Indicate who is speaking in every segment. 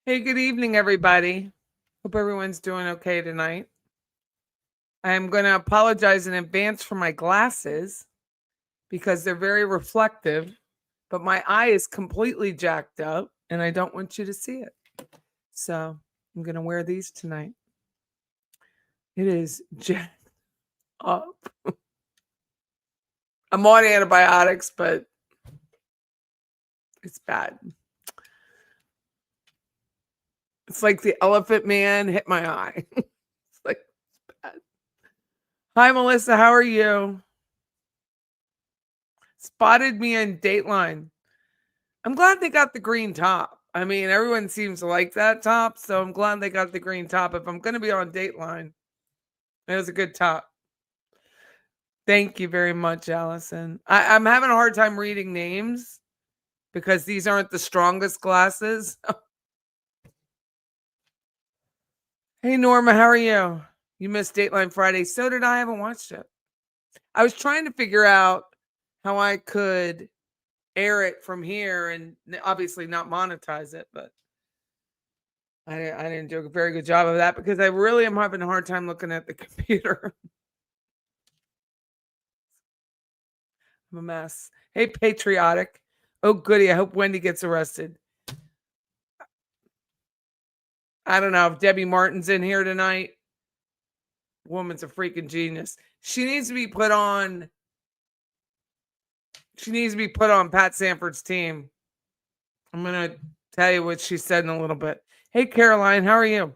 Speaker 1: Hey, good evening, everybody. Hope everyone's doing okay tonight. I'm going to apologize in advance for my glasses because they're very reflective, but my eye is completely jacked up and I don't want you to see it. So I'm going to wear these tonight. It is jacked up. I'm on antibiotics, but it's bad. It's like the elephant man hit my eye. It's like it's bad. Hi, Melissa. How are you? Spotted me on Dateline. I'm glad they got the green top. I mean, everyone seems to like that top, so I'm glad they got the green top. If I'm going to be on Dateline, it was a good top. Thank you very much, Allison. I'm having a hard time reading names because these aren't the strongest glasses. Hey, Norma, how are you? You missed Dateline Friday. So did I. Haven't watched it. I was trying to figure out how I could air it from here and obviously not monetize it, but I didn't do a very good job of that because I really am having a hard time looking at the computer. I'm a mess. Hey, patriotic. Oh, goody. I hope Wendy gets arrested. I don't know if Debbie Martin's in here tonight. Woman's a freaking genius. She needs to be put on. She needs to be put on Pat Sanford's team. I'm going to tell you what she said in a little bit. Hey, Caroline, how are you?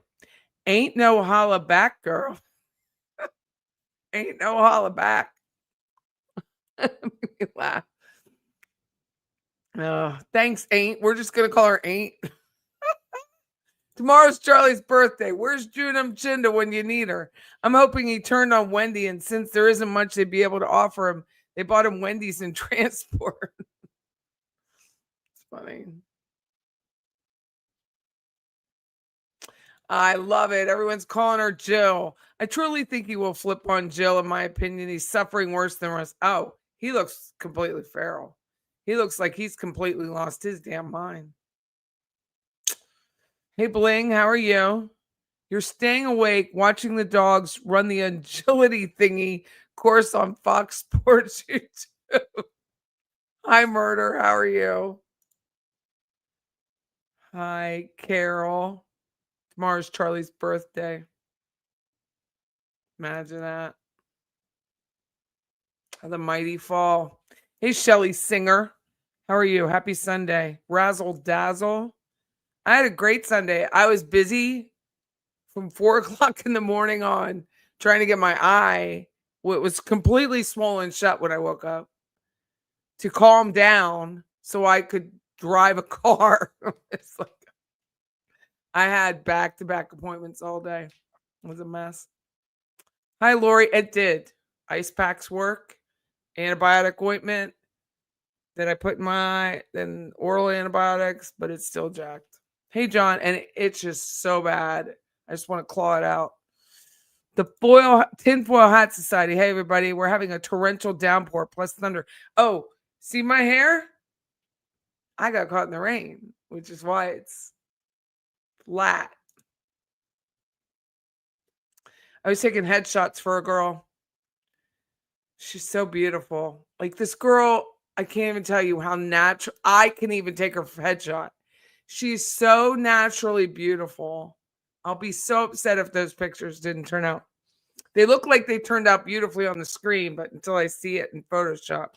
Speaker 1: Ain't no holla back, girl. Ain't no holla back. Make me laugh. Thanks, Ain't. We're just going to call her Ain't. Tomorrow's Charlie's birthday. Where's Junum Chinda when you need her? I'm hoping he turned on Wendy, and since there isn't much they'd be able to offer him, they bought him Wendy's in transport. It's funny. I love it. Everyone's calling her Jill. I truly think he will flip on Jill, in my opinion. He's suffering worse than us. Oh, he looks completely feral. He looks like he's completely lost his damn mind. Hey, Bling, how are you? You're staying awake watching the dogs run the agility thingy course on Fox Sports YouTube. Hi, Murder. How are you? Hi, Carol. Tomorrow's Charlie's birthday. Imagine that. The mighty fall. Hey, Shelly Singer. How are you? Happy Sunday. Razzle dazzle. I had a great Sunday. I was busy from 4 o'clock in the morning on trying to get my eye. It was completely swollen shut when I woke up to calm down so I could drive a car. It's like I had back-to-back appointments all day. It was a mess. Hi, Lori. It did. Ice packs work. Antibiotic ointment that I put in my then oral antibiotics, but it's still jacked. Hey, John, and it's just so bad. I just want to claw it out. The tinfoil hat society. Hey, everybody, we're having a torrential downpour plus thunder. Oh, see my hair? I got caught in the rain, which is why it's flat. I was taking headshots for a girl. She's so beautiful. Like this girl, I can't even tell you how natural. I can even take her headshot. She's so naturally beautiful. I'll be so upset if those pictures didn't turn out. They look like they turned out beautifully on the screen, but until I see it in Photoshop,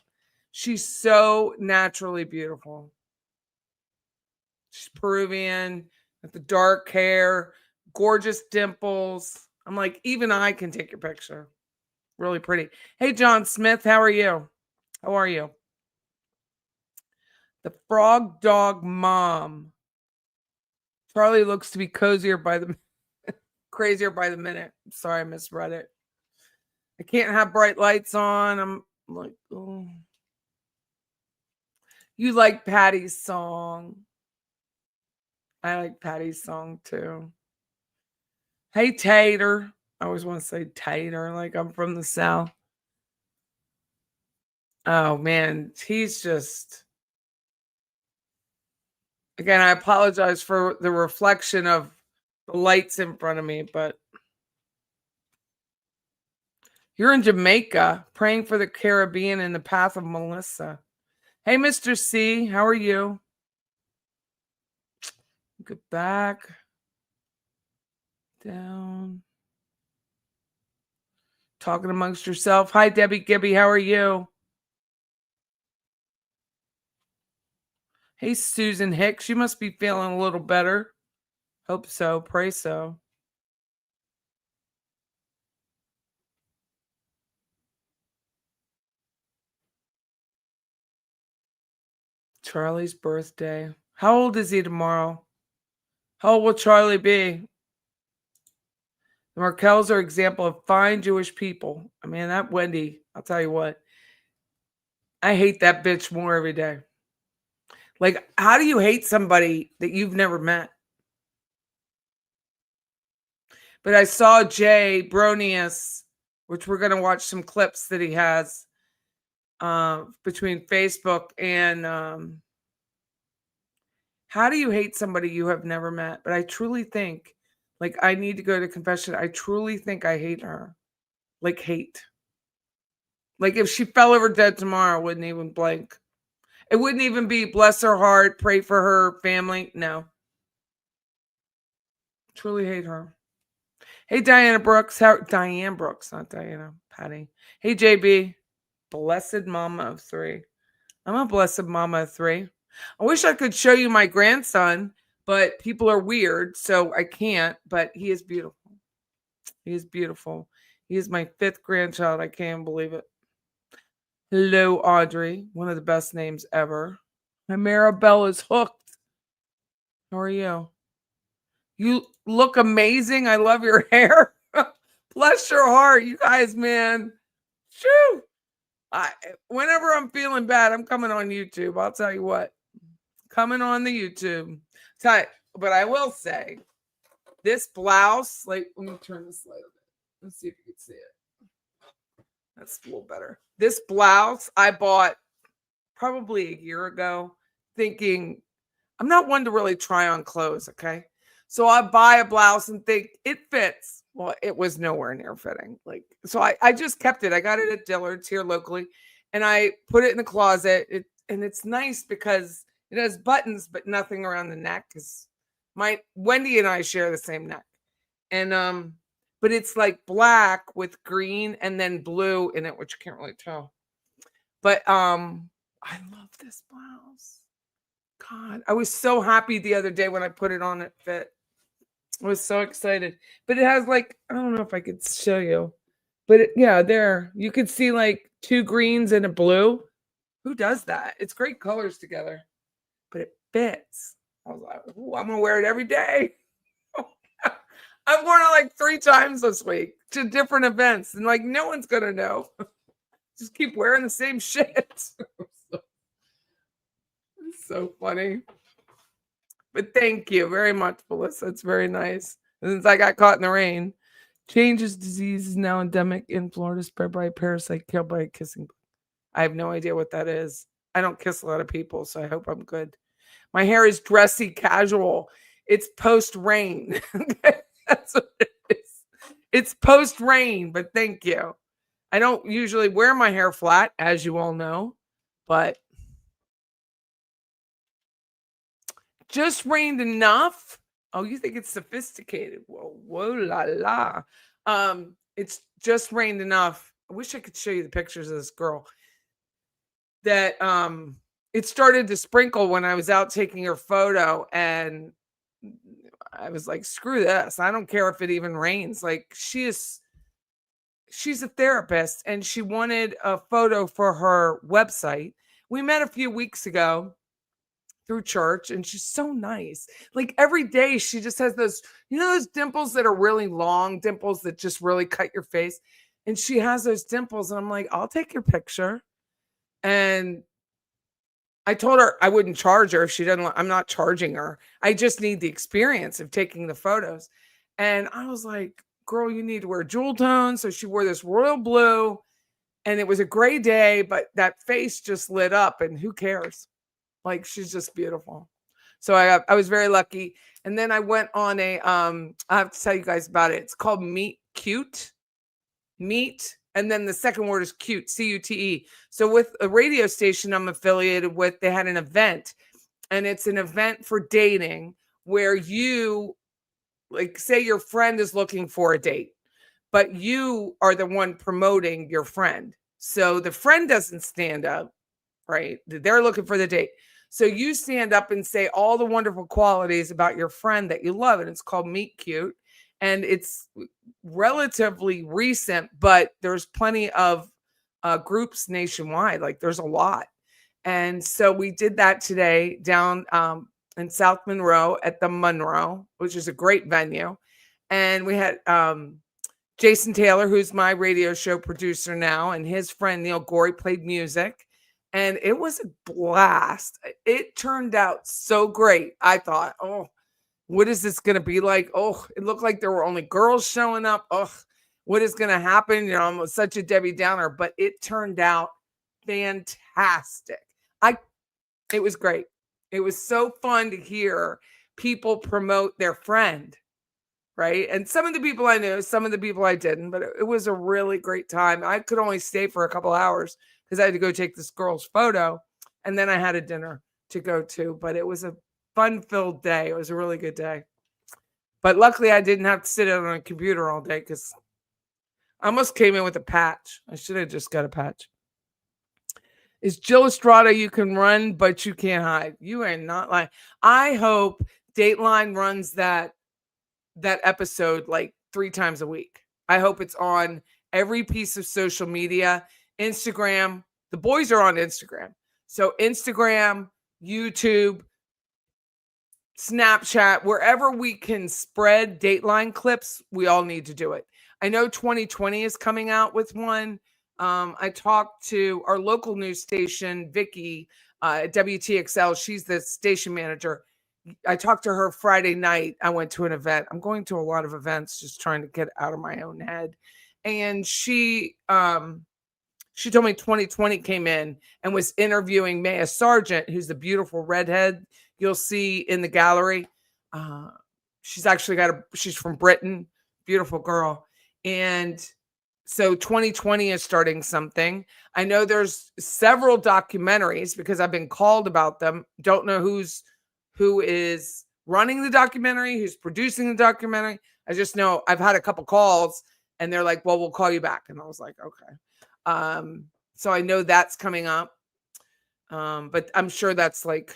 Speaker 1: she's so naturally beautiful. She's Peruvian, with the dark hair, gorgeous dimples. I'm like, even I can take your picture. Really pretty. Hey, John Smith, how are you? How are you? The frog dog mom. Charlie looks to be cozier by the crazier by the minute. Sorry, I misread it. I can't have bright lights on. I'm like, oh. You like Patty's song. I like Patty's song too. Hey, Tater. I always want to say Tater, like I'm from the South. Oh man, he's just Again, I apologize for the reflection of the lights in front of me, but you're in Jamaica praying for the Caribbean in the path of Melissa. Hey, Mr. C, how are you? Get back. Down. Talking amongst yourself. Hi, Debbie Gibby, how are you? Hey, Susan Hicks, you must be feeling a little better. Hope so. Pray so. Charlie's birthday. How old is he tomorrow? How old will Charlie be? The Markells are an example of fine Jewish people. I mean, that Wendy, I'll tell you what. I hate that bitch more every day. Like, how do you hate somebody that you've never met? But I saw Jay Bronius, which we're going to watch some clips that he has between Facebook and how do you hate somebody you have never met? But I truly think, like, I need to go to confession. I truly think I hate her. Like, hate. Like, if she fell over dead tomorrow, I wouldn't even blink. It wouldn't even be bless her heart, pray for her family. No. Truly hate her. Hey, Diana Brooks. Diane Brooks, not Diana. Patty. Hey, JB. Blessed mama of three. I'm a blessed mama of three. I wish I could show you my grandson, but people are weird, so I can't. But he is beautiful. He is beautiful. He is my 5th grandchild. I can't believe it. Hello, Audrey. One of the best names ever. My Maribel is hooked. How are you? You look amazing. I love your hair. Bless your heart, you guys, man. Shoo. Whenever I'm feeling bad, I'm coming on YouTube. I'll tell you what. Coming on the YouTube. But I will say, this blouse, like, let me turn this light a bit. Let's see if you can see it. That's a little better. This blouse I bought probably a year ago, thinking I'm not one to really try on clothes, okay? So I buy a blouse and think it fits. Well, it was nowhere near fitting. Like, so I just kept it. I got it at Dillard's here locally, and I put it in the closet. And it's nice because it has buttons, but nothing around the neck. Because my Wendy and I share the same neck, and but it's like black with green and then blue in it, which you can't really tell. But I love this blouse. God, I was so happy the other day when I put it on, it fit. I was so excited. But it has like, I don't know if I could show you. But yeah, there. You could see like 2 greens and a blue. Who does that? It's great colors together. But it fits. I was like, ooh, I'm gonna wear it every day. I've worn it like 3 times this week to different events. And like no one's gonna know. Just keep wearing the same shit. It's so funny. But thank you very much, Melissa. It's very nice. Since I got caught in the rain, changes disease is now endemic in Florida, spread by a parasite killed by a kissing bug. I have no idea what that is. I don't kiss a lot of people, so I hope I'm good. My hair is dressy casual. It's post rain. That's what it is. It's post rain, but thank you. I don't usually wear my hair flat, as you all know, but just rained enough. Oh, you think it's sophisticated? Whoa, la la. It's just rained enough. I wish I could show you the pictures of this girl. That it started to sprinkle when I was out taking her photo, and I was like, screw this. I don't care if it even rains. Like, she's a therapist, and she wanted a photo for her website. We met a few weeks ago through church, and she's so nice. Like every day she just has those, those dimples that are really long, dimples that just really cut your face. And she has those dimples, and I'm like, I'll take your picture. And I told her I wouldn't charge her if she doesn't. I'm not charging her. I just need the experience of taking the photos. And I was like, girl, you need to wear jewel tones. So she wore this royal blue, and it was a gray day, but that face just lit up, and who cares? Like, she's just beautiful. So I was very lucky. And then I went on a I have to tell you guys about it. It's called Meet Cute. Meet, and then the second word is cute, C-U-T-E. So with a radio station I'm affiliated with, they had an event, and it's an event for dating where you, like, say your friend is looking for a date, but you are the one promoting your friend. So the friend doesn't stand up, right? They're looking for the date. So you stand up and say all the wonderful qualities about your friend that you love, and it's called Meet Cute. And it's relatively recent, but there's plenty of groups nationwide. Like there's a lot. And so we did that today down in South Monroe at the Monroe, which is a great venue. And we had Jason Taylor, who's my radio show producer now, and his friend Neil Gorey played music. And it was a blast. It turned out so great. I thought, oh, what is this going to be like? Oh, it looked like there were only girls showing up. Oh, what is going to happen? You know, I'm such a Debbie Downer, but it turned out fantastic. I It was great. It was so fun to hear people promote their friend, right? And some of the people I knew, some of the people I didn't, but it was a really great time. I could only stay for a couple hours because I had to go take this girl's photo, and then I had a dinner to go to, but it was a fun-filled day. It was a really good day. But luckily I didn't have to sit on a computer all day because I almost came in with a patch. I should have just got a patch. Is Jill Estrada, you can run, but you can't hide. You are not lying. I hope Dateline runs that episode like 3 times a week. I hope it's on every piece of social media. Instagram. The boys are on Instagram. So Instagram, YouTube, Snapchat, wherever we can spread Dateline clips, we all need to do it. I know 2020 is coming out with one. I talked to our local news station, Vicky, at WTXL. She's the station manager. I talked to her Friday night. I went to an event. I'm going to a lot of events, just trying to get out of my own head. And she told me 2020 came in and was interviewing Maya Sargent, who's the beautiful redhead you'll see in the gallery. She's actually she's from Britain, beautiful girl. And so 2020 is starting something. I know there's several documentaries because I've been called about them. Don't know who is running the documentary, who's producing the documentary. I just know I've had a couple calls and they're like, well, we'll call you back. And I was like, okay. So I know that's coming up. But I'm sure that's like,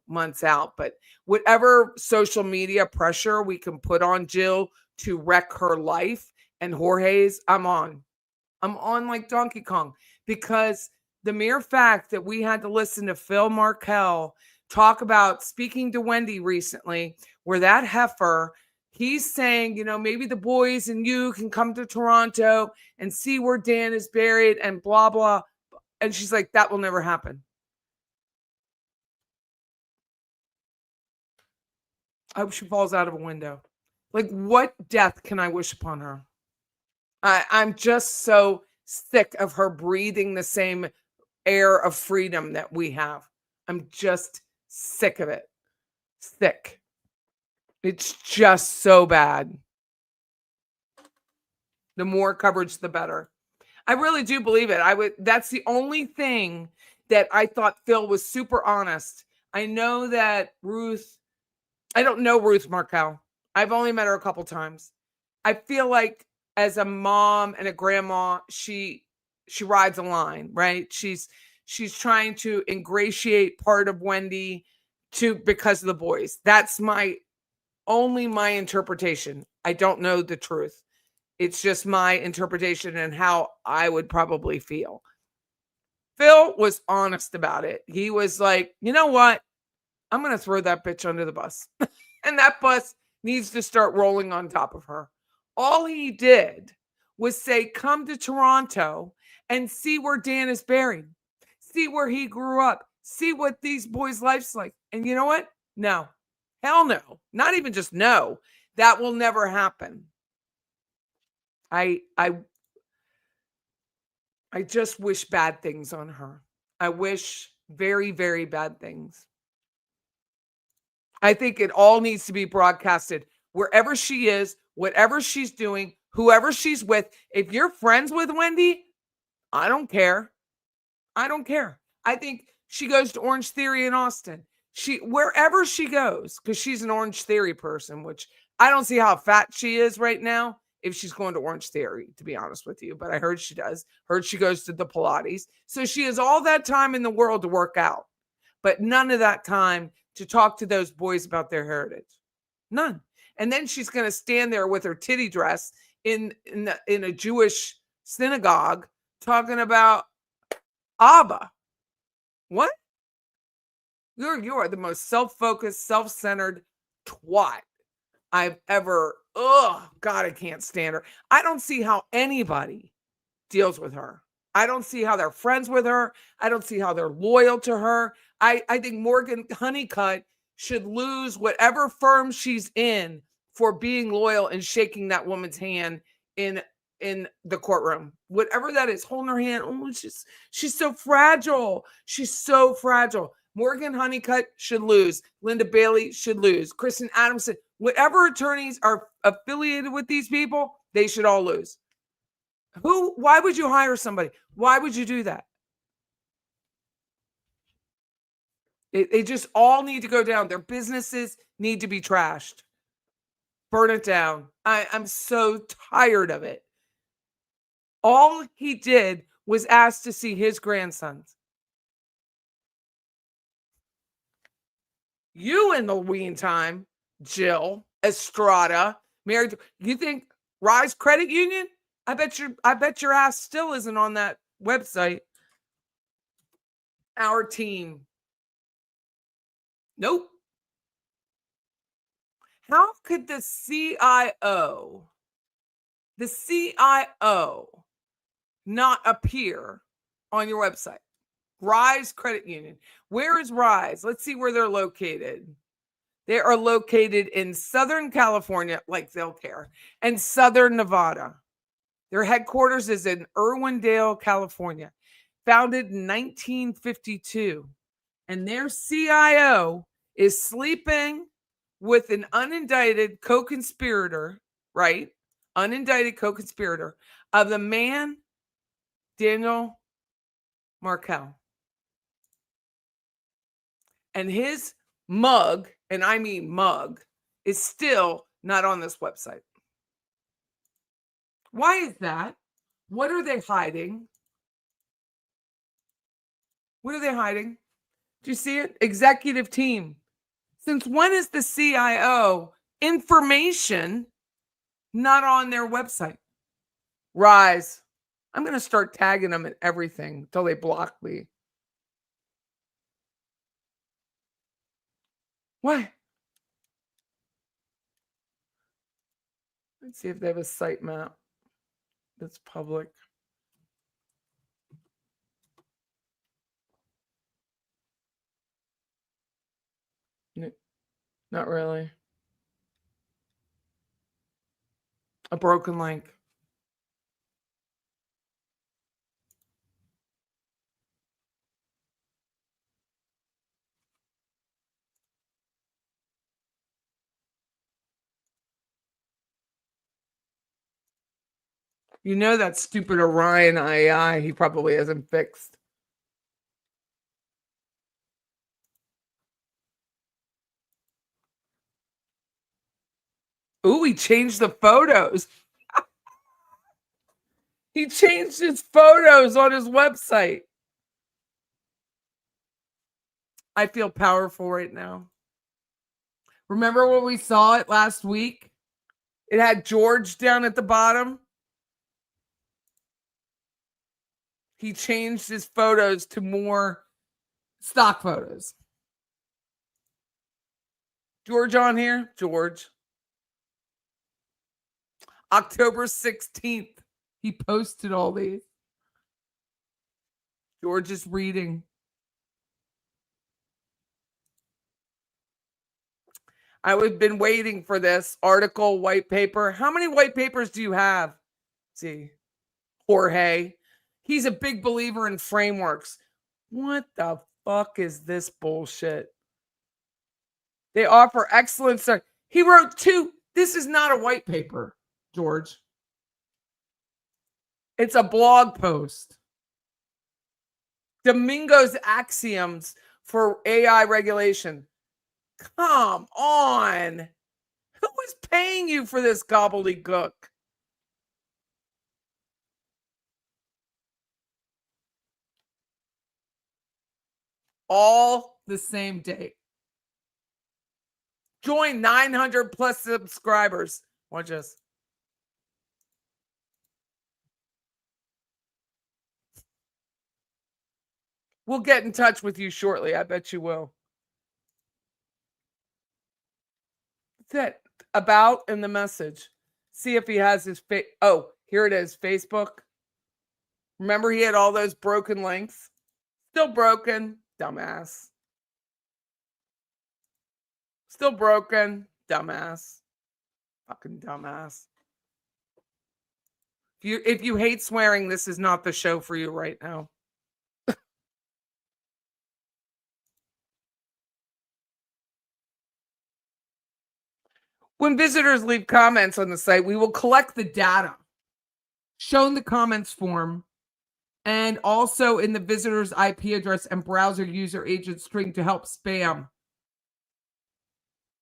Speaker 1: months out. But whatever social media pressure we can put on Jill to wreck her life and Jorge's, I'm on. I'm on like Donkey Kong, because the mere fact that we had to listen to Phil Markel talk about speaking to Wendy recently, where that heifer, he's saying, maybe the boys and you can come to Toronto and see where Dan is buried and blah, blah. And she's like, that will never happen. I hope she falls out of a window. Like, what death can I wish upon her? I'm just so sick of her breathing the same air of freedom that we have. I'm just sick of it. Sick. It's just so bad. The more coverage, the better. I really do believe it. That's the only thing that I thought Phil was super honest. I know that I don't know Ruth Markel. I've only met her a couple times. I feel like as a mom and a grandma, she rides a line, right? She's trying to ingratiate part of Wendy because of the boys. That's my interpretation. I don't know the truth. It's just my interpretation and how I would probably feel. Phil was honest about it. He was like, you know what? I'm going to throw that bitch under the bus. And that bus needs to start rolling on top of her. All he did was say, come to Toronto and see where Dan is buried. See where he grew up. See what these boys' life's like. And you know what? No. Hell no. Not even just no. That will never happen. I just wish bad things on her. I wish very, very bad things. I think it all needs to be broadcasted wherever she is, whatever she's doing, whoever she's with. If you're friends with Wendy, I don't care. I don't care. I think she goes to Orange Theory in Austin. She wherever she goes, because she's an Orange Theory person, which I don't see how fat she is right now if she's going to Orange Theory, to be honest with you. But I heard she does. Heard she goes to the Pilates. So she has all that time in the world to work out, but none of that time to talk to those boys about their heritage. None. And then she's going to stand there with her titty dress in a Jewish synagogue talking about Abba. What? You are the most self-focused, self-centered twat I've ever. Oh God, I can't stand her. I don't see how anybody deals with her. I don't see how they're friends with her. I don't see how they're loyal to her. I think Morgan Honeycutt should lose whatever firm she's in for being loyal and shaking that woman's hand in the courtroom. Whatever that is, holding her hand. Oh, she's so fragile. She's so fragile. Morgan Honeycutt should lose. Linda Bailey should lose. Kristen Adamson, whatever attorneys are affiliated with these people, they should all lose. Why would you hire somebody? Why would you do that? They just all need to go down. Their businesses need to be trashed. Burn it down. I'm so tired of it. All he did was ask to see his grandsons. You, in the meantime, Jill Estrada, married. You think Rise Credit Union? I bet your ass still isn't on that website. Our team. Nope. How could the CIO not appear on your website? Rise Credit Union. Where is Rise? Let's see where they're located. They are located in Southern California, like they'll care, and Southern Nevada. Their headquarters is in Irwindale, California, founded in 1952. And their CIO is sleeping with an unindicted co-conspirator, right? Unindicted co-conspirator of the man, Daniel Markel. And his mug, and I mean mug, is still not on this website. Why is that? What are they hiding? What are they hiding? Do you see it? Executive team. Since when is the CIO information not on their website? Rise. I'm going to start tagging them in everything until they block me. What? Let's see if they have a site map that's public. Not really. A broken link. You know that stupid Orion AI he probably hasn't fixed. Ooh, he changed the photos. He changed his photos on his website. I feel powerful right now. Remember when we saw it last week? It had George down at the bottom. He changed his photos to more stock photos. George on here? George. October 16th. He posted all these. George is reading. I've been waiting for this article, white paper. How many white papers do you have? Let's see, Jorge. He's a big believer in frameworks. What the fuck is this bullshit? They offer excellent stuff. He wrote two. This is not a white paper, George. It's a blog post. Domingo's Axioms for AI Regulation. Come on. Who is paying you for this gobbledygook? All the same day. Join 900 plus subscribers. Watch this. We'll get in touch with you shortly. I bet you will. That's it. About in the message. See if he has his oh, here it is. Facebook. Remember he had all those broken links? Still broken. Dumbass. Still broken. Dumbass. Fucking dumbass. If you hate swearing, this is not the show for you right now. When visitors leave comments on the site, we will collect the data shown the comments form and also in the visitor's IP address and browser user agent string to help spam.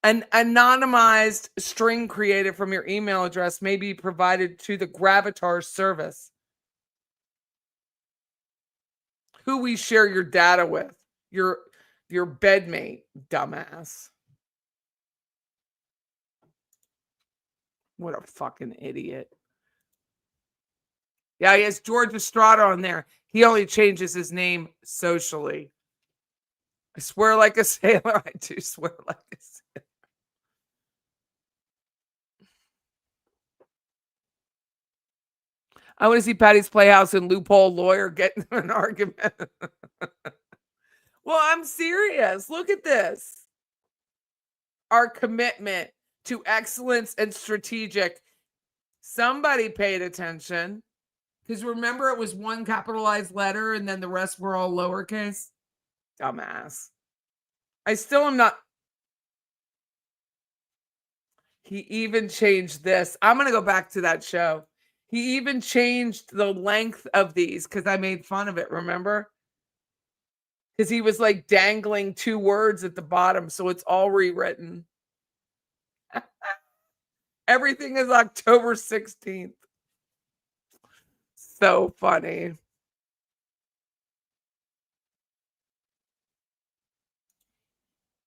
Speaker 1: An anonymized string created from your email address may be provided to the Gravatar service, who we share your data with, your bedmate, dumbass. What a fucking idiot. Yeah, he has George Estrada on there. He only changes his name socially. I swear like a sailor. I do swear like a sailor. I want to see Patty's Playhouse and Loophole Lawyer get into an argument. Well, I'm serious. Look at this. Our commitment to excellence and strategic. Somebody paid attention. Because remember, it was one capitalized letter and then the rest were all lowercase. Dumbass. I still am not. He even changed this. I'm going to go back to that show. He even changed the length of these because I made fun of it, remember? Because he was like dangling two words at the bottom. So it's all rewritten. Everything is October 16th. So funny.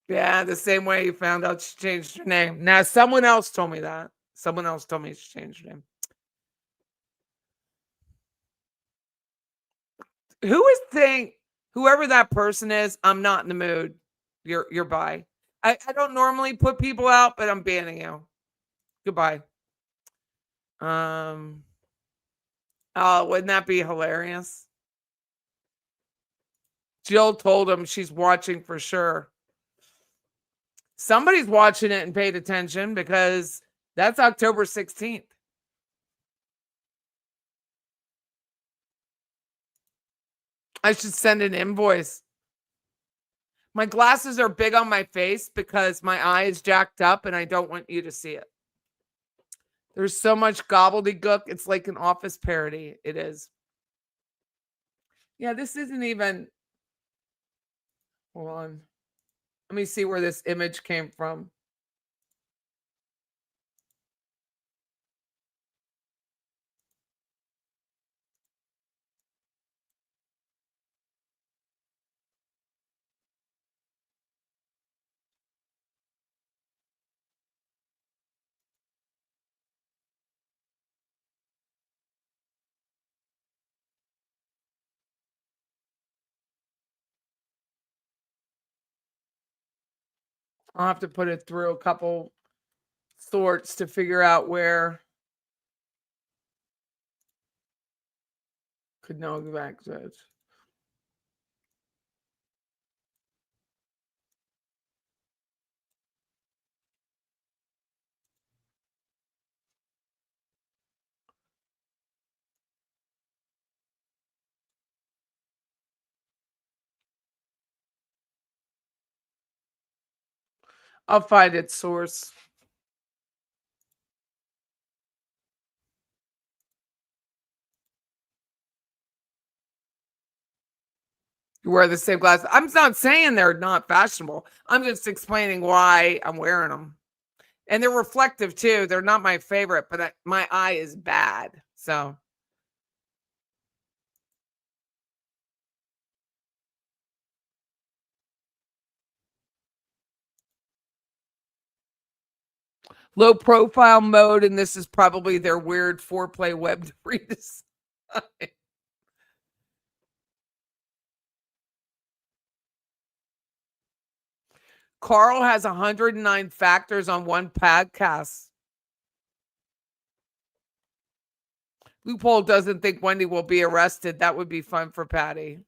Speaker 1: Yeah, the same way you found out she changed her name. Now, someone else told me that. Someone else told me she changed her name. Who is saying, whoever that person is, I'm not in the mood. You're bye. I don't normally put people out, but I'm banning you. Goodbye. Oh, wouldn't that be hilarious? Jill told him she's watching for sure. Somebody's watching it and paid attention because that's October 16th. I should send an invoice. My glasses are big on my face because my eye is jacked up and I don't want you to see it. There's so much gobbledygook. It's like an Office parody. It is. Yeah, this isn't even. Hold on. Let me see where this image came from. I'll have to put it through a couple sorts to figure out where. Could no back to it. I'll find its source. You wear the same glasses. I'm not saying they're not fashionable. I'm just explaining why I'm wearing them. And they're reflective too. They're not my favorite, but my eye is bad. So low profile mode, and this is probably their weird foreplay web redesign. Carl has 109 factors on one podcast. Loophole doesn't think Wendy will be arrested. That would be fun for Patty.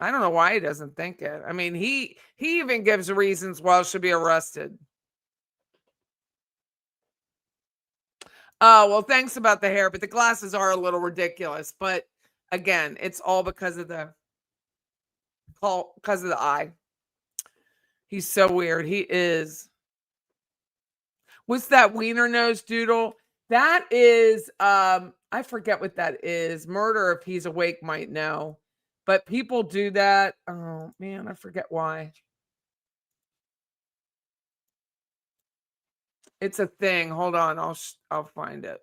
Speaker 1: I don't know why he doesn't think it. I mean, he even gives reasons why she'll be arrested. Oh, well, thanks about the hair, but the glasses are a little ridiculous. But again, it's all because of the eye. He's so weird. He is. What's that wiener nose doodle? That is I forget what that is. Murder, if he's awake, might know. But people do that. Oh man, I forget why. It's a thing. Hold on, I'll find it.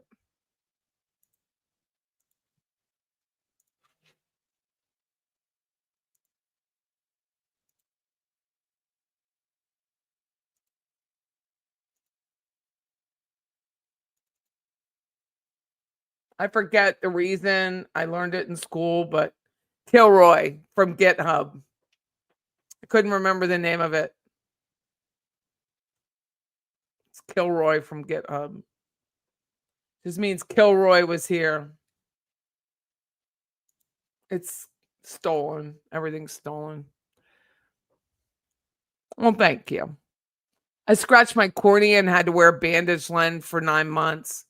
Speaker 1: I forget the reason. I learned it in school, but Kilroy from GitHub. I couldn't remember the name of it. It's Kilroy from GitHub. This means Kilroy was here. It's stolen. Everything's stolen. Well, thank you. I scratched my cornea and had to wear a bandage lens for 9 months.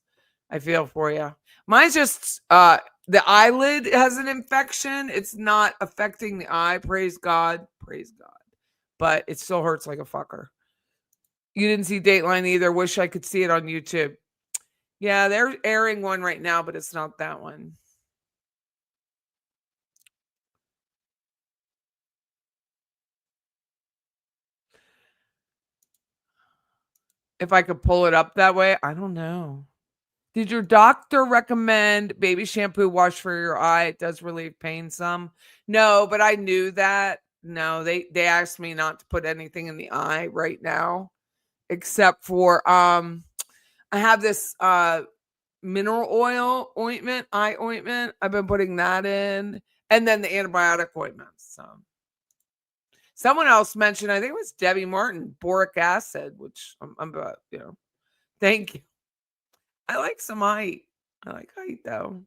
Speaker 1: I feel for you. Mine's just the eyelid has an infection. It's not affecting the eye. Praise God. Praise God. But it still hurts like a fucker. You didn't see Dateline either. Wish I could see it on YouTube. Yeah, they're airing one right now, but it's not that one. If I could pull it up that way, I don't know. Did your doctor recommend baby shampoo wash for your eye? It does relieve pain some. No, but I knew that. No, they asked me not to put anything in the eye right now, except for I have this mineral oil ointment, eye ointment. I've been putting that in, and then the antibiotic ointments. So someone else mentioned, I think it was Debbie Martin, boric acid, which I'm about, thank you. I like some height. I like height though.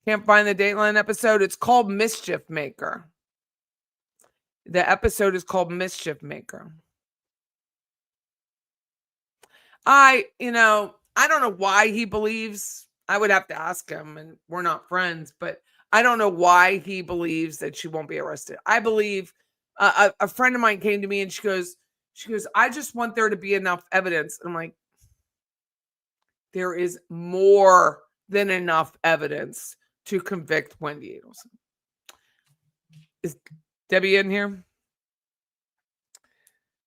Speaker 1: Can't find the Dateline episode. It's called Mischief Maker. The episode is called Mischief Maker. I don't know why he believes. I would have to ask him, and we're not friends, but I don't know why he believes that she won't be arrested. I believe a friend of mine came to me and she goes, I just want there to be enough evidence. And I'm like, there is more than enough evidence to convict Wendy Adelson. Is Debbie in here?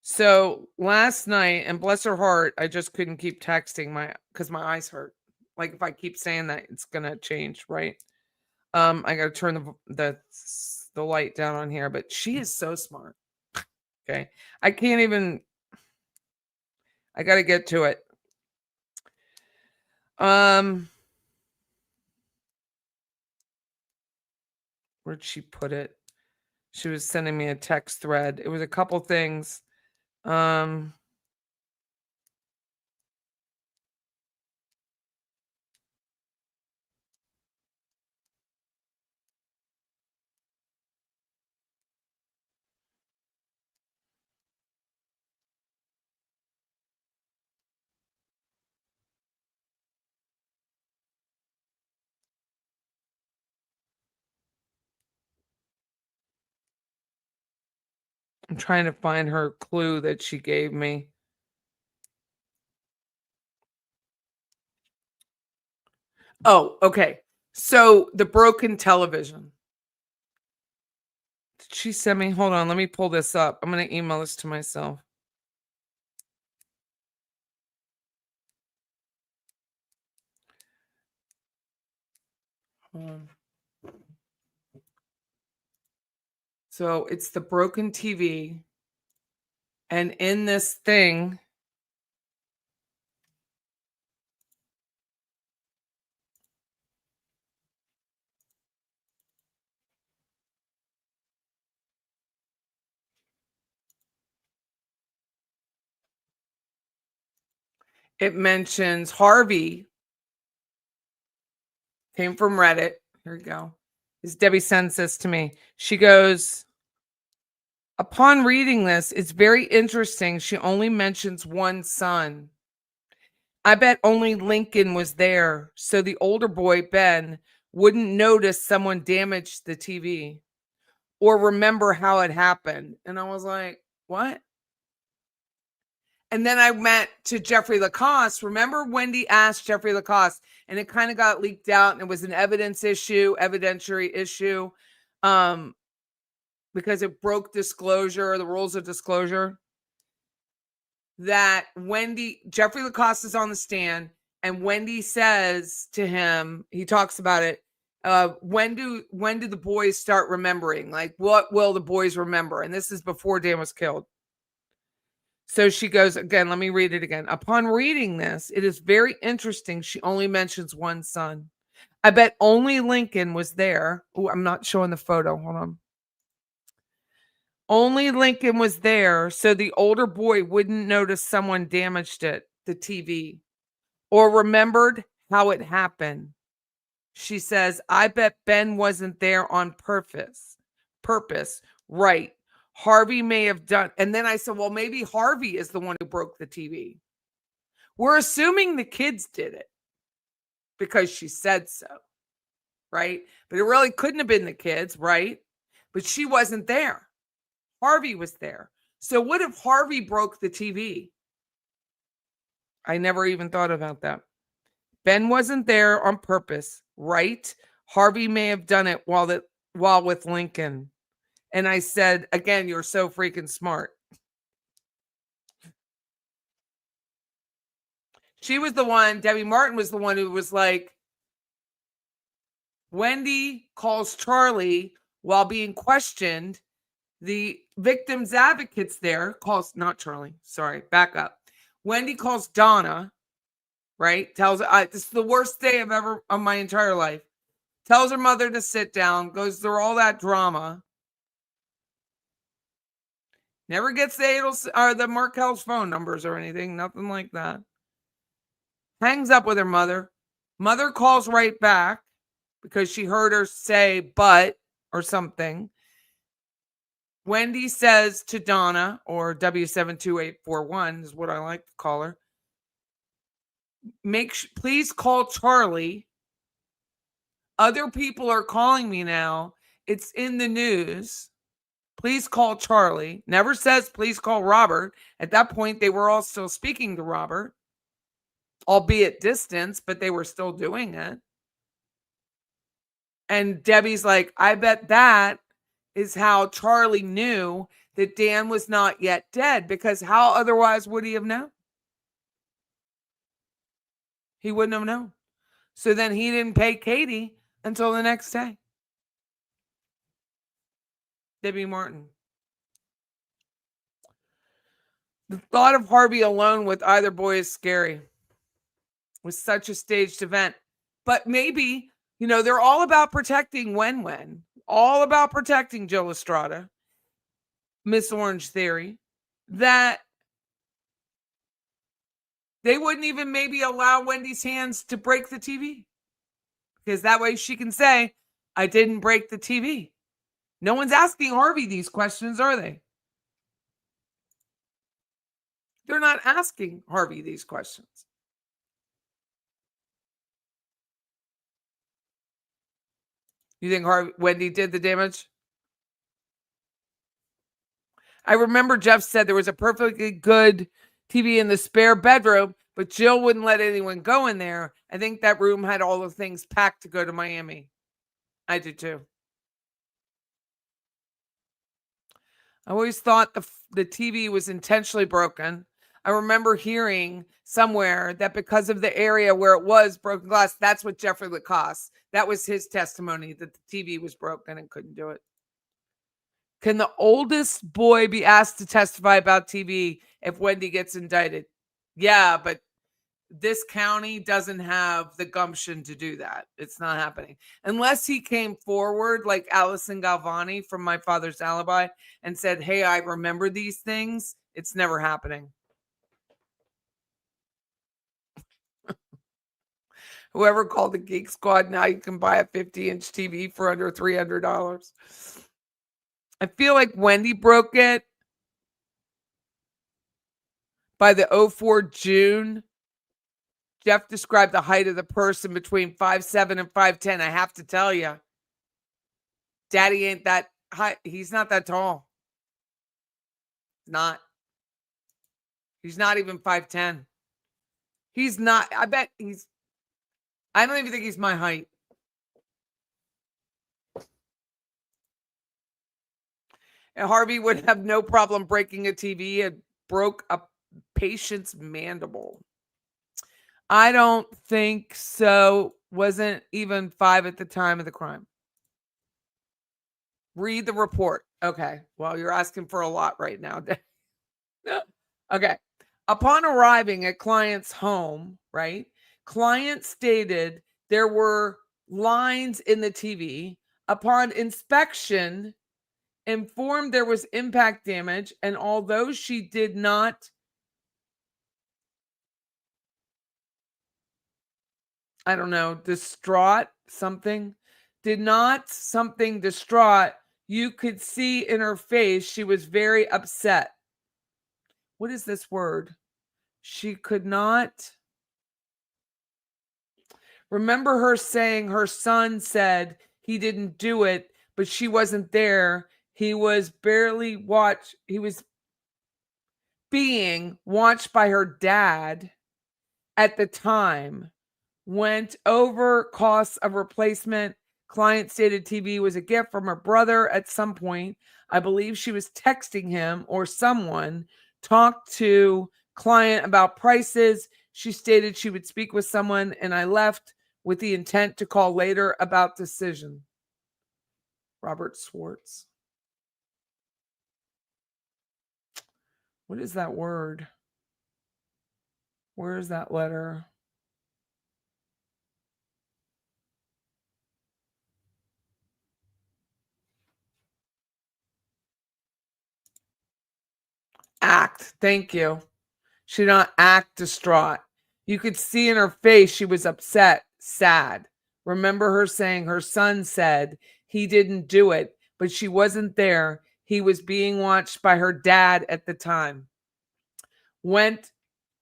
Speaker 1: So last night, and bless her heart, I just couldn't keep texting because my eyes hurt. Like if I keep saying that, it's gonna change, right? I gotta turn the light down on here, but she is so smart. Okay, I can't even. I gotta get to it. Where'd she put it? She was sending me a text thread. It was a couple things. I'm trying to find her clue that she gave me. Oh, okay. So the broken television. Did she send me? Hold on, let me pull this up. I'm going to email this to myself. So it's the broken TV. And in this thing, it mentions Harvey came from Reddit. Here we go. As Debbie sends this to me. She goes, upon reading this, it's very interesting. She only mentions one son. I bet only Lincoln was there, so the older boy, Ben, wouldn't notice someone damaged the TV or remember how it happened. And I was like, what? And then I went to Jeffrey Lacoste. Remember Wendy asked Jeffrey Lacoste, and it kind of got leaked out, and it was an evidentiary issue, because it broke disclosure, the rules of disclosure. That Jeffrey Lacoste is on the stand, and Wendy says to him, he talks about it. When do the boys start remembering? Like, what will the boys remember? And this is before Dan was killed. So she goes again, let me read it again. Upon reading this, it is very interesting. She only mentions one son. I bet only Lincoln was there. Oh, I'm not showing the photo. Hold on. Only Lincoln was there, so the older boy wouldn't notice someone damaged the TV, or remembered how it happened. She says, I bet Ben wasn't there on purpose. Right. Harvey may have done. And then I said, well, maybe Harvey is the one who broke the TV. We're assuming the kids did it because she said so. Right. But it really couldn't have been the kids. Right. But she wasn't there. Harvey was there. So what if Harvey broke the TV? I never even thought about that. Ben wasn't there on purpose, right? Harvey may have done it while with Lincoln. And I said, again, you're so freaking smart. She was the one, Debbie Martin was the one who was like, Wendy calls Charlie while being questioned. The victim's advocates there calls, not Charlie, sorry, back up. Wendy calls Donna, right? Tells her, this is the worst day I've ever of my entire life. Tells her mother to sit down, goes through all that drama. Never gets the Markel's phone numbers or anything, nothing like that. Hangs up with her mother. Mother calls right back because she heard her say but or something. Wendy says to Donna, or W72841 is what I like to call her, please call Charlie. Other people are calling me now. It's in the news. Please call Charlie. Never says please call Robert. At that point, they were all still speaking to Robert, albeit distance, but they were still doing it. And Debbie's like, I bet that is how Charlie knew that Dan was not yet dead, because how otherwise would he have known? He wouldn't have known. So then he didn't pay Katie until the next day. Debbie Martin. The thought of Harvey alone with either boy is scary. It was such a staged event. But maybe, they're all about protecting Wen. All about protecting Jill Estrada, Miss Orange Theory, that they wouldn't even maybe allow Wendy's hands to break the TV. Because that way she can say, I didn't break the TV. No one's asking Harvey these questions, are they? They're not asking Harvey these questions. You think Wendy did the damage? I remember Jeff said there was a perfectly good TV in the spare bedroom, but Jill wouldn't let anyone go in there. I think that room had all the things packed to go to Miami. I did too. I always thought the TV was intentionally broken. I remember hearing somewhere that because of the area where it was broken glass, that's what Jeffrey Lacoste, that was his testimony, that the TV was broken and couldn't do it. Can the oldest boy be asked to testify about TV if Wendy gets indicted? Yeah, but this county doesn't have the gumption to do that. It's not happening. Unless he came forward like Allison Galvani from My Father's Alibi and said, hey, I remember these things. It's never happening. Whoever called the Geek Squad, now you can buy a 50-inch TV for under $300. I feel like Wendy broke it by the 04 June. Jeff described the height of the person between 5'7" and 5'10". I have to tell you, Daddy ain't that high. He's not that tall. Not. He's not even 5'10". He's not. I bet he's. I don't even think he's my height. And Harvey would have no problem breaking a TV and broke a patient's mandible. I don't think so. Wasn't even 5 at the time of the crime. Read the report. Okay. Well, you're asking for a lot right now. Okay. Upon arriving at client's home, right? Client stated there were lines in the TV. Upon inspection, informed there was impact damage, and although she did not, I don't know, distraught something, distraught, you could see in her face she was very upset. What is this word? She could not remember her saying her son said he didn't do it, but she wasn't there. He was being watched by her dad at the time. Went over costs of replacement. Client stated TV was a gift from her brother at some point. I believe she was texting him or someone. Talked to client about prices. She stated she would speak with someone, and I left with the intent to call later about decision. Robert Swartz. What is that word? Where is that letter? Act. Thank you. She did not act distraught. You could see in her face she was upset, sad. Remember her saying her son said he didn't do it, but she wasn't there. He was being watched by her dad at the time. Went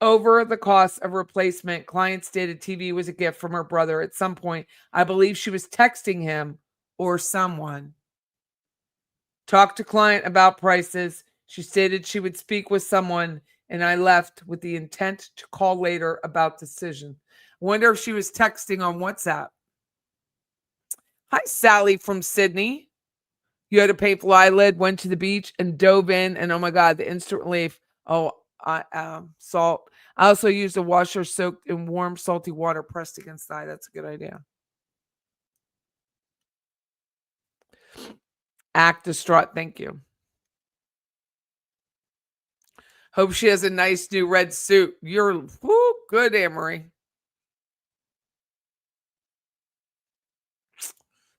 Speaker 1: over the cost of replacement. Client stated TV was a gift from her brother at some point. I believe she was texting him or someone. Talked to client about prices. She stated she would speak with someone, and I left with the intent to call later about decision. Wonder if she was texting on WhatsApp. Hi, Sally from Sydney. You had a painful eyelid, went to the beach and dove in, and oh my God, the instant relief. Oh, salt. I also used a washer soaked in warm, salty water pressed against the eye. That's a good idea. Act distraught. Thank you. Hope she has a nice new red suit. You're good, Amory.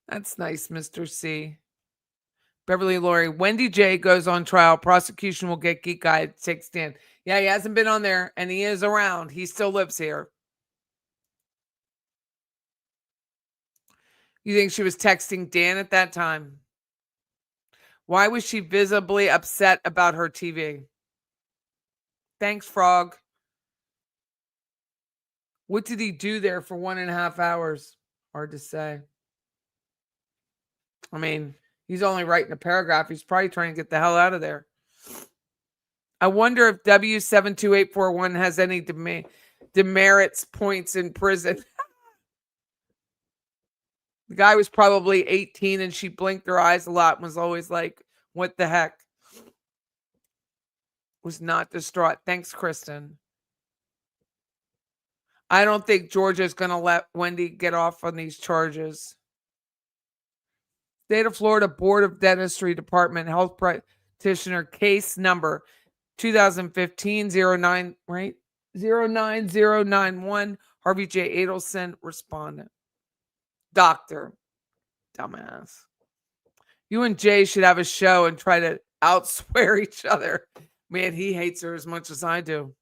Speaker 1: That's nice, Mr. C. Beverly Laurie. Wendy J goes on trial. Prosecution will get Geek Guy to take stand. Yeah, he hasn't been on there, and he is around. He still lives here. You think she was texting Dan at that time? Why was she visibly upset about her TV? Thanks, Frog. What did he do there for 1.5 hours? Hard to say. I mean, he's only writing a paragraph. He's probably trying to get the hell out of there. I wonder if W72841 has any demerits points in prison. The guy was probably 18 and she blinked her eyes a lot and was always like, what the heck? Was not distraught. Thanks, Kristen. I don't think Georgia's going to let Wendy get off on these charges. State of Florida Board of Dentistry Department Health Practitioner case number 2015-09, right? 09091, Harvey J. Adelson, respondent. Doctor. Dumbass. You and Jay should have a show and try to outswear each other. Man, he hates her as much as I do.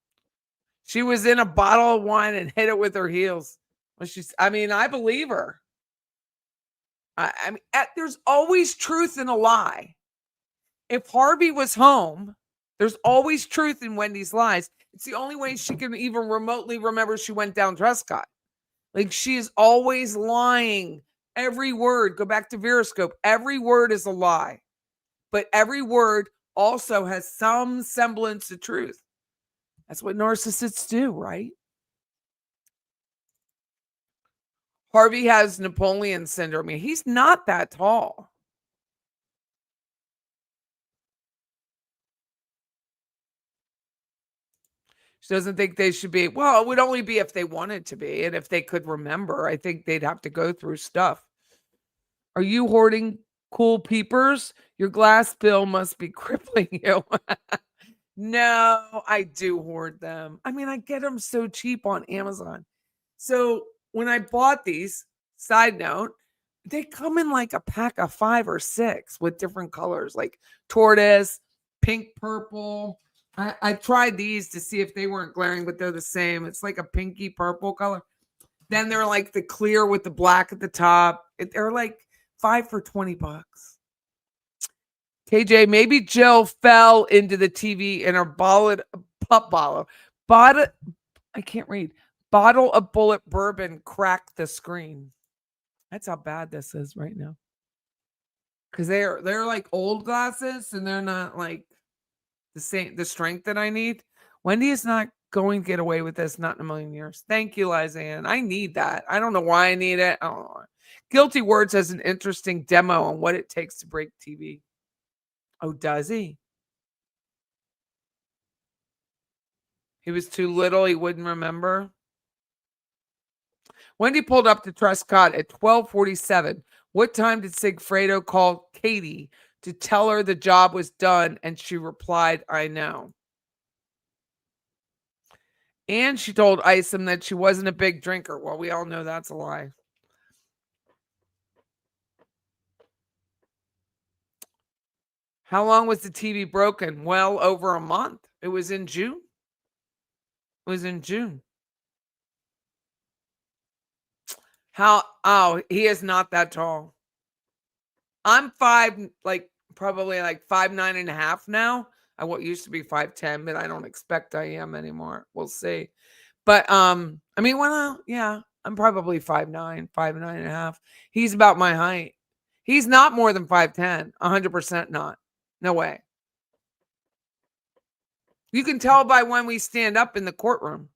Speaker 1: She was in a bottle of wine and hit it with her heels. I believe her. I mean, there's always truth in a lie. If Harvey was home, there's always truth in Wendy's lies. It's the only way she can even remotely remember she went down Trescott. Like, she is always lying. Every word, go back to Veroscope. Every word is a lie. But every word also has some semblance of truth. That's what narcissists do, right? Harvey has Napoleon syndrome. He's not that tall. She doesn't think they should be. Well, it would only be if they wanted to be. And if they could remember, I think they'd have to go through stuff. Are you hoarding cool peepers? Your glass bill must be crippling you. No, I do hoard them. I mean, I get them so cheap on Amazon. So when I bought these, side note, they come in like a pack of 5 or 6 with different colors, like tortoise, pink, purple. I tried these to see if they weren't glaring, but they're the same. It's like a pinky purple color. Then they're like the clear with the black at the top. They're like 5 for $20. KJ, maybe Jill fell into the TV in her bottle. I can't read. Bottle of bullet bourbon cracked the screen. That's how bad this is right now. Because they're like old glasses and they're not like the strength that I need. Wendy is not going to get away with this, not in a million years. Thank you, Liza. I need that. I don't know why I need it. I don't know. Guilty Words has an interesting demo on what it takes to break TV. Oh, does he? He was too little. He wouldn't remember. Wendy pulled up to Trescott at 12:47. What time did Sigfredo call Katie to tell her the job was done? And she replied, I know. And she told Isom that she wasn't a big drinker. Well, we all know that's a lie. How long was the TV broken? Well, over a month. It was in June. He is not that tall. I'm probably like 5'9.5" now. I used to be 5'10", but I don't expect I am anymore. We'll see. But I'm probably 5'9", 5'9.5". He's about my height. He's not more than 5'10", 100% not. No way. You can tell by when we stand up in the courtroom.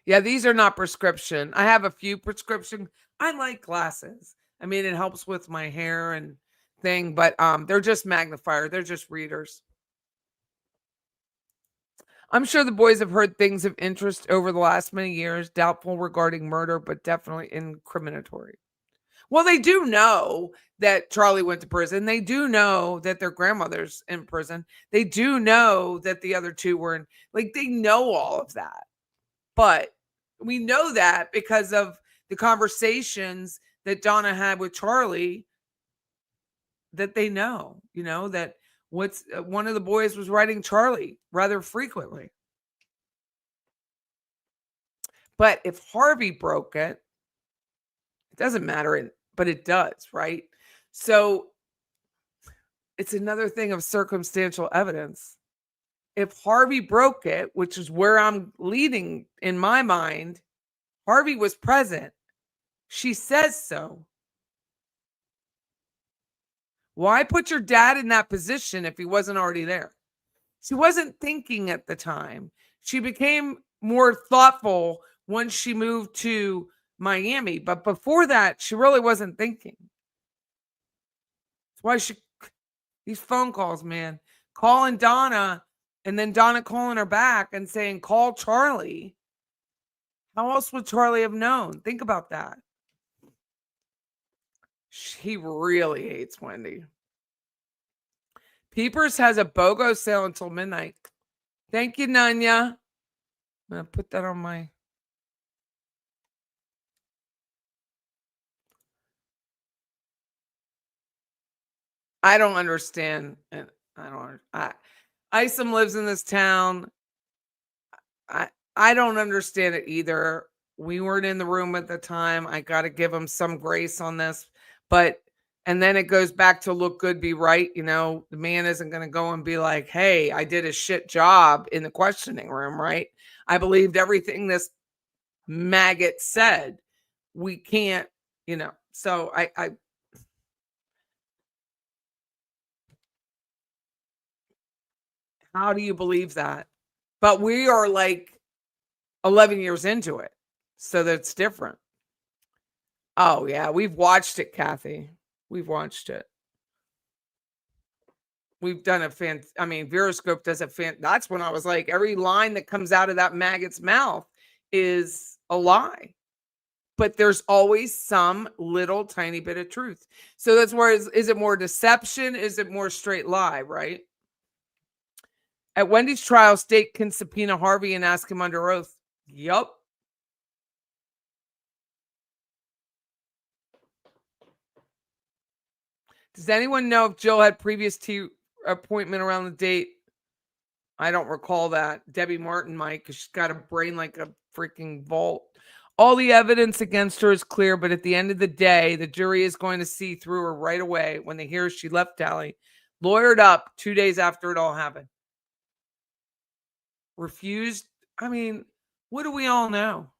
Speaker 1: Yeah, these are not prescription. I have a few prescription. I like glasses. I mean, it helps with my hair and thing, but they're just magnifier. They're just readers. I'm sure the boys have heard things of interest over the last many years, doubtful regarding murder, but definitely incriminatory. Well, they do know that Charlie went to prison. They do know that their grandmother's in prison. They do know that the other two were in, they know all of that. But we know that because of the conversations that Donna had with Charlie, that they know, that one of the boys was writing Charlie rather frequently. But if Harvey broke it, it doesn't matter, but it does, right? So it's another thing of circumstantial evidence. If Harvey broke it, which is where I'm leading in my mind, Harvey was present. She says so. Why put your dad in that position if he wasn't already there? She wasn't thinking at the time. She became more thoughtful once she moved to Miami, but before that, she really wasn't thinking. That's why these phone calls, man, calling Donna and then Donna calling her back and saying, call Charlie. How else would Charlie have known? Think about that. He really hates Wendy. Peepers has a BOGO sale until midnight. Thank you, Nanya. I'm going to put that on my... I don't understand. And Isom lives in this town. I don't understand it either. We weren't in the room at the time. I got to give him some grace on this. And then it goes back to look good, be right. You know, the man isn't going to go and be like, hey, I did a shit job in the questioning room, right? I believed everything this maggot said. We can't, so I how do you believe that? But we are like 11 years into it. So that's different. Oh, yeah. We've watched it, Kathy. We've watched it. We've done Veroscope does a that's when I was like, every line that comes out of that maggot's mouth is a lie. But there's always some little tiny bit of truth. So that's where, is it more deception? Is it more straight lie, right? At Wendy's trial, state can subpoena Harvey and ask him under oath. Yup. Does anyone know if Jill had previous appointment around the date? I don't recall that. Debbie Martin might, because she's got a brain like a freaking vault. All the evidence against her is clear, but at the end of the day, the jury is going to see through her right away when they hear she left Tally, lawyered up 2 days after it all happened. Refused. What do we all know?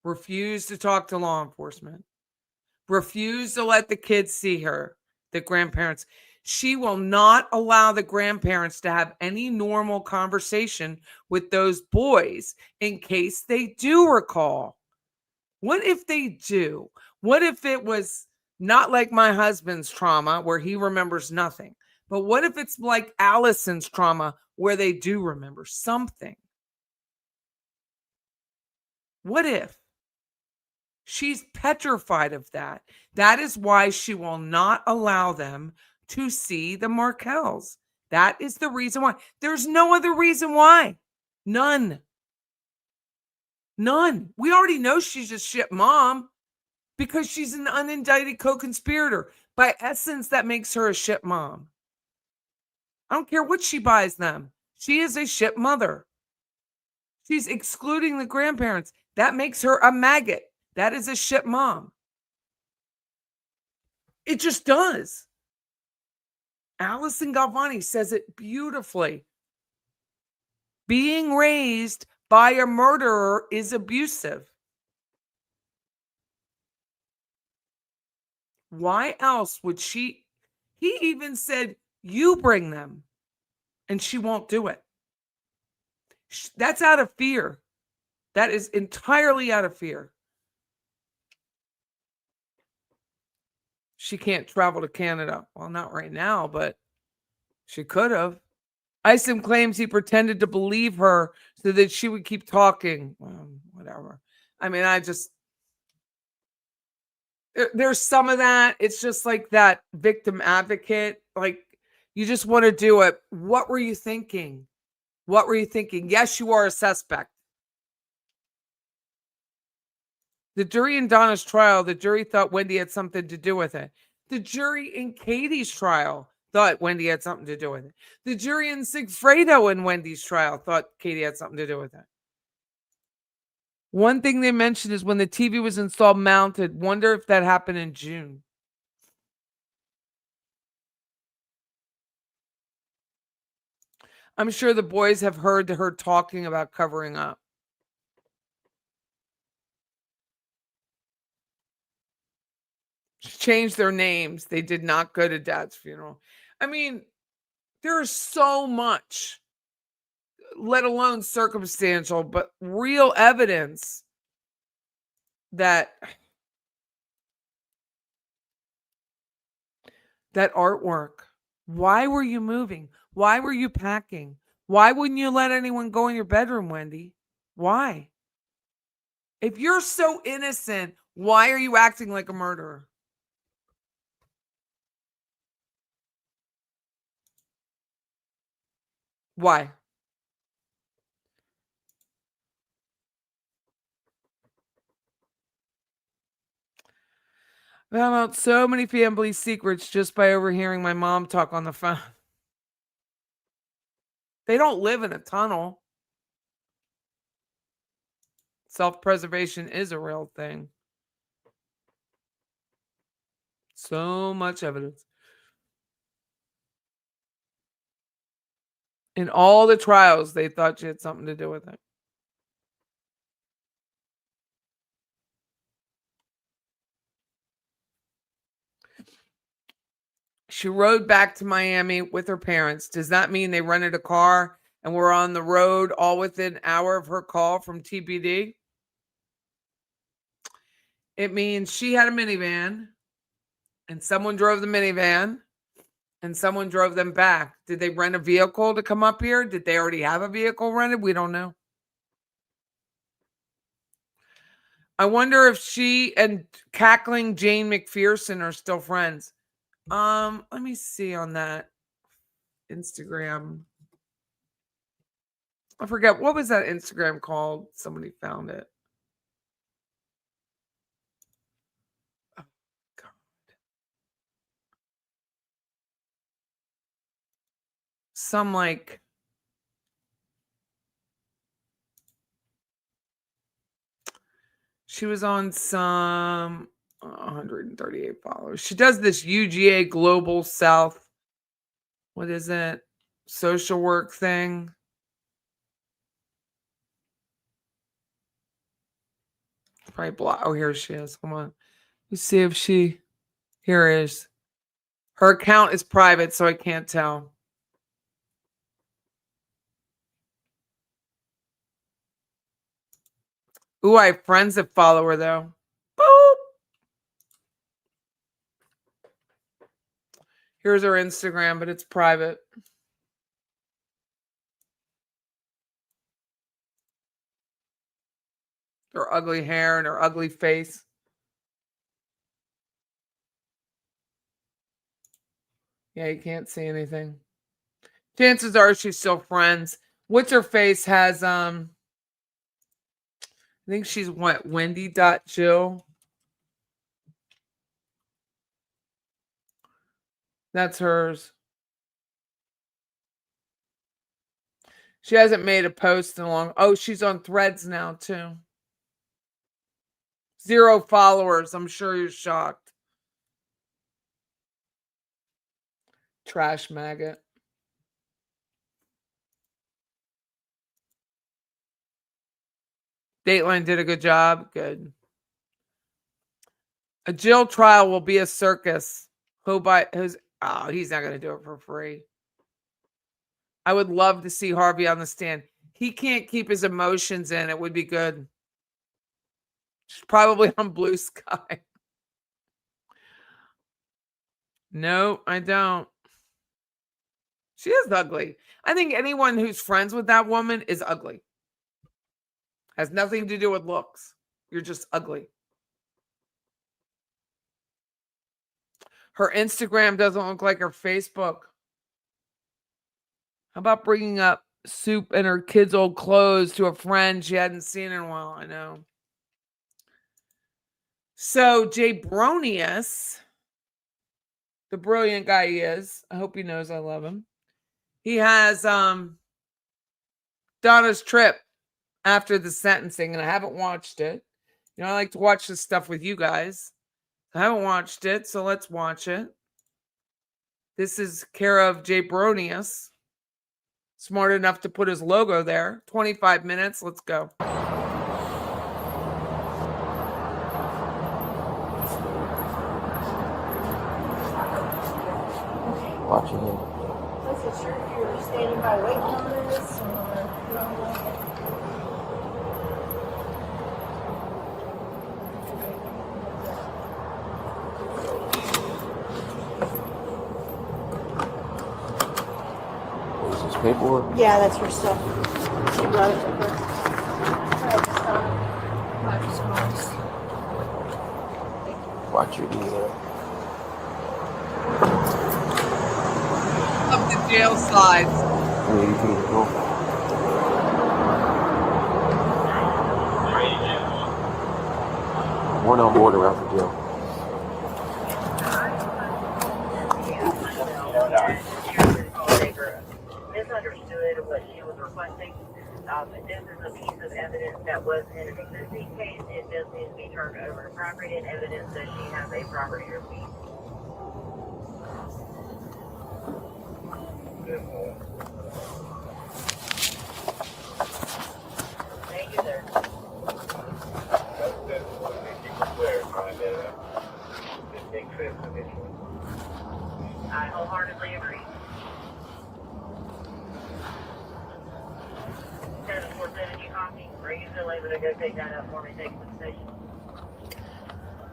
Speaker 1: Refused to talk to law enforcement. Refused to let the kids see her, the grandparents. She will not allow the grandparents to have any normal conversation with those boys in case they do recall. What if they do? What if it was not like my husband's trauma where he remembers nothing? But what if it's like Allison's trauma where they do remember something? What if? She's petrified of that. That is why she will not allow them to see the Markells. That is the reason why. There's no other reason why. None. We already know she's a shit mom because she's an unindicted co-conspirator. By essence, that makes her a shit mom. I don't care what she buys them. She is a shit mother. She's excluding the grandparents. That makes her a maggot. That is a shit mom. It just does. Allison Galvani says it beautifully. Being raised by a murderer is abusive. Why else would she? He even said, you bring them. And she won't do it. That's out of fear. That is entirely out of fear. She can't travel to Canada. Well, not right now, but she could have. Isom claims he pretended to believe her so that she would keep talking. Whatever. There's some of that. It's just like that victim advocate. Like, you just want to do it. What were you thinking? What were you thinking? Yes, you are a suspect. The jury in Donna's trial, the jury thought Wendy had something to do with it. The jury in Katie's trial thought Wendy had something to do with it. The jury in Sigfredo and Wendy's trial thought Katie had something to do with it. One thing they mentioned is when the TV was installed mounted. Wonder if that happened in June. I'm sure the boys have heard her talking about covering up. changed their names. They did not go to Dad's funeral. I mean, there's so much, let alone circumstantial, but real evidence that artwork. Why were you moving? Why were you packing? Why wouldn't you let anyone go in your bedroom, Wendy? Why? If you're so innocent, why are you acting like a murderer? Why? I found out so many family secrets just by overhearing my mom talk on the phone. They don't live in a tunnel. Self-preservation is a real thing. So much evidence. In all the trials, they thought she had something to do with it. She rode back to Miami with her parents. Does that mean they rented a car and were on the road all within an hour of her call from TBD? It means she had a minivan and someone drove the minivan and someone drove them back. Did they rent a vehicle to come up here? Did they already have a vehicle rented? We don't know. I wonder if she and cackling Jane McPherson are still friends. Let me see on that Instagram. I forget, what was that Instagram called? Somebody found it. Oh, God. Some like she was on some 138 followers. She does this UGA Global South. What is it? Social work thing. Probably block. Oh, here she is. Come on. Let's see if she. Here is. Her account is private, so I can't tell. Ooh, I have friends that follow her though. Boop. Here's her Instagram, but it's private. Her ugly hair and her ugly face. Yeah, you can't see anything. Chances are she's still friends. What's her face has I think she's what, Wendy.Jill. That's hers. She hasn't made a post in a long. Oh, she's on Threads now too. 0 followers. I'm sure you're shocked. Trash maggot. Dateline did a good job. Good. A Jill trial will be a circus. He's not going to do it for free. I would love to see Harvey on the stand. He can't keep his emotions in. It would be good. She's probably on Blue Sky. No, I don't. She is ugly. I think anyone who's friends with that woman is ugly. Has nothing to do with looks. You're just ugly. Her Instagram doesn't look like her Facebook. How about bringing up soup and her kids' old clothes to a friend she hadn't seen in a while? I know. So Jay Bronius, the brilliant guy he is, I hope he knows I love him. He has Donna's trip after the sentencing, and I haven't watched it. You know, I like to watch this stuff with you guys. I haven't watched it, so let's watch it. This is care of Jay Bronius. Smart enough to put his logo there. 25 minutes. Let's go.
Speaker 2: Watching it.
Speaker 3: Wasn't sure if you were standing by waiting on this or.
Speaker 2: What is this, paperwork?
Speaker 3: Yeah, that's her stuff. She brought it with her.
Speaker 2: Watch your email.
Speaker 1: Of the jail slides.
Speaker 2: One on board around the jail.
Speaker 4: Misunderstood what she was requesting. This is a piece of evidence that was in an existing case. It just needs to be turned over to property and evidence that she has a property receipt. Thank you, sir. I wholeheartedly agree. 7470 copy. Are you still able to go take that up for me? Take it to the station.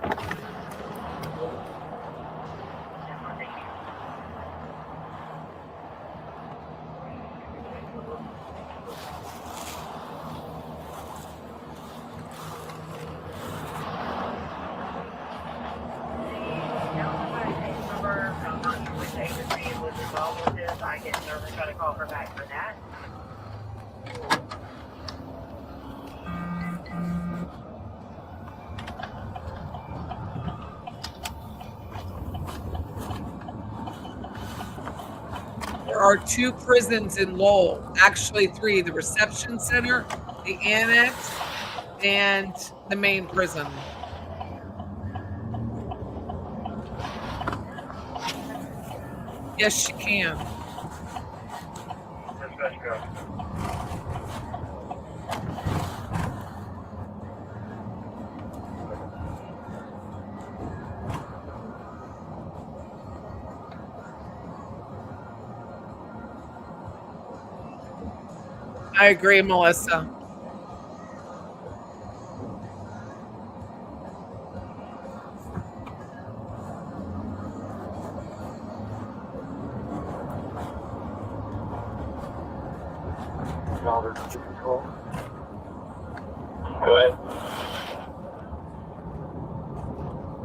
Speaker 4: Thank you. I'm not sure which agency it was involved with this. I can certainly try to call her back for that.
Speaker 1: There are 2 prisons in Lowell, actually 3, the reception center, the annex, and the main prison. Yes, she can. I agree, Melissa.
Speaker 2: Control.
Speaker 5: Go ahead.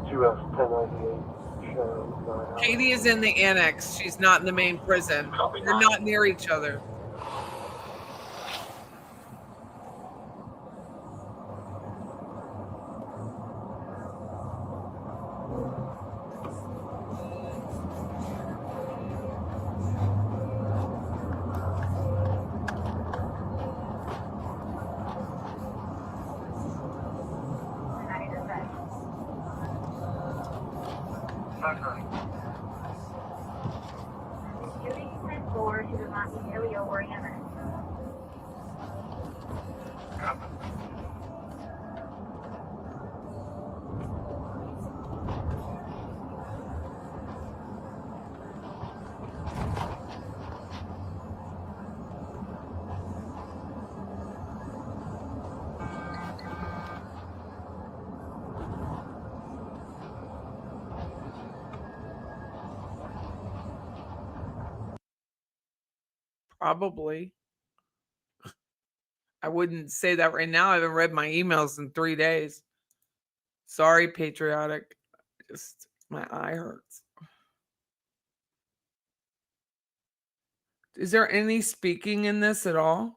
Speaker 2: 2F1098 show.
Speaker 1: Katie is in the annex. She's not in the main prison. They're not near each other.
Speaker 4: She does not need Helio or Anna.
Speaker 1: Probably. I wouldn't say that right now. I haven't read my emails in 3 days. Sorry, patriotic. Just my eye hurts. Is there any speaking in this at all?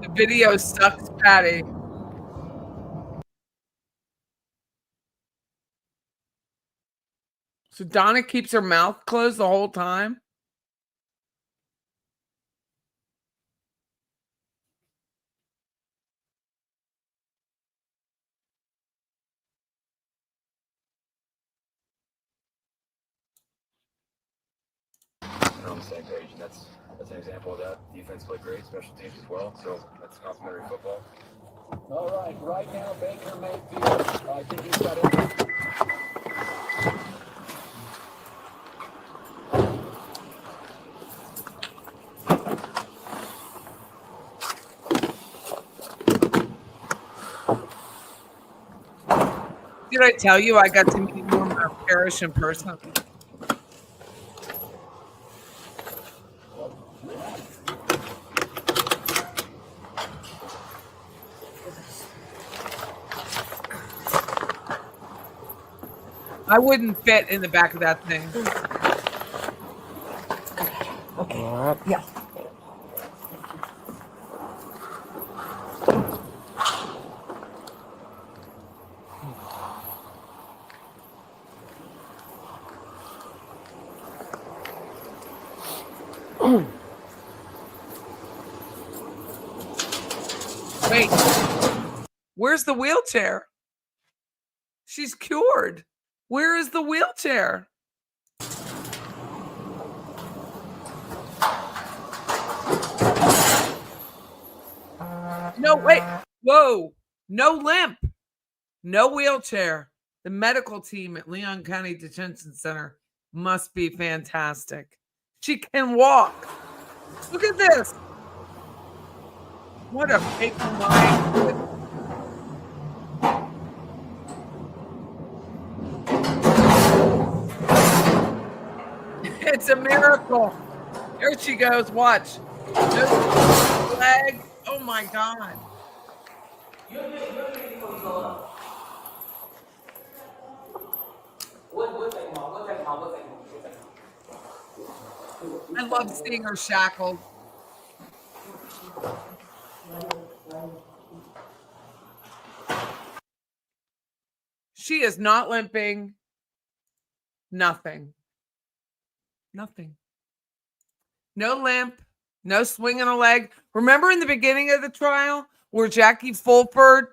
Speaker 1: The video sucks, Patty. So Donna keeps her mouth closed the whole time?
Speaker 2: the same page, and that's an example of that. Defense played great, special teams as well, so that's complimentary football.
Speaker 5: All right, right now Baker Mayfield. I think he's got it.
Speaker 1: Did I tell you I got to meet Norma Parrish in person? I wouldn't fit in the back of that thing.
Speaker 3: Okay.
Speaker 2: All right.
Speaker 3: Yeah.
Speaker 1: Wait, where's the wheelchair? She's cured. Where is the wheelchair? No, wait. Whoa. No limp. No wheelchair. The medical team at Leon County Detention Center must be fantastic. She can walk. Look at this. What a fake mind. It's a miracle. There she goes. Watch. No leg. Oh my God. I love seeing her shackled. She is not limping. Nothing. Nothing. No limp. No swinging a leg. Remember in the beginning of the trial where Jackie Fulford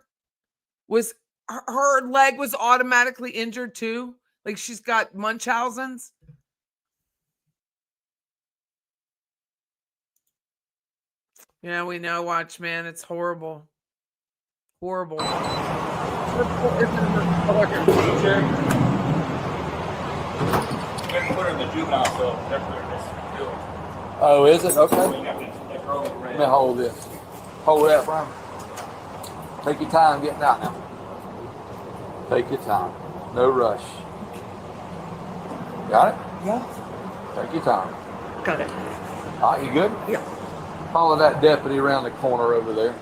Speaker 1: was, her leg was automatically injured too? Like she's got Munchausen's. Yeah, we know. Watch, man. It's horrible. Horrible.
Speaker 5: Oh, is it? Okay. Let me hold this. Hold that, Brian. Take your time getting out now. Take your time. No rush. Got it?
Speaker 3: Yeah.
Speaker 5: Take your time.
Speaker 3: Got it.
Speaker 5: All right, you good?
Speaker 3: Yeah.
Speaker 5: Follow that deputy around the corner over there.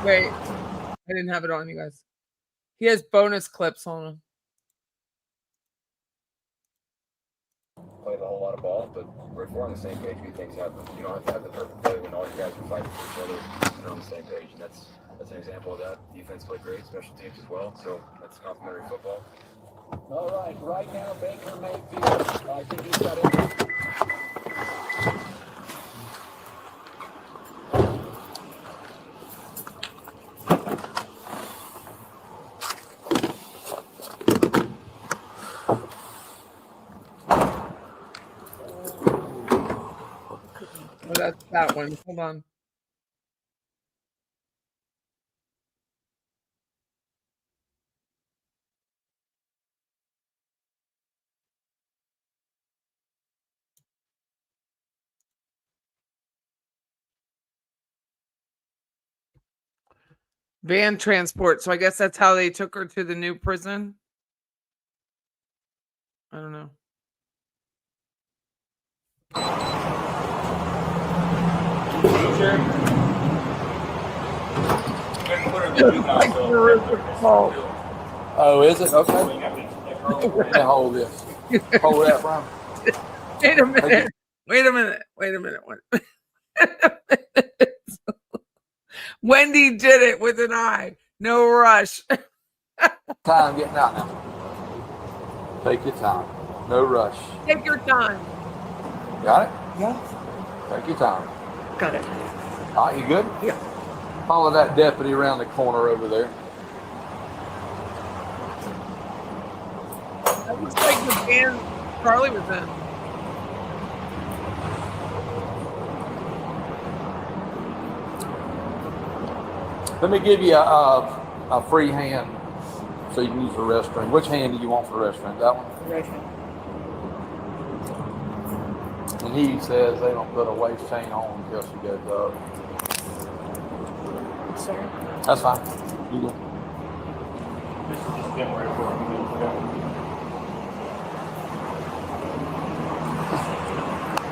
Speaker 1: Wait. I didn't have it on, you guys. He has bonus clips on him.
Speaker 2: Played a whole lot of ball, but we're on the same page. Things happen. You don't have to have the perfect play when all you guys are fighting for each other. You're on the same page, and that's an example of that. Defense played great, special teams as well, so that's complimentary football.
Speaker 5: All right, right now Baker Mayfield. I think he's got it.
Speaker 1: Oh, that's that one. Hold on. Van transport. So I guess that's how they took her to the new prison. I don't know.
Speaker 5: Oh, is it? Okay. Let me hold this. Hold that, Brian.
Speaker 1: Wait a minute. Wait a minute. Wait a minute. Wait a minute. Wendy did it with an eye. No rush.
Speaker 5: Time getting out now. Take your time. No rush.
Speaker 1: Take your time.
Speaker 5: Got it?
Speaker 3: Yeah.
Speaker 5: Take your time.
Speaker 3: Got it.
Speaker 5: All right, you good?
Speaker 3: Yeah.
Speaker 5: Follow that deputy around the corner over there.
Speaker 1: That looks like the band Charlie was in.
Speaker 5: Let me give you a free hand so you can use the restroom. Which hand do you want for the restroom? That one? And he says they don't put a waist chain on until she goes up.
Speaker 3: Sorry.
Speaker 5: That's fine. You go.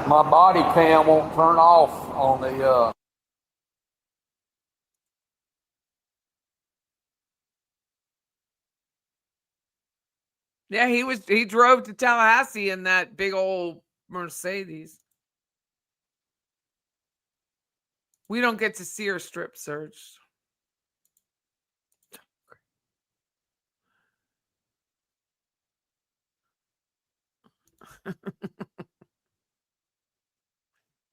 Speaker 5: My body cam won't turn off on the
Speaker 1: Yeah, he drove to Tallahassee in that big old Mercedes. We don't get to see her strip search.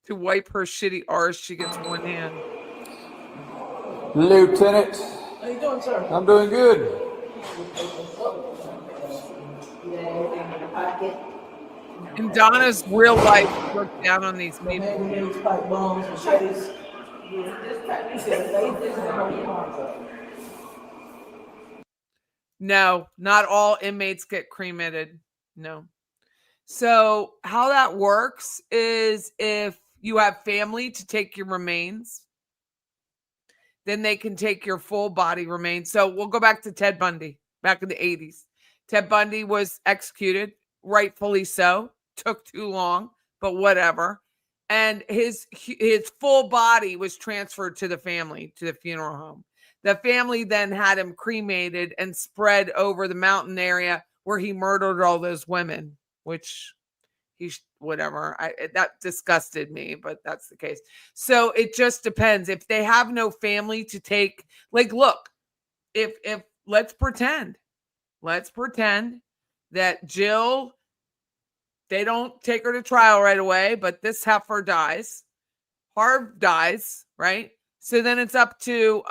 Speaker 1: To wipe her shitty arse, she gets one hand.
Speaker 5: Lieutenant.
Speaker 3: How you doing, sir?
Speaker 5: I'm doing good.
Speaker 3: You got anything in your pocket?
Speaker 1: And Donna's real life looked down on these
Speaker 3: No
Speaker 1: people.
Speaker 3: hand grenades, pipe bombs, machetes. You said lay this and hold your arms up.
Speaker 1: No, not all inmates get cremated. No. So how that works is if you have family to take your remains, then they can take your full body remains. So we'll go back to Ted Bundy back in the 80s. Ted Bundy was executed, rightfully so. Took too long, but whatever. And his full body was transferred to the family, to the funeral home. The family then had him cremated and spread over the mountain area where he murdered all those women, which whatever. That disgusted me, but that's the case. So it just depends. If they have no family to take, like, look, if let's pretend that Jill, they don't take her to trial right away, but this heifer dies. Harv dies, right? So then it's up to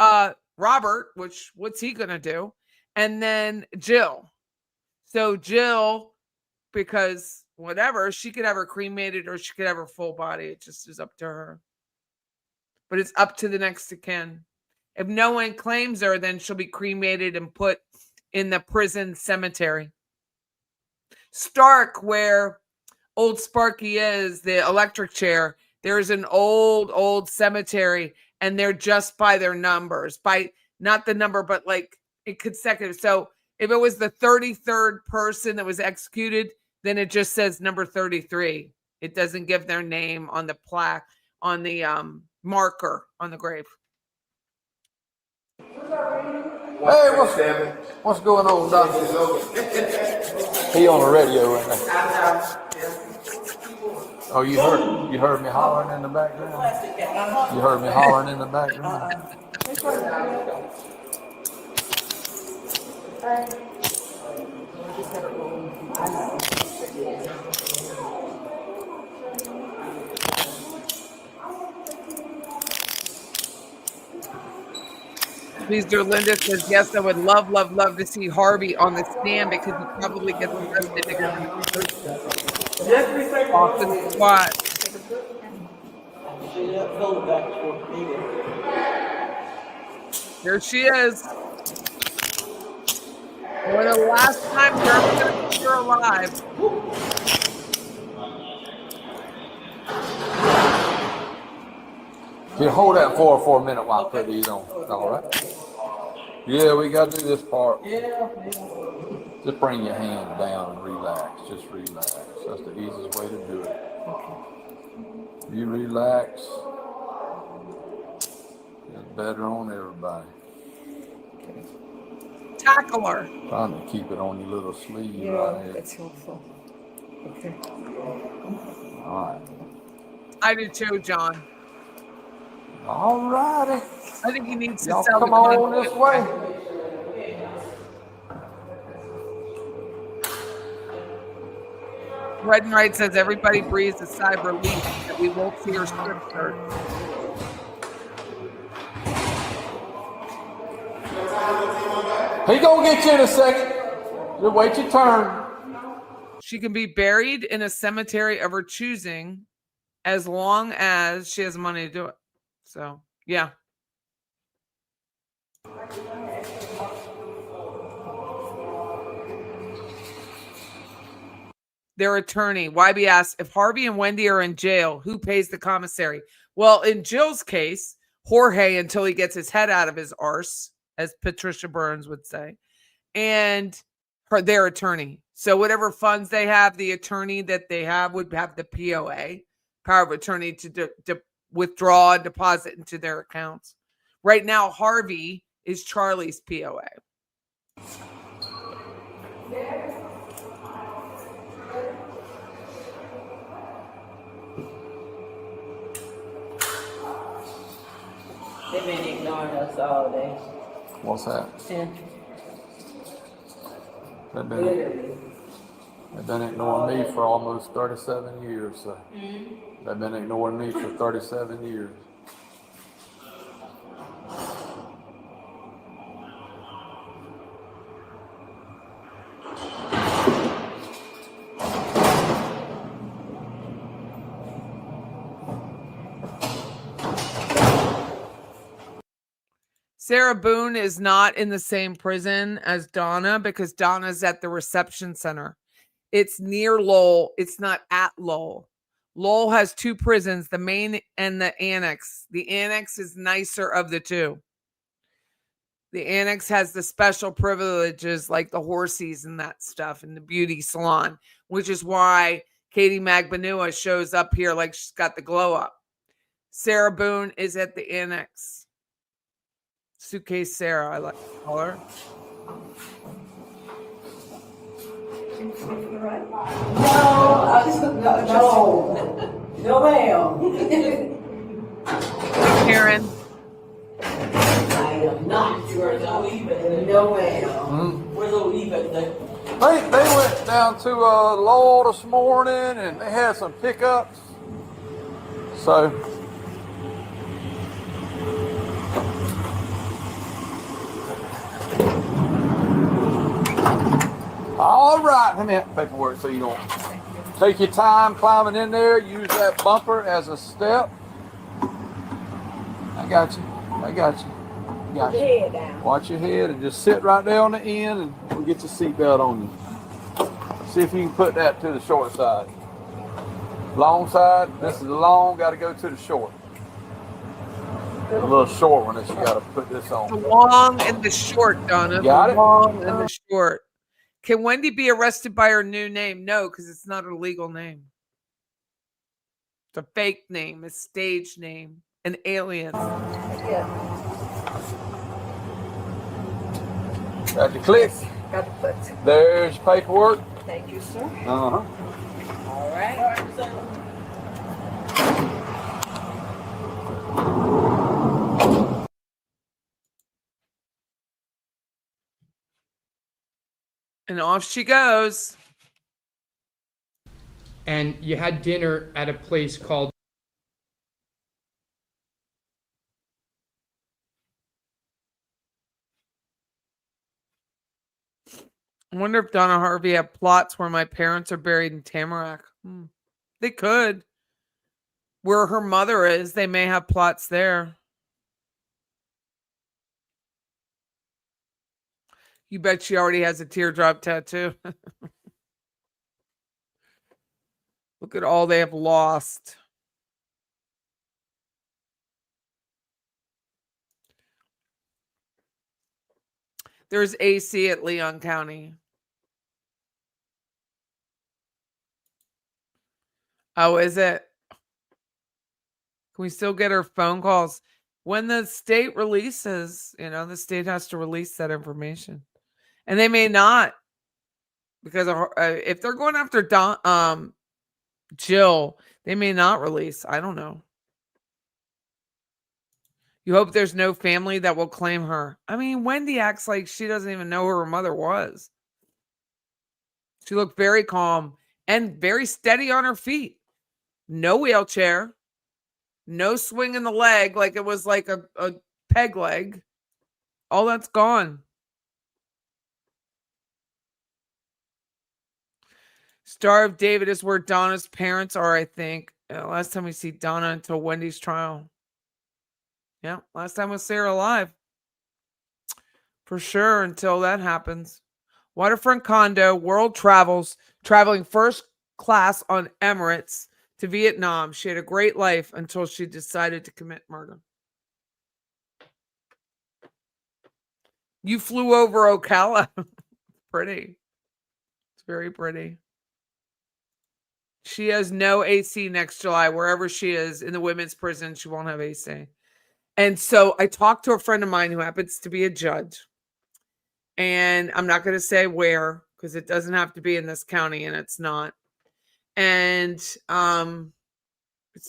Speaker 1: Robert, what's he gonna do? And then Jill. So Jill, because whatever, she could have her cremated or she could have her full body. It just is up to her. But it's up to the next of kin. If no one claims her, then she'll be cremated and put in the prison cemetery. Stark, where old Sparky is, the electric chair, there's an old cemetery, and they're just by their numbers, by not the number, but like it consecutive. So if it was the 33rd person that was executed, then it just says number 33. It doesn't give their name on the plaque, on the marker on the grave.
Speaker 5: Hey, what's going on, Doc? He on the radio right now. Oh, you heard me hollering in the background? You heard me hollering in the background?
Speaker 1: Please, dear Linda says, yes, I would love to see Harvey on the stand because he probably gets arrested Austin squat. There she is. For the last time we're ever going to see her alive.
Speaker 5: Here, hold that for a minute while I put these on. All right. Yeah, we got to do this part. Just bring your hand down and relax. Just relax. That's the easiest way to do it. You relax. It's better on everybody.
Speaker 1: Tackle her.
Speaker 5: Trying to keep it on your little sleeve right here.
Speaker 3: That's helpful. Okay.
Speaker 5: All right.
Speaker 1: I do too, John.
Speaker 5: All righty.
Speaker 1: I think he needs to
Speaker 5: Y'all
Speaker 1: sell
Speaker 5: come
Speaker 1: the
Speaker 5: on
Speaker 1: gun.
Speaker 5: this way.
Speaker 1: Red and Right says everybody breathes a sigh of relief that we won't see her strip search.
Speaker 5: He gonna get you in a second. Just wait your turn.
Speaker 1: She can be buried in a cemetery of her choosing as long as she has money to do it. So, yeah. Their attorney, YB asks, if Harvey and Wendy are in jail, who pays the commissary? Well, in Jill's case, Jorge, until he gets his head out of his arse, as Patricia Burns would say, and their attorney. So whatever funds they have, the attorney that they have would have the POA, power of attorney, to withdraw and deposit into their accounts. Right now, Harvey is Charlie's POA.
Speaker 3: They've been ignoring us all day.
Speaker 5: What's that?
Speaker 3: Yeah.
Speaker 5: They've been ignoring me for almost 37 years. So they've been ignoring me for 37 years.
Speaker 1: Sarah Boone is not in the same prison as Donna because Donna's at the reception center. It's near Lowell. It's not at Lowell. Lowell has two prisons, the main and the annex. The annex is nicer of the two. The annex has the special privileges like the horsies and that stuff and the beauty salon, which is why Katie Magbanua shows up here like she's got the glow up. Sarah Boone is at the annex. Suitcase Sarah, I like to call her.
Speaker 3: No, ma'am.
Speaker 1: Karen.
Speaker 3: I am not. You are no even. No, ma'am. Where's old even?
Speaker 5: They went down to Lowell this morning and they had some pickups. So all right, let me have the paperwork so you don't take your time climbing in there. Use that bumper as a step. I got you. Got
Speaker 3: your
Speaker 5: you.
Speaker 3: head down.
Speaker 5: Watch your head and just sit right there on the end and we'll get your seatbelt on you. See if you can put that to the short side. Long side, this is the long, got to go to the short. The little short one that you got to put this on.
Speaker 1: The long and the short, Donna.
Speaker 5: Got
Speaker 1: the
Speaker 5: it?
Speaker 1: Long and the short. Can Wendy be arrested by her new name? No, because it's not her legal name. It's a fake name, a stage name, an alien.
Speaker 3: Yeah.
Speaker 5: Got your click.
Speaker 3: Got the foot.
Speaker 5: There's your paperwork.
Speaker 3: Thank you, sir.
Speaker 5: Uh-huh.
Speaker 3: All right.
Speaker 1: And off she goes.
Speaker 6: And you had dinner at a place called
Speaker 1: I wonder if Donna Harvey had plots where my parents are buried in Tamarack. They could. Where her mother is, they may have plots there. You bet she already has a teardrop tattoo. Look at all they have lost. There's AC at Leon County. Oh, is it? Can we still get her phone calls? When the state releases, the state has to release that information. And they may not. Because if they're going after Jill, they may not release. I don't know. You hope there's no family that will claim her. I mean, Wendy acts like she doesn't even know who her mother was. She looked very calm and very steady on her feet. No wheelchair. No swing in the leg like it was like a peg leg. All that's gone. Star of David is where Donna's parents are, I think. Last time we see Donna until Wendy's trial. Yeah, last time was Sarah alive. For sure, until that happens. Waterfront condo, world travels, traveling first class on Emirates to Vietnam. She had a great life until she decided to commit murder. You flew over Ocala. Pretty. It's very pretty. She has no AC next July. Wherever she is in the women's prison, she won't have AC. And so I talked to a friend of mine who happens to be a judge. And I'm not going to say where because it doesn't have to be in this county, and it's not. And it's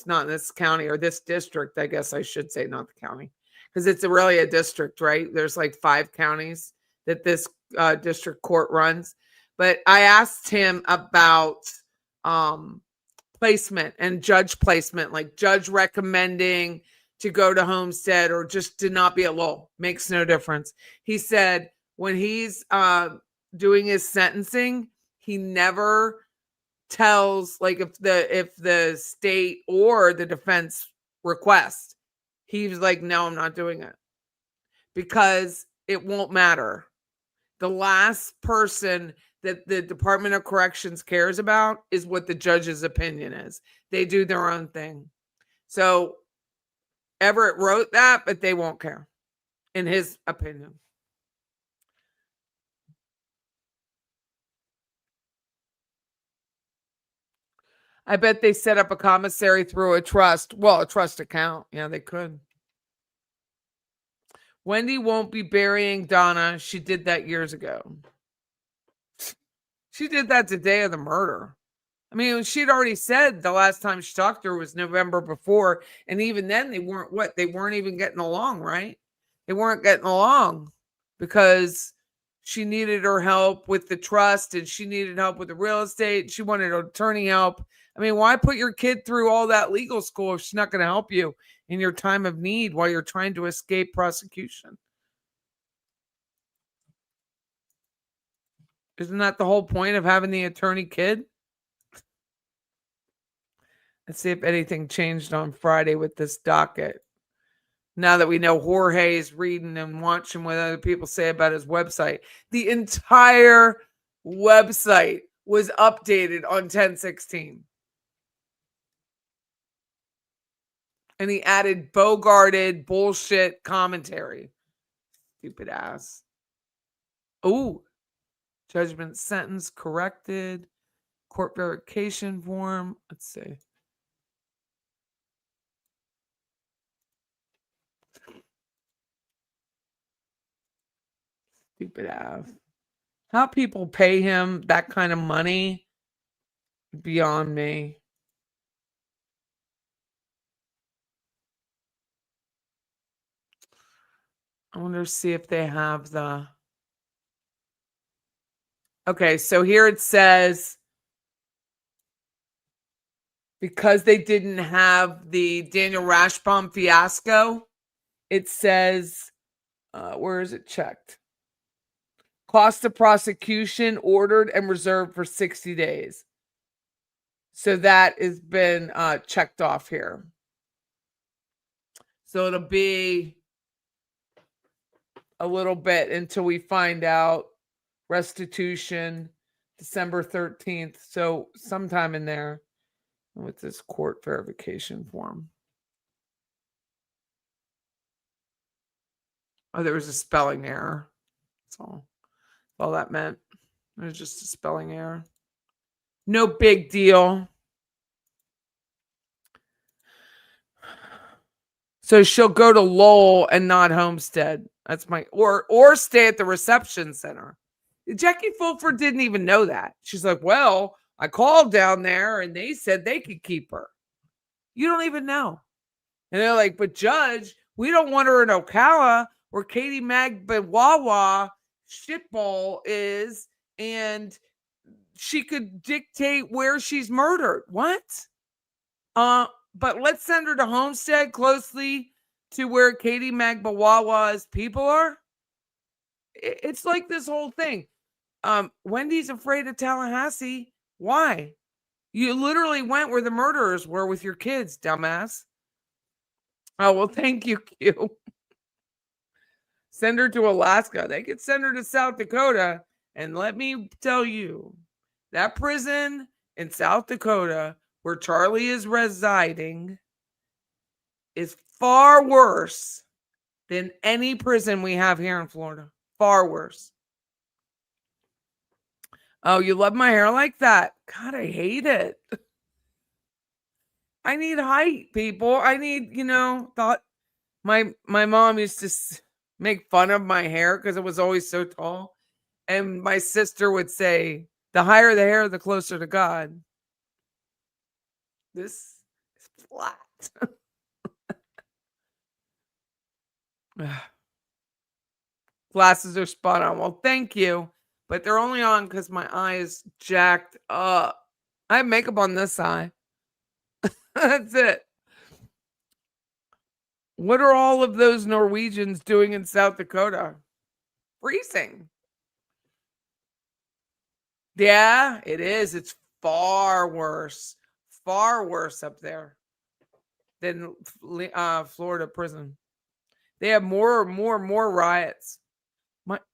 Speaker 1: not in this county or this district, I guess I should say, not the county, because it's really a district, right? There's like 5 counties that this district court runs. But I asked him about placement and judge placement, like judge recommending to go to Homestead or just to not be at Lowell. Makes no difference. He said when he's doing his sentencing, he never tells, like, if the state or the defense requests, he's like, no, I'm not doing it, because it won't matter. The last person that the Department of Corrections cares about is what the judge's opinion is. They do their own thing. So Everett wrote that, but they won't care, in his opinion. I bet they set up a commissary through a trust. Well, a trust account. Yeah, they could. Wendy won't be burying Donna. She did that years ago. She did that the day of the murder. I mean, she'd already said the last time she talked to her was November before. And even then, they weren't even getting along, right? They weren't getting along because she needed her help with the trust and she needed help with the real estate. She wanted attorney help. I mean, why put your kid through all that legal school if she's not going to help you in your time of need while you're trying to escape prosecution? Isn't that the whole point of having the attorney kid? Let's see if anything changed on Friday with this docket. Now that we know Jorge is reading and watching what other people say about his website. The entire website was updated on 10/16. And he added bogarted bullshit commentary. Stupid ass. Oh, judgment sentence corrected. Court verification form. Let's see. Stupid ass. How people pay him that kind of money, beyond me. I wonder, see if they have the... Okay, so here it says, because they didn't have the Daniel Rashbaum fiasco, it says, where is it checked? Cost of prosecution ordered and reserved for 60 days. So that has been checked off here. So it'll be a little bit until we find out restitution December 13th. So sometime in there with this court verification form. Oh, there was a spelling error. That's all that meant. It was just a spelling error. No big deal. So she'll go to Lowell and not Homestead. That's my or stay at the reception center. Jackie Fulford didn't even know that. She's like, well, I called down there and they said they could keep her. You don't even know. And they're like, but Judge, we don't want her in Ocala where Katie Magbawawa shitball is, and she could dictate where she's murdered. What? But let's send her to Homestead, closely to where Katie Magbawawa's people are. It's like this whole thing. Wendy's afraid of Tallahassee. Why? You literally went where the murderers were with your kids, dumbass. Oh, well, thank you, Q. Send her to Alaska. They could send her to South Dakota. And let me tell you, that prison in South Dakota where Charlie is residing is far worse than any prison we have here in Florida. Far worse. Oh, you love my hair like that? God, I hate it. I need height, people. I need, thought my mom used to make fun of my hair because it was always so tall. And my sister would say, the higher the hair, the closer to God. This is flat. Glasses are spot on. Well, thank you. But they're only on because my eye is jacked up. I have makeup on this eye. That's it. What are all of those Norwegians doing in South Dakota? Freezing. Yeah, it is. It's far worse up there than Florida prison. They have more riots.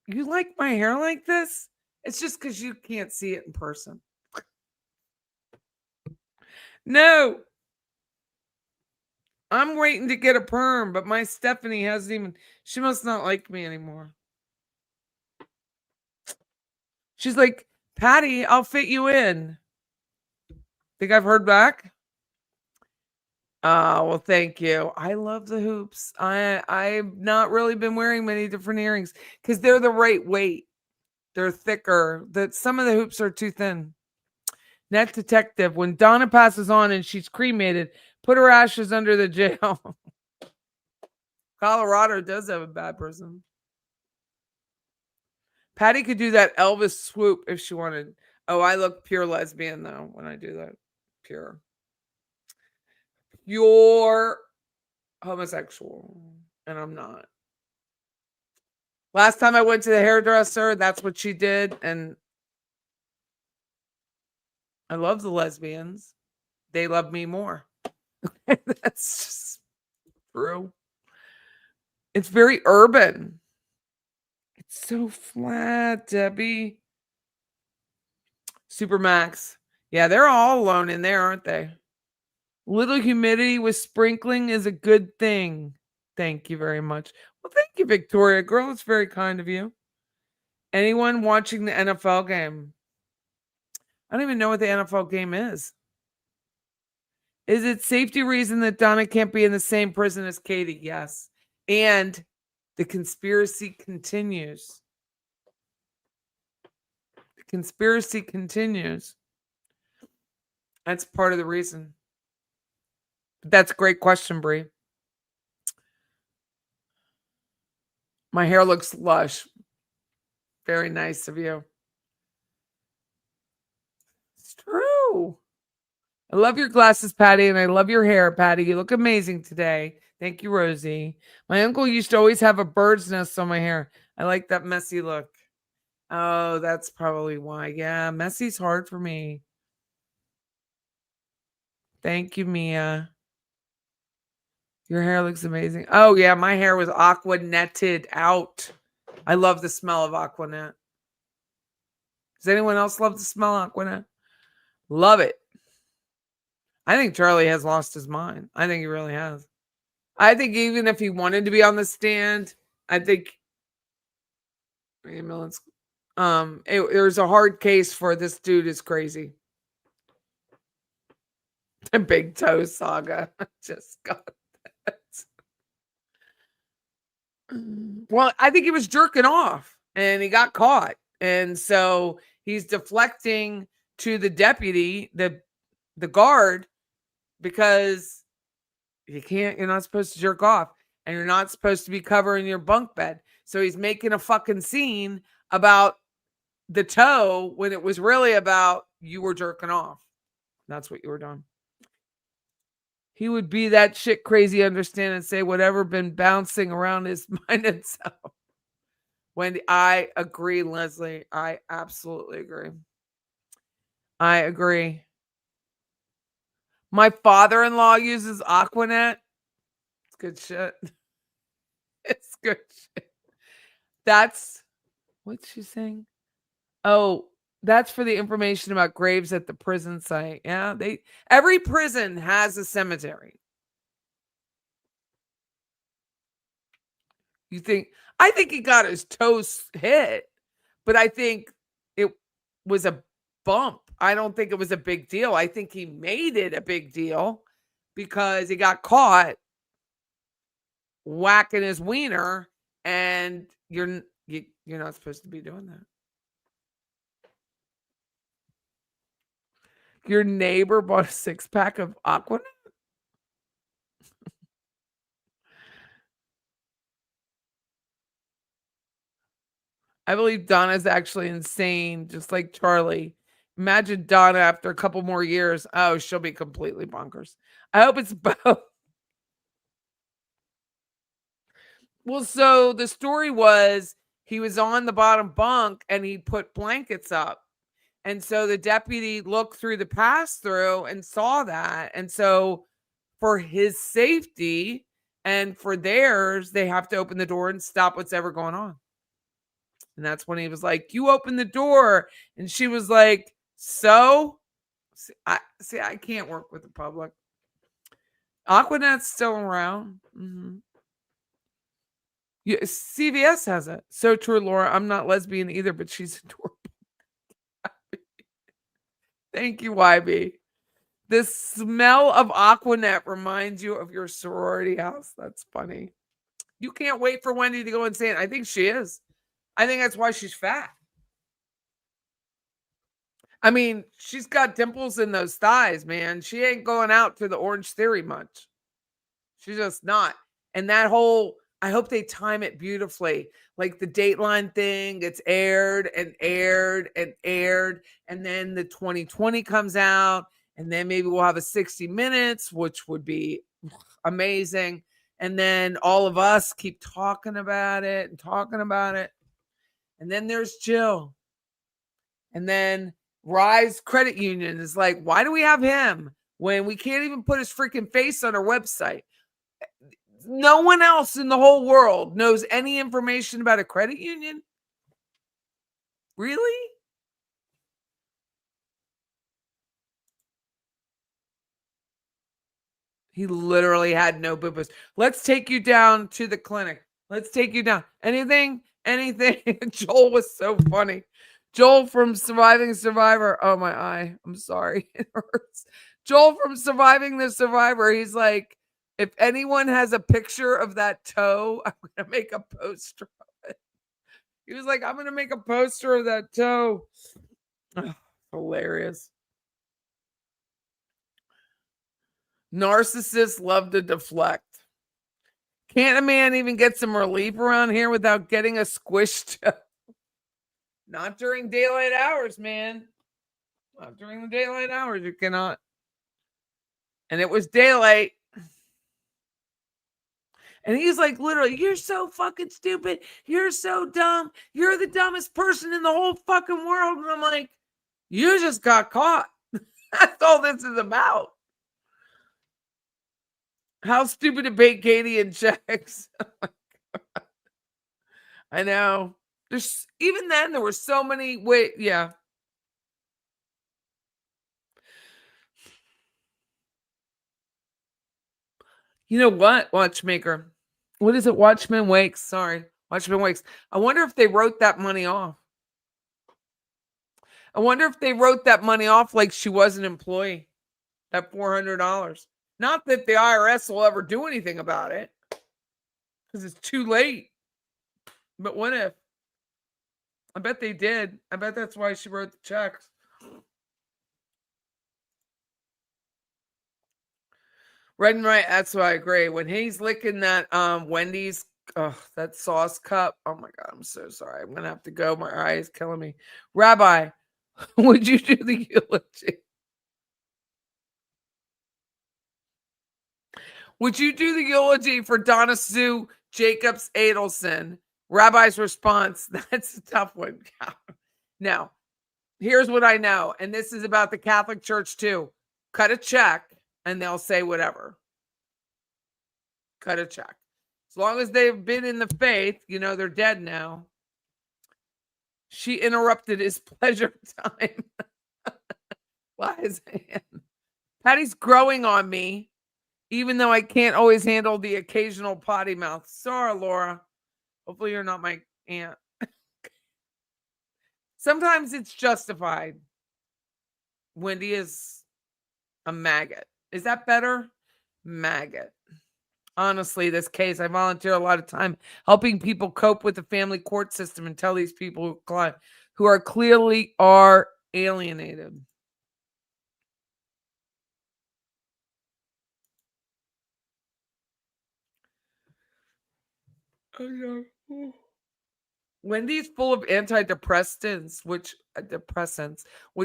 Speaker 1: You like my hair like this? It's just because you can't see it in person. No. I'm waiting to get a perm, but my Stephanie hasn't even, she must not like me anymore. She's like, Patty, I'll fit you in. Think I've heard back? Well, thank you. I love the hoops. I've not really been wearing many different earrings because they're the right weight. They're thicker. Some of the hoops are too thin. Net detective, when Donna passes on and she's cremated, put her ashes under the jail. Colorado does have a bad prison. Patty could do that Elvis swoop if she wanted. Oh, I look pure lesbian though when I do that. Pure. You're homosexual, and I'm not. Last time I went to the hairdresser, that's what she did, and I love the lesbians. They love me more. That's just true. It's very urban. It's so flat, Debbie. Supermax. Yeah, they're all alone in there, aren't they? Little humidity with sprinkling is a good thing. Thank you very much. Well, thank you, Victoria. Girl, it's very kind of you. Anyone watching the NFL game? I don't even know what the NFL game is. Is it safety reason that Donna can't be in the same prison as Katie? Yes. And the conspiracy continues. The conspiracy continues. That's part of the reason. That's a great question, Bree. My hair looks lush. Very nice of you. It's true. I love your glasses, Patty, and I love your hair, Patty. You look amazing today. Thank you, Rosie. My uncle used to always have a bird's nest on my hair. I like that messy look. Oh, that's probably why. Yeah, messy's hard for me. Thank you, Mia. Your hair looks amazing. Oh, yeah, my hair was aqua netted out. I love the smell of Aquanet. Does anyone else love the smell of Aquanet? Love it. I think Charlie has lost his mind. I think he really has. I think even if he wanted to be on the stand, I think there's a hard case for this dude is crazy. The big toe saga. I just got that. Well, I think he was jerking off and he got caught. And so he's deflecting to the deputy, the guard, because you're not supposed to jerk off and you're not supposed to be covering your bunk bed. So he's making a fucking scene about the toe when it was really about you were jerking off. That's what you were doing. He would be that shit crazy, understand, and say whatever been bouncing around his mind itself. Wendy, I agree, Leslie. I absolutely agree. I agree. My father-in-law uses Aquanet. It's good shit. It's good shit. That's what's she saying? Oh, that's for the information about graves at the prison site. Yeah, every prison has a cemetery. You think I think he got his toes hit, but I think it was a bump. I don't think it was a big deal. I think he made it a big deal because he got caught whacking his wiener, and you're not supposed to be doing that. Your neighbor bought a 6-pack of Aqua. I believe Donna's actually insane, just like Charlie. Imagine Donna after a couple more years. Oh, she'll be completely bonkers. I hope it's both. Well, so the story was he was on the bottom bunk and he put blankets up. And so the deputy looked through the pass through and saw that. And so for his safety and for theirs, they have to open the door and stop what's ever going on. And that's when he was like, "You open the door." And she was like, "So?" I can't work with the public. Aquanet's still around. Yeah, CVS has it. So true, Laura. I'm not lesbian either, but she's adorable. Thank you, YB. The smell of Aquanet reminds you of your sorority house. That's funny. You can't wait for Wendy to go insane. I think she is. I think that's why she's fat. I mean, she's got dimples in those thighs, man. She ain't going out to the Orange Theory much. She's just not. And that whole, I hope they time it beautifully. Like the Dateline thing gets aired and aired and aired. And then the 2020 comes out. And then maybe we'll have a 60 Minutes, which would be amazing. And then all of us keep talking about it and talking about it. And then there's Jill. And then Rise Credit Union is like, why do we have him when we can't even put his freaking face on our website? No one else in the whole world knows any information about a credit union. Really? He literally had no boo-boos. Let's take you down to the clinic. Let's take you down. Anything? Joel was so funny. Joel from Surviving Survivor. Oh, my eye. I'm sorry. It hurts. Joel from Surviving the Survivor. He's like, if anyone has a picture of that toe, I'm going to make a poster of it. He was like, I'm going to make a poster of that toe. Oh, hilarious. Narcissists love to deflect. Can't a man even get some relief around here without getting a squished toe? Not during daylight hours, man. Not during the daylight hours. You cannot. And it was daylight. And he's like, literally, you're so fucking stupid. You're so dumb. You're the dumbest person in the whole fucking world. And I'm like, you just got caught. That's all this is about. How stupid to bait Katie in checks. Oh I know. There's even then there were so many yeah. You know what, Watchmaker? What is it? Watchman Wakes. Sorry. Watchman Wakes. I wonder if they wrote that money off. I wonder if they wrote that money off like she was an employee. That $400. Not that the IRS will ever do anything about it. Because it's too late. But what if? I bet they did. I bet that's why she wrote the checks. Red and right, that's what I agree. When he's licking that Wendy's, that sauce cup. Oh my God, I'm so sorry. I'm gonna have to go. My eye is killing me. Rabbi, would you do the eulogy? Would you do the eulogy for Donna Sue Jacobs Adelson? Rabbi's response, that's a tough one. Now, here's what I know, and this is about the Catholic Church too. Cut a check, and they'll say whatever. Cut a check. As long as they've been in the faith, they're dead now. She interrupted his pleasure time. Why is hand? Patty's growing on me, even though I can't always handle the occasional potty mouth. Sorry, Laura. Hopefully you're not my aunt. Sometimes it's justified. Wendy is a maggot. Is that better? Maggot. Honestly, this case, I volunteer a lot of time helping people cope with the family court system and tell these people who are clearly are alienated. Wendy's full of antidepressants, which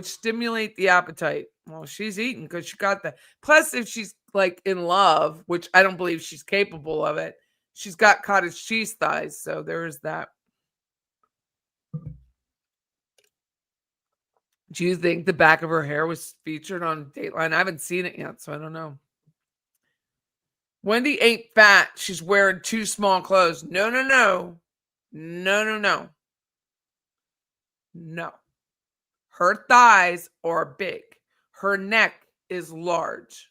Speaker 1: stimulate the appetite. Well, she's eating because she got that. Plus, if she's like in love, which I don't believe she's capable of it, she's got cottage cheese thighs. So there's that. Do you think the back of her hair was featured on Dateline? I haven't seen it yet, so I don't know. Wendy ain't fat. She's wearing too small clothes. No. No. Her thighs are big. Her neck is large.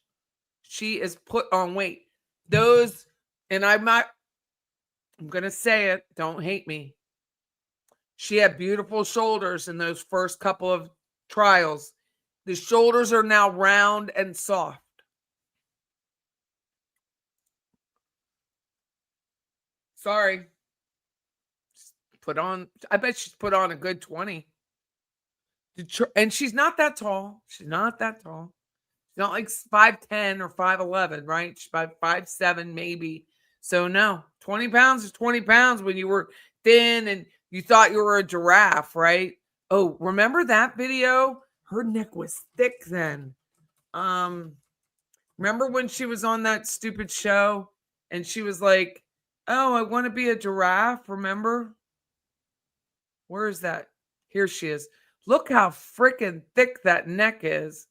Speaker 1: She is put on weight. Those, and I'm going to say it. Don't hate me. She had beautiful shoulders in those first couple of trials. The shoulders are now round and soft. Sorry. I bet she's put on a good 20. And she's not that tall. She's not that tall. She's not like 5'10" or 5'11", right? She's about 5'7" maybe. So no, 20 pounds is 20 pounds when you were thin and you thought you were a giraffe, right? Oh, remember that video? Her neck was thick then. Remember when she was on that stupid show and she was like, oh, I want to be a giraffe, remember? Where is that? Here she is. Look how freaking thick that neck is.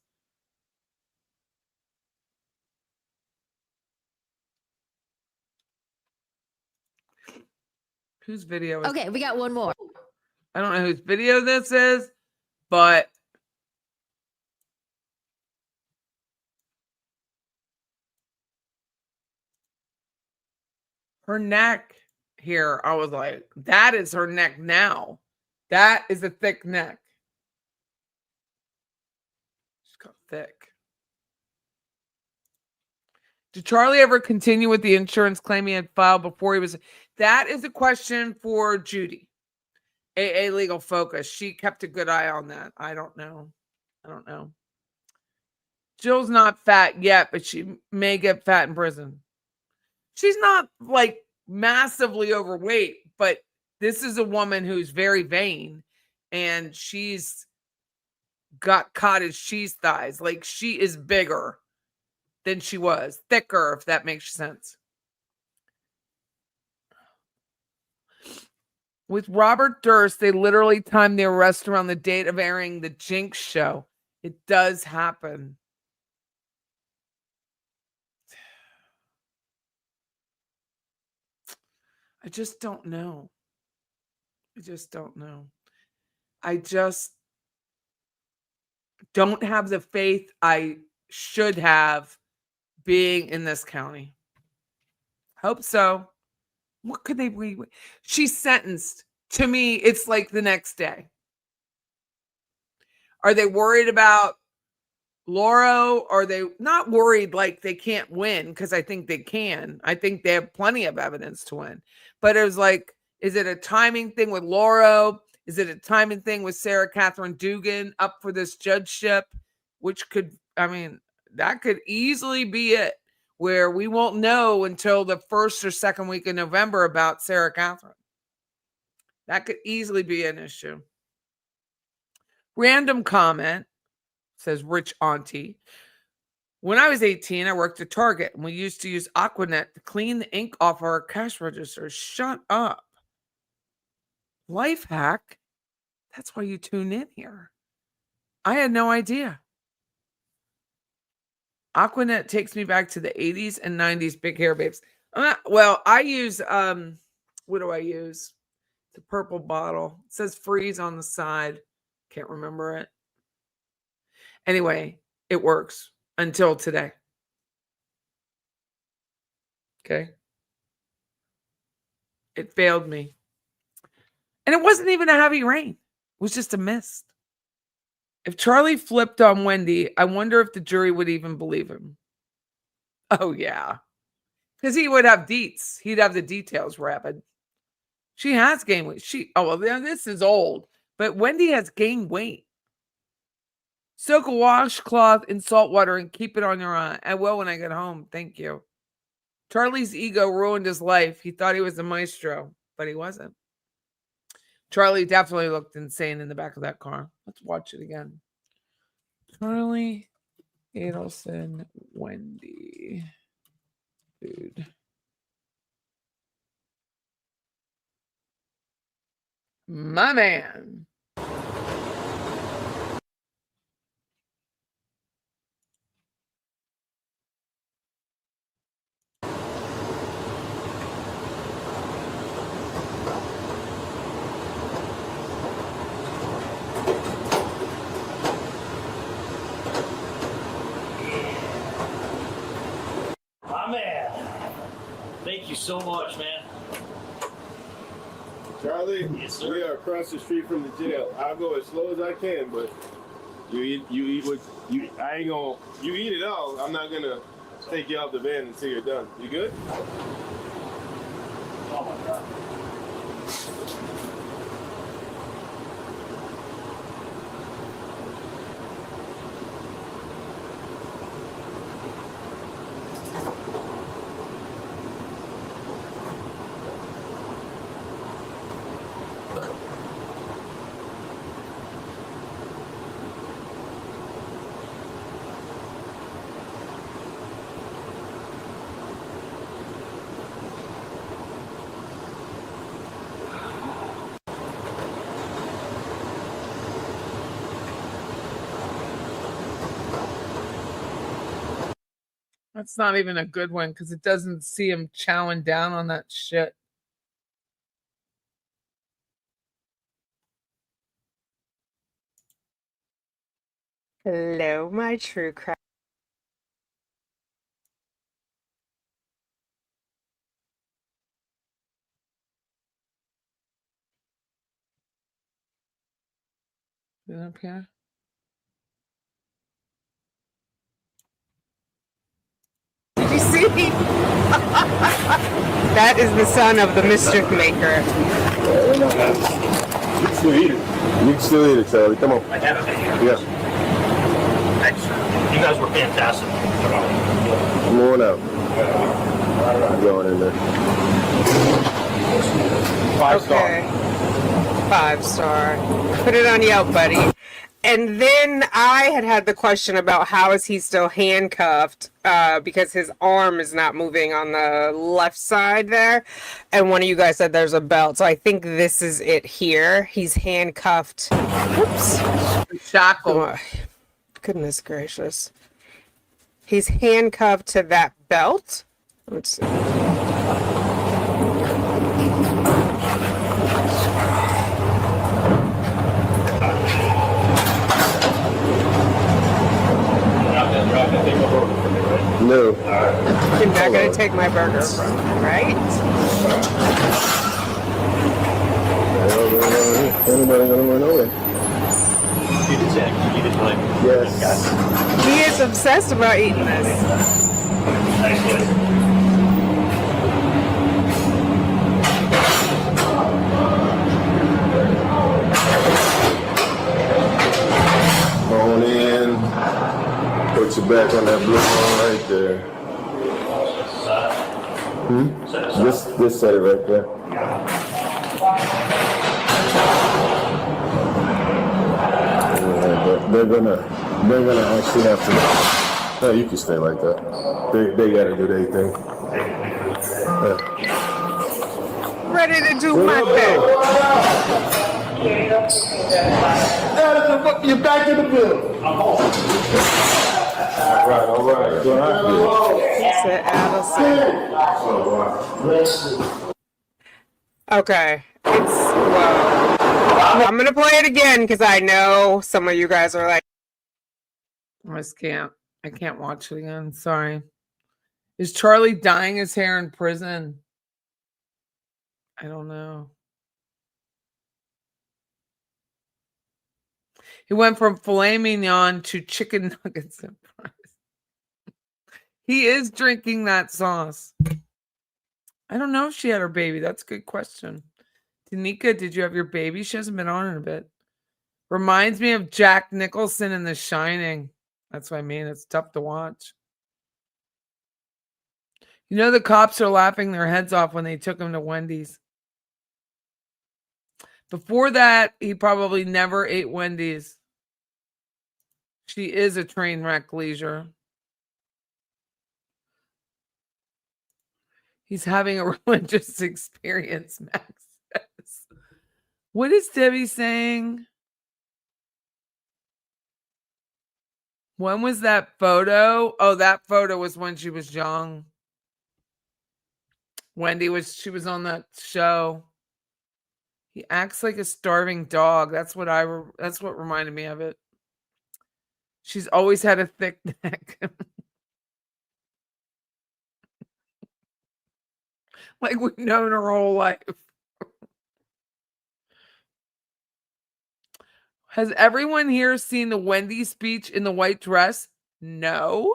Speaker 1: Whose video is
Speaker 7: Okay, we got one more.
Speaker 1: I don't know whose video this is, but her neck here, I was like, that is her neck now. That is a thick neck. She's got thick. Did Charlie ever continue with the insurance claim he had filed before he was? That is a question for Judy. AA Legal Focus. She kept a good eye on that. I don't know. Jill's not fat yet, but she may get fat in prison. She's not like massively overweight, but this is a woman who's very vain and she's got cottage cheese thighs. Like she is bigger than she was, thicker, if that makes sense. With Robert Durst, they literally timed the arrest around the date of airing the Jinx show. It does happen. I just don't know. I just don't have the faith I should have being in this county. Hope so. What could they be? She's sentenced. To me, it's like the next day. Are they worried about Laura? Are they not worried like they can't win? Because I think they can. I think they have plenty of evidence to win. But it was like, is it a timing thing with Laura? Is it a timing thing with Sarah Catherine Dugan up for this judgeship? Which could, that could easily be it, where we won't know until the first or second week in November about Sarah Catherine. That could easily be an issue. Random comment, says Rich Auntie. When I was 18, I worked at Target, and we used to use Aquanet to clean the ink off our cash registers. Shut up. Life hack? That's why you tune in here. I had no idea. Aquanet takes me back to the 80s and 90s big hair babes. I use, what do I use? It's a purple bottle. It says freeze on the side. Can't remember it. Anyway, it works until today. Okay. It failed me. And it wasn't even a heavy rain. It was just a mist. If Charlie flipped on Wendy, I wonder if the jury would even believe him. Oh, yeah. Because he would have deets. He'd have the details rapid. She has gained weight. This is old. But Wendy has gained weight. Soak a washcloth in salt water and keep it on your eye. I will when I get home. Thank you. Charlie's ego ruined his life. He thought he was a maestro, but he wasn't. Charlie definitely looked insane in the back of that car. Let's watch it again. Charlie Adelson, Wendy. Food. My man.
Speaker 7: My man. Thank you so much, man.
Speaker 8: Charlie,
Speaker 7: Yes, sir.
Speaker 8: we are across the street from the jail. I'll go as slow as I can, but you eat what you. I ain't gonna. You eat it all. I'm not gonna take you off the van until you're done. You good?
Speaker 7: Oh my God.
Speaker 1: That's not even a good one because it doesn't see him chowing down on that shit.
Speaker 9: Hello, my true crime.
Speaker 1: Is it up here?
Speaker 9: Did you see? That is the son of the mischief maker.
Speaker 8: You can still eat it. You can still eat it, Charlie. Come on.
Speaker 7: I haven't been here.
Speaker 8: Yeah.
Speaker 7: Thanks. You guys were fantastic.
Speaker 8: Come on out. I'm going in there. 5-star.
Speaker 9: Okay. 5-star. Put it on Yelp, buddy. And then I had the question about how is he still handcuffed because his arm is not moving on the left side there. And one of you guys said there's a belt. So I think this is it here. He's handcuffed. Oops.
Speaker 1: Shackle.
Speaker 9: Oh, goodness gracious. He's handcuffed to that belt. Let's see.
Speaker 8: No.
Speaker 9: You're not going to take my burger from me, right?
Speaker 8: Anybody gonna run away?
Speaker 7: You did check. You did play.
Speaker 8: Yes.
Speaker 9: He is obsessed about eating this.
Speaker 7: Thanks, buddy.
Speaker 8: On in. Put your back on that blue one right there. This set it right there. Yeah, they're gonna actually have to. No, you can stay like that. They gotta do their thing. Yeah.
Speaker 9: Ready to do my thing.
Speaker 8: You're back in the building.
Speaker 7: I'm home.
Speaker 8: All right.
Speaker 9: Said Addison. Okay. Whoa. I'm gonna play it again because I know some of you guys are like,
Speaker 1: I just can't. I can't watch it again. Sorry. Is Charlie dyeing his hair in prison? I don't know. He went from filet mignon to chicken nuggets and fries. He is drinking that sauce. I don't know if she had her baby. That's a good question. Tanika, did you have your baby? She hasn't been on in a bit. Reminds me of Jack Nicholson in The Shining. That's what I mean. It's tough to watch. You know, the cops are laughing their heads off when they took him to Wendy's. Before that, he probably never ate Wendy's. She is a train wreck, Leisure. He's having a religious experience, Max says. What is Debbie saying? When was that photo? Oh, that photo was when she was young. She was on that show. He acts like a starving dog. That's what reminded me of it. She's always had a thick neck. Like we've known her whole life. Has everyone here seen the Wendy speech in the white dress? No,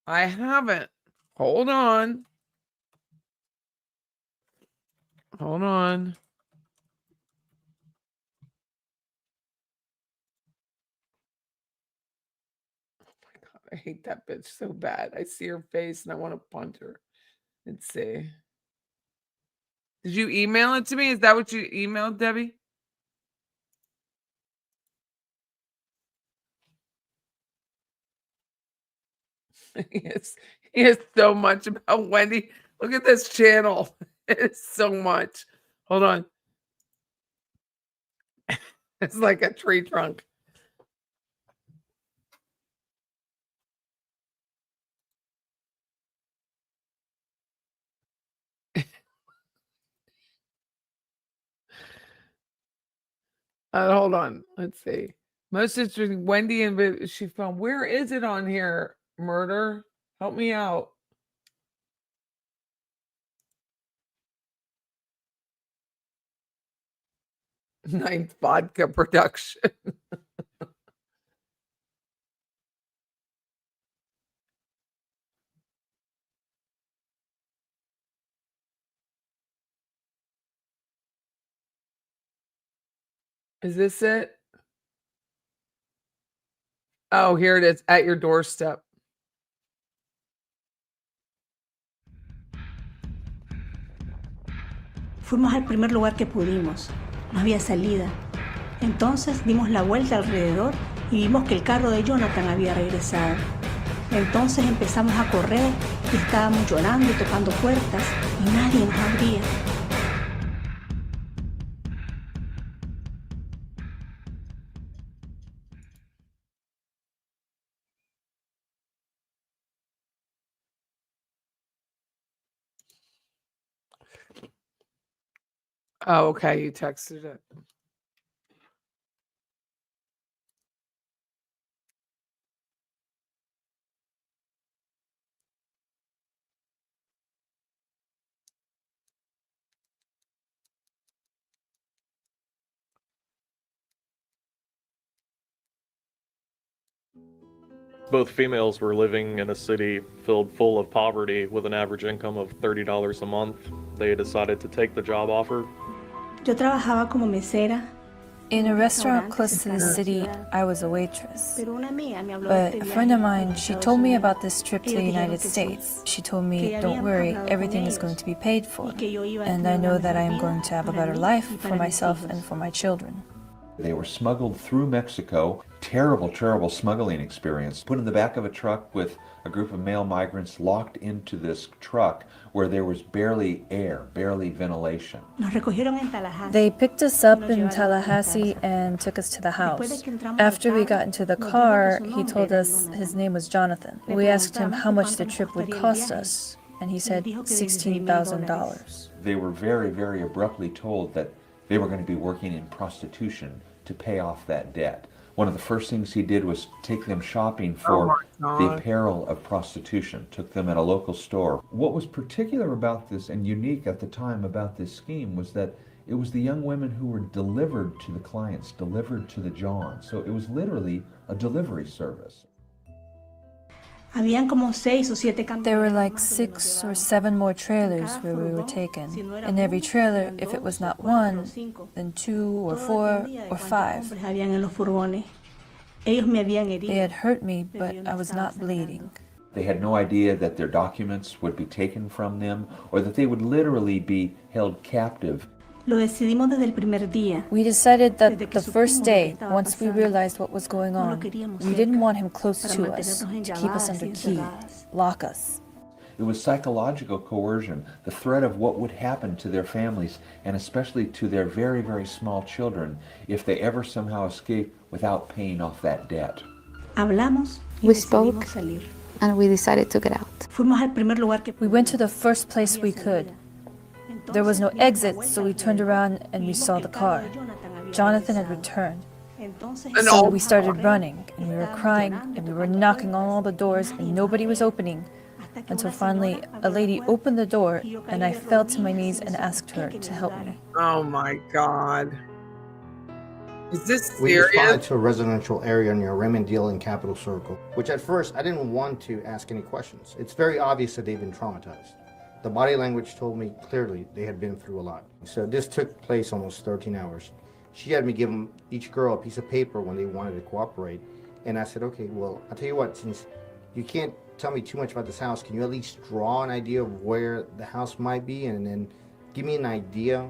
Speaker 1: I haven't. Hold on. Hold on. Oh my God, I hate that bitch so bad. I see her face and I want to punch her. Let's see. Did you email it to me? Is that what you emailed, Debbie? He is so much about Wendy. Look at this channel. It's so much. Hold on. It's like a tree trunk. Hold on. Let's see. Most interesting, Wendy and she found. Where is it on here? Murder. Help me out. Ninth vodka production. Is this it? Oh, here it is. At your doorstep.
Speaker 10: Fuimos al primer lugar que pudimos. No había salida. Entonces dimos la vuelta alrededor y vimos que el carro de Jonathan había regresado. Entonces empezamos a correr y estábamos llorando y tocando puertas y nadie nos abría.
Speaker 1: Oh, okay. You texted it.
Speaker 11: Both females were living in a city filled full of poverty with an average income of $30 a month. They decided to take the job offer.
Speaker 10: Yo trabajaba como mesera.
Speaker 12: In a restaurant close to the city, I was a waitress. But a friend of mine, she told me about this trip to the United States. She told me, don't worry, everything is going to be paid for. And I know that I am going to have a better life for myself and for my children.
Speaker 13: They were smuggled through Mexico. Terrible, terrible smuggling experience. Put in the back of a truck with a group of male migrants locked into this truck where there was barely air, barely ventilation.
Speaker 12: They picked us up in Tallahassee and took us to the house. After we got into the car, he told us his name was Jonathan. We asked him how much the trip would cost us, and he said $16,000.
Speaker 13: they were very, very abruptly told that they were going to be working in prostitution to pay off that debt. One of the first things he did was take them shopping for the apparel of prostitution, took them at a local store. What was particular about this and unique at the time about this scheme was that it was the young women who were delivered to the clients, delivered to the Johns. So it was literally a delivery service.
Speaker 12: There were like 6 or 7 more trailers where we were taken. In every trailer, if it was not 1, then 2 or 4 or 5. They had hurt me, but I was not bleeding.
Speaker 13: They had no idea that their documents would be taken from them or that they would literally be held captive.
Speaker 12: We decided that the first day, once we realized what was going on, we didn't want him close to us, to keep us under key, lock us.
Speaker 13: It was psychological coercion, the threat of what would happen to their families, and especially to their very, very small children, if they ever somehow escaped without paying off that debt.
Speaker 14: We spoke, and we decided to get out.
Speaker 12: We went to the first place we could. There was no exit, so we turned around and we saw the car. Jonathan had returned. So we started running, and we were crying, and we were knocking on all the doors, and nobody was opening. Until finally, a lady opened the door, and I fell to my knees and asked her to help me.
Speaker 1: Oh my God. Is this serious?
Speaker 15: We responded to a residential area near Remondale and Capitol Circle, which at first I didn't want to ask any questions. It's very obvious that they've been traumatized. The body language told me clearly they had been through a lot. So this took place almost 13 hours. She had me give them, each girl, a piece of paper when they wanted to cooperate. And I said, okay, well, I'll tell you what, since you can't tell me too much about this house, can you at least draw an idea of where the house might be and then give me an idea?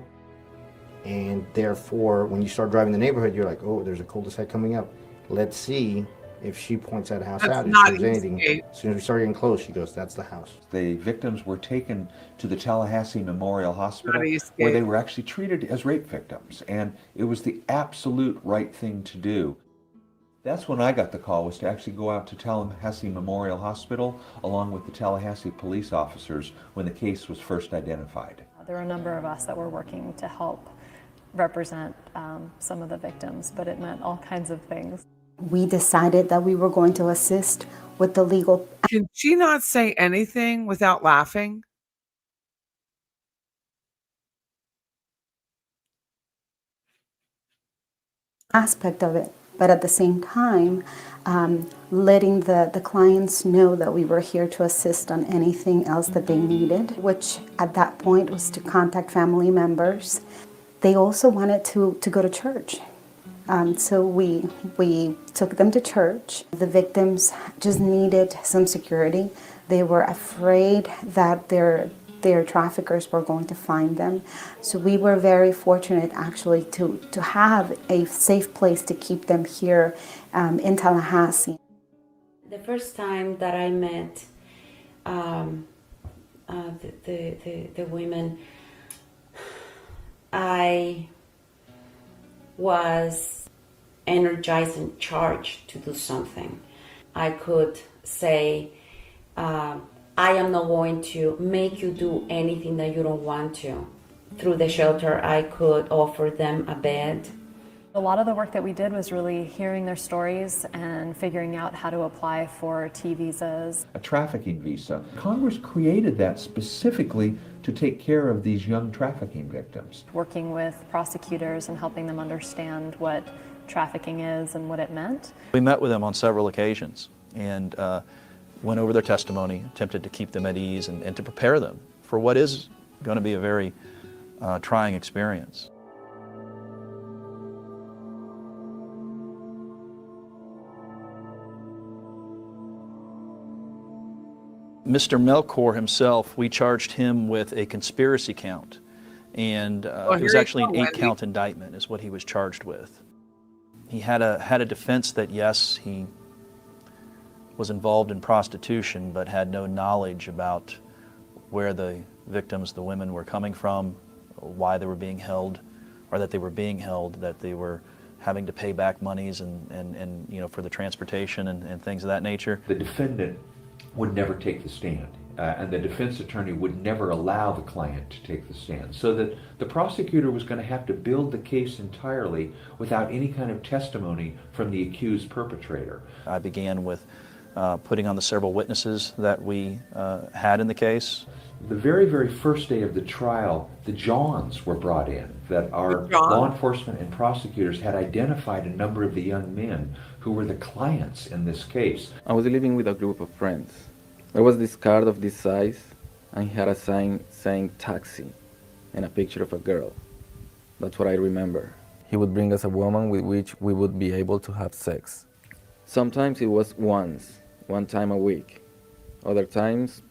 Speaker 15: And therefore, when you start driving the neighborhood, you're like, oh, there's a cul-de-sac coming up. Let's see if she points that house out. If there's anything, as soon as we start getting close, she goes, that's the house.
Speaker 13: The victims were taken to the Tallahassee Memorial Hospital where they were actually treated as rape victims. And it was the absolute right thing to do. That's when I got the call, was to actually go out to Tallahassee Memorial Hospital along with the Tallahassee police officers when the case was first identified.
Speaker 16: There were a number of us that were working to help represent some of the victims, but it meant all kinds of things.
Speaker 14: We decided that we were going to assist with the legal.
Speaker 1: Can she not say anything without laughing?
Speaker 14: Aspect of it, but at the same time, letting the clients know that we were here to assist on anything else that they needed, which at that point was to contact family members. They also wanted to go to church. So we took them to church. The victims just needed some security. They were afraid that their traffickers were going to find them. So we were very fortunate actually to have a safe place to keep them here in Tallahassee.
Speaker 17: The first time that I met the women, I was energized and charged to do something. I could say, I am not going to make you do anything that you don't want to. Through the shelter, I could offer them a bed.
Speaker 16: A lot of the work that we did was really hearing their stories and figuring out how to apply for T visas.
Speaker 13: A trafficking visa. Congress created that specifically to take care of these young trafficking victims.
Speaker 16: Working with prosecutors and helping them understand what trafficking is and what it meant.
Speaker 18: We met with them on several occasions and went over their testimony, attempted to keep them at ease and to prepare them for what is going to be a very trying experience. Mr. Melchor himself, we charged him with a conspiracy count, and it was actually an 8-count indictment is what he was charged with. He had a defense that yes, he was involved in prostitution, but had no knowledge about where the victims, the women, were coming from, why they were being held, or that they were being held, that they were having to pay back monies and you know, for the transportation and things of that nature.
Speaker 13: The defendant would never take the stand. and the defense attorney would never allow the client to take the stand. So that the prosecutor was going to have to build the case entirely without any kind of testimony from the accused perpetrator.
Speaker 18: I began with putting on the several witnesses that we had in the case.
Speaker 13: The very, very first day of the trial, the Johns were brought in, that our law enforcement and prosecutors had identified a number of the young men who were the clients in this case.
Speaker 19: I was living with a group of friends. There was this card of this size, and he had a sign saying taxi and a picture of a girl. That's what I remember. He would bring us a woman with which we would be able to have sex. Sometimes it was one time a week. Other times,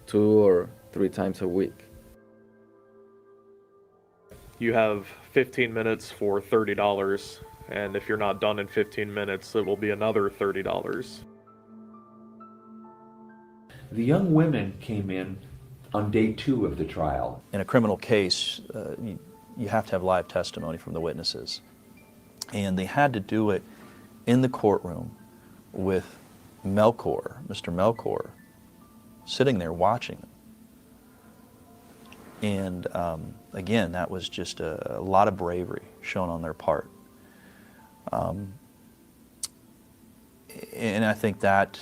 Speaker 19: 2 or 3 times a week.
Speaker 11: You have 15 minutes for $30, and if you're not done in 15 minutes, it will be another $30.
Speaker 13: The young women came in on day 2 of the trial.
Speaker 18: In a criminal case, you have to have live testimony from the witnesses. And they had to do it in the courtroom with Melchor, Mr. Melchor, sitting there watching them. And again, that was just a lot of bravery shown on their part. And I think that,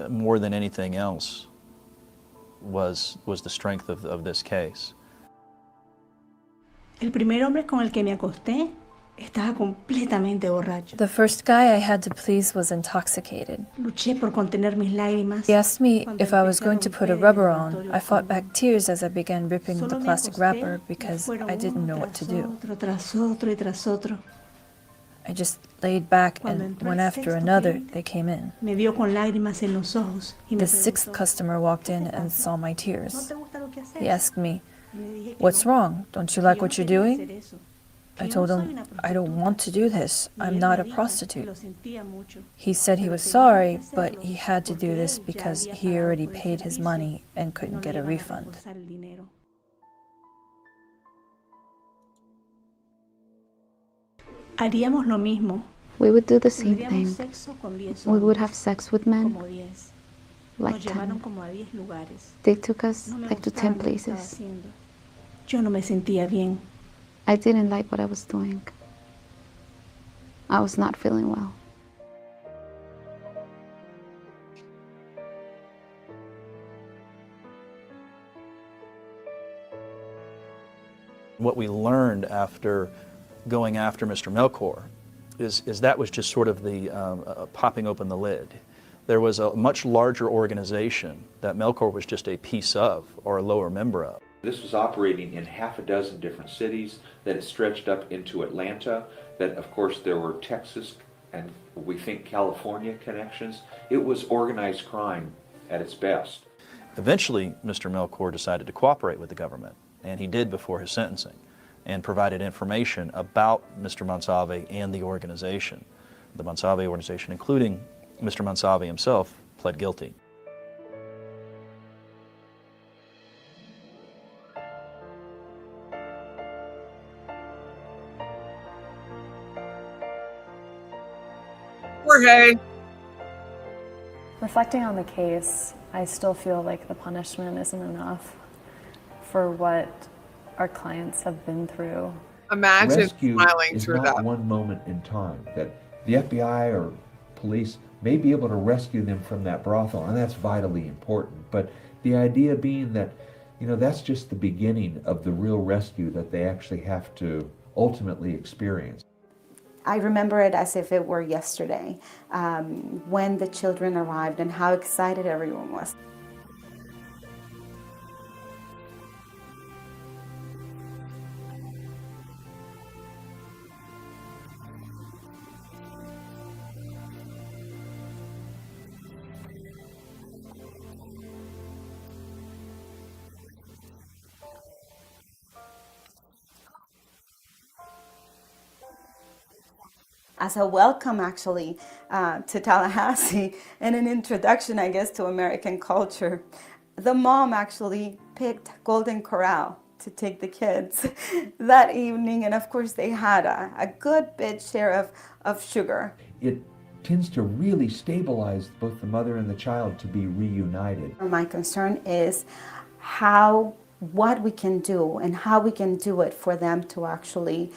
Speaker 18: more than anything else, was the strength of this case.
Speaker 10: El primer hombre con el que me acosté estaba completamente borracho.
Speaker 12: The first guy I had to please was intoxicated.
Speaker 10: Luché por contener mis lágrimas.
Speaker 12: He asked me if I was going to put a rubber on. I fought back tears as I began ripping the plastic wrapper because I didn't know what to do.
Speaker 10: Tras otro y tras otro.
Speaker 12: I just laid back, and one after another, they came in.
Speaker 10: Me vio con lágrimas en los ojos y me
Speaker 12: The 6th customer walked in and saw my tears. He asked me, "What's wrong? Don't you like what you're doing?" I told him, "I don't want to do this. I'm not a prostitute." He said he was sorry, but he had to do this because he already paid his money and couldn't get a refund.
Speaker 10: Haríamos lo mismo.
Speaker 20: We would do the same thing. We would have sex with men, like 10. They took us like to 10 places.
Speaker 10: Yo no me sentía bien.
Speaker 20: I didn't like what I was doing. I was not feeling well.
Speaker 18: What we learned after going after Mr. Melchor is that was just sort of the popping open the lid. There was a much larger organization that Melchor was just a piece of, or a lower member of.
Speaker 13: This was operating in half a dozen different cities, that it stretched up into Atlanta, that of course there were Texas and we think California connections. It was organized crime at its best.
Speaker 18: Eventually, Mr. Melchor decided to cooperate with the government, and he did before his sentencing, and provided information about Mr. Monsalve and the organization. The Monsalve organization, including Mr. Monsalve himself, pled guilty.
Speaker 1: Jorge.
Speaker 16: Reflecting on the case, I still feel like the punishment isn't enough for what our clients have been through.
Speaker 1: Imagine
Speaker 13: Rescue
Speaker 1: smiling
Speaker 13: is
Speaker 1: through
Speaker 13: not
Speaker 1: that.
Speaker 13: one moment in time, that the FBI or police may be able to rescue them from that brothel, and that's vitally important. But the idea being that, that's just the beginning of the real rescue that they actually have to ultimately experience.
Speaker 14: I remember it as if it were yesterday, when the children arrived and how excited everyone was. As a welcome, actually, to Tallahassee and an introduction, I guess, to American culture, the mom actually picked Golden Corral to take the kids that evening. And of course, they had a good bit share of sugar.
Speaker 13: It tends to really stabilize both the mother and the child to be reunited.
Speaker 14: My concern is what we can do and how we can do it for them to actually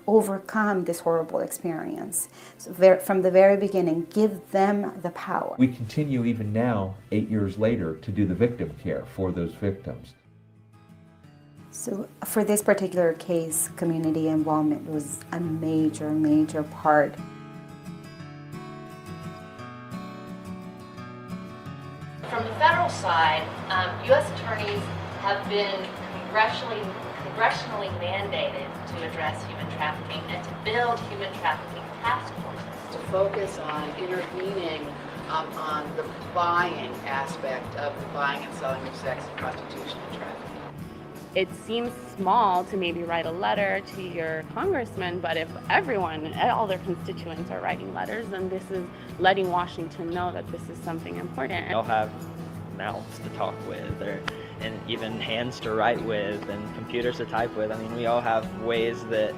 Speaker 14: overcome this horrible experience. So from the very beginning, give them the power.
Speaker 13: We continue even now, 8 years later, to do the victim care for those victims.
Speaker 14: So for this particular case, community involvement was a major part.
Speaker 21: From the federal side, U.S. attorneys have been congressionally mandated to address human trafficking and to build human trafficking task forces.
Speaker 22: To focus on intervening on the buying aspect of the buying and selling of sex and prostitution and trafficking.
Speaker 23: It seems small to maybe write a letter to your congressman, but if everyone, all their constituents are writing letters, then this is letting Washington know that this is something important.
Speaker 24: They'll have mouths to talk with, and even hands to write with, and computers to type with. I mean, we all have ways that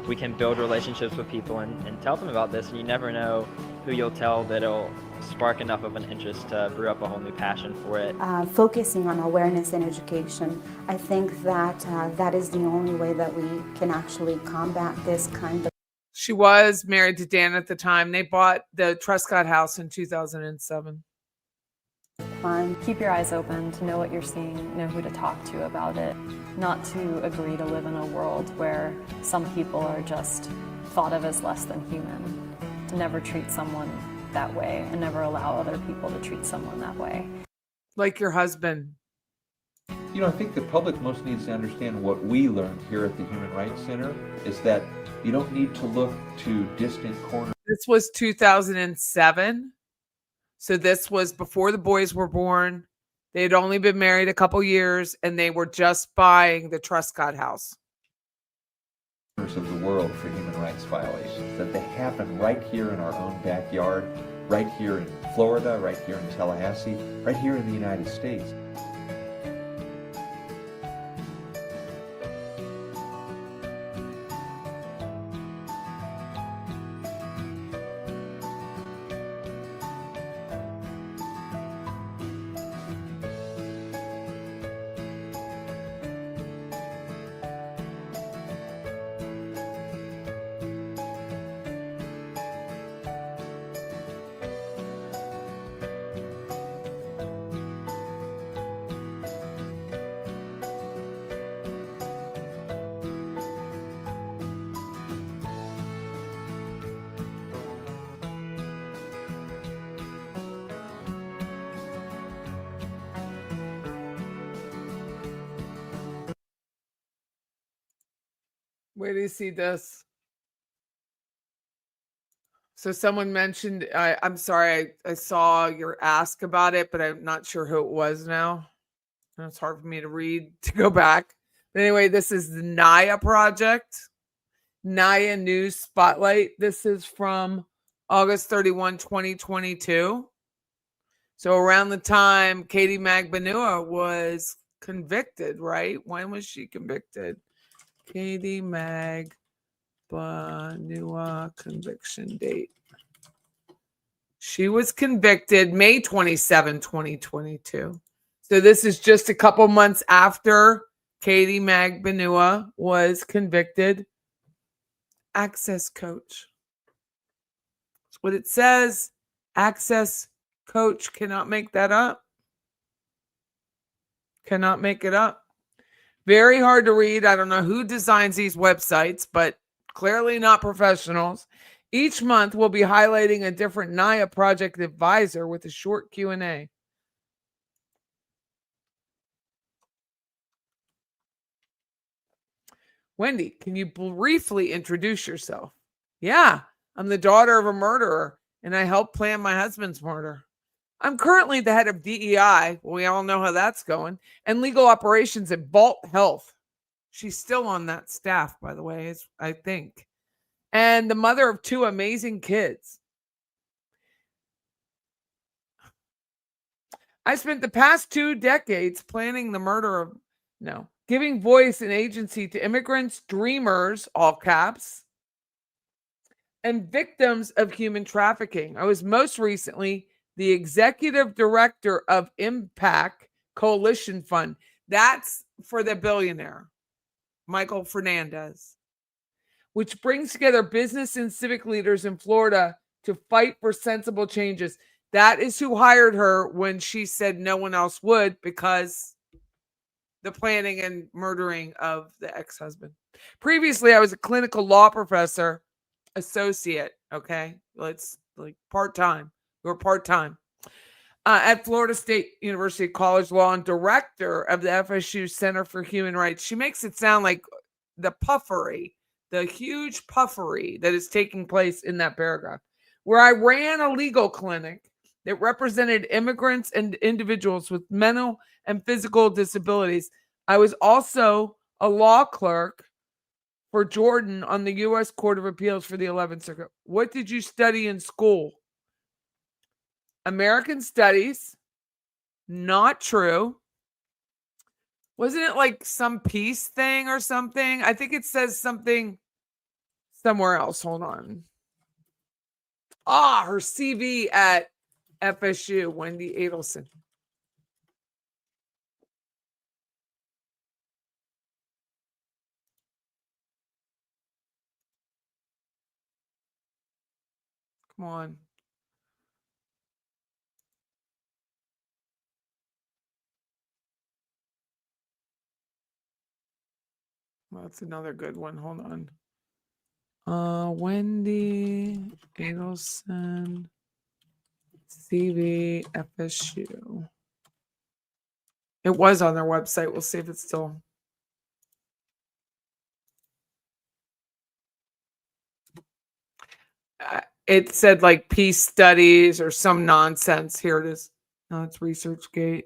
Speaker 24: we can build relationships with people and tell them about this. And you never know who you'll tell that'll spark enough of an interest to brew up a whole new passion for it.
Speaker 14: Focusing on awareness and education, I think that that is the only way that we can actually combat this kind of.
Speaker 1: She was married to Dan at the time. They bought the Trescott house in 2007.
Speaker 16: Keep your eyes open to know what you're seeing, know who to talk to about it, not to agree to live in a world where some people are just thought of as less than human, to never treat someone that way and never allow other people to treat someone that way.
Speaker 1: Like your husband.
Speaker 13: You know, I think the public most needs to understand what we learned here at the Human Rights Center is that you don't need to look to distant corners.
Speaker 1: This was 2007. So this was before the boys were born. They had only been married a couple years, and they were just buying the Trescott house.
Speaker 13: Of the world for human rights violations, that they happen right here in our own backyard, right here in Florida, right here in Tallahassee, right here in the United States.
Speaker 1: Where do you see this? So someone mentioned, I'm sorry, I saw your ask about it, but I'm not sure who it was now. And it's hard for me to read to go back. But anyway, this is the Naya project. Naya News Spotlight. This is from August 31, 2022. So around the time Katie Magbanua was convicted, right? When was she convicted? Katie Magbanua conviction date. She was convicted May 27, 2022. So this is just a couple months after Katie Magbanua was convicted. Access coach. That's what it says. Access coach. Cannot make that up. Cannot make it up. Very hard to read. I don't know who designs these websites, but clearly not professionals. Each month, we'll be highlighting a different Naya project advisor with a short Q&A. Wendy, can you briefly introduce yourself? Yeah, I'm the daughter of a murderer, and I helped plan my husband's murder. I'm currently the head of DEI. We all know how that's going. And legal operations at Vault Health. She's still on that staff, by the way, I think. And the mother of 2 amazing kids. I spent the past 2 decades planning the murder of, giving voice and agency to immigrants, dreamers, all caps, and victims of human trafficking. I was most recently the executive director of Impact Coalition Fund. That's for the billionaire, Michael Fernandez, which brings together business and civic leaders in Florida to fight for sensible changes. That is who hired her when she said no one else would, because the planning and murdering of the ex-husband. Previously, I was a clinical law professor, associate, okay? Let's like part-time. We were part-time. At Florida State University College Law and director of the FSU Center for Human Rights. She makes it sound like the puffery, the huge puffery that is taking place in that paragraph, where I ran a legal clinic that represented immigrants and individuals with mental and physical disabilities. I was also a law clerk for Jordan on the U.S. Court of Appeals for the 11th Circuit. What did you study in school? American Studies. Not true. Wasn't it like some peace thing or something? I think it says something somewhere else. Hold on. Her CV at FSU, Wendy Adelson. Come on. Well, that's another good one. Hold on. Wendy Adelson, CV, FSU. It was on their website. We'll see if it's still. It said like peace studies or some nonsense. Here it is. No, it's ResearchGate.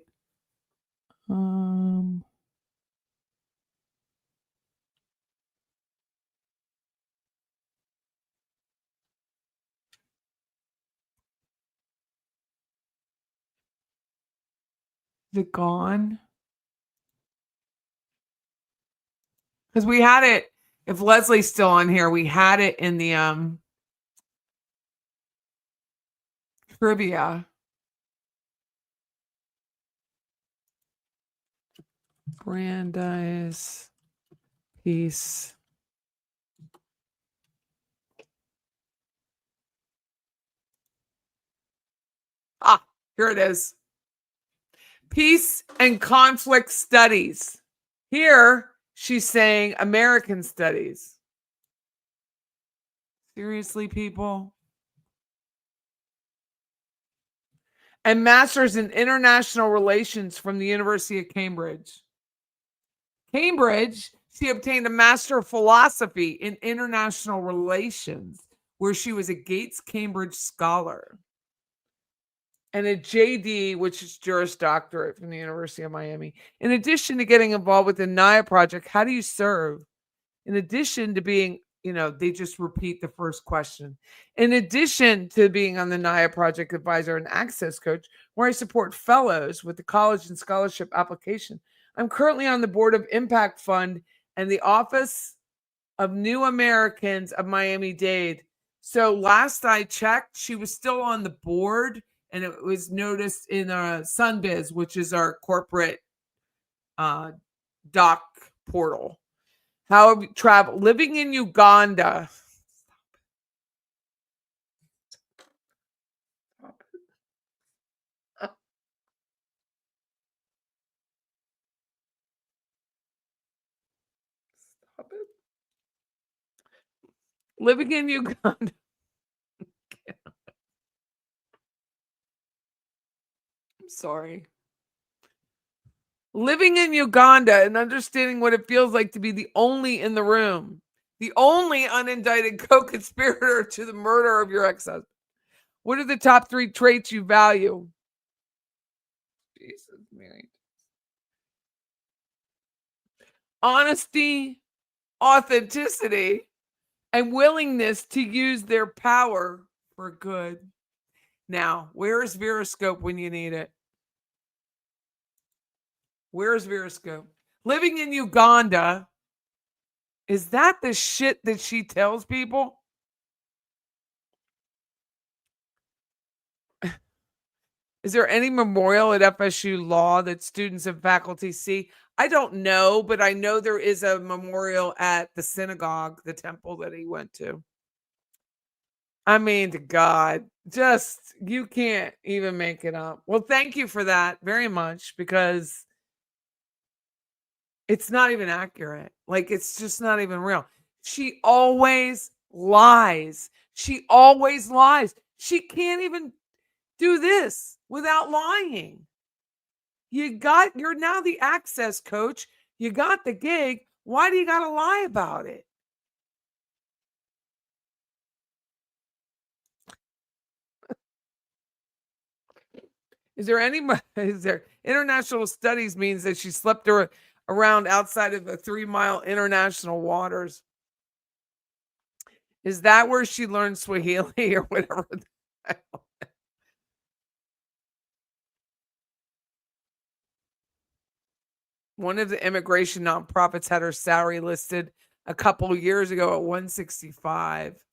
Speaker 1: Is it gone? Because we had it. If Leslie's still on here, we had it in the trivia. Brandeis peace. Here it is. Peace and conflict studies. Here, she's saying American studies. Seriously, people? And master's in international relations from the University of Cambridge. Cambridge, she obtained a master of philosophy in international relations, where she was a Gates Cambridge scholar. And a JD, which is Juris Doctorate from the University of Miami. In addition to getting involved with the NIA project, how do you serve? In addition to being, they just repeat the first question. In addition to being on the NIA project advisor and access coach, where I support fellows with the college and scholarship application, I'm currently on the board of Impact Fund and the Office of New Americans of Miami-Dade. So last I checked, she was still on the board. And it was noticed in Sunbiz, which is our corporate doc portal. How have you traveled? Living in Uganda. Stop it. Stop it. Living in Uganda. Sorry. Living in Uganda and understanding what it feels like to be the only in the room, the only unindicted co-conspirator to the murder of your ex-husband. What are the top 3 traits you value? Jesus, Mary. Honesty, authenticity, and willingness to use their power for good. Now, where is Veroscope when you need it? Where's Veroscope? Living in Uganda. Is that the shit that she tells people? Is there any memorial at FSU Law that students and faculty see? I don't know, but I know there is a memorial at the synagogue, the temple that he went to. I mean, to God, just you can't even make it up. Well, thank you for that very much, because it's not even accurate. Like, it's just not even real. She always lies. She always lies. She can't even do this without lying. You're now the access coach. You got the gig. Why do you got to lie about it? Is there international studies means that she slept around outside of the 3-mile international waters? Is that where she learned Swahili or whatever? One of the immigration nonprofits had her salary listed a couple of years ago at 165.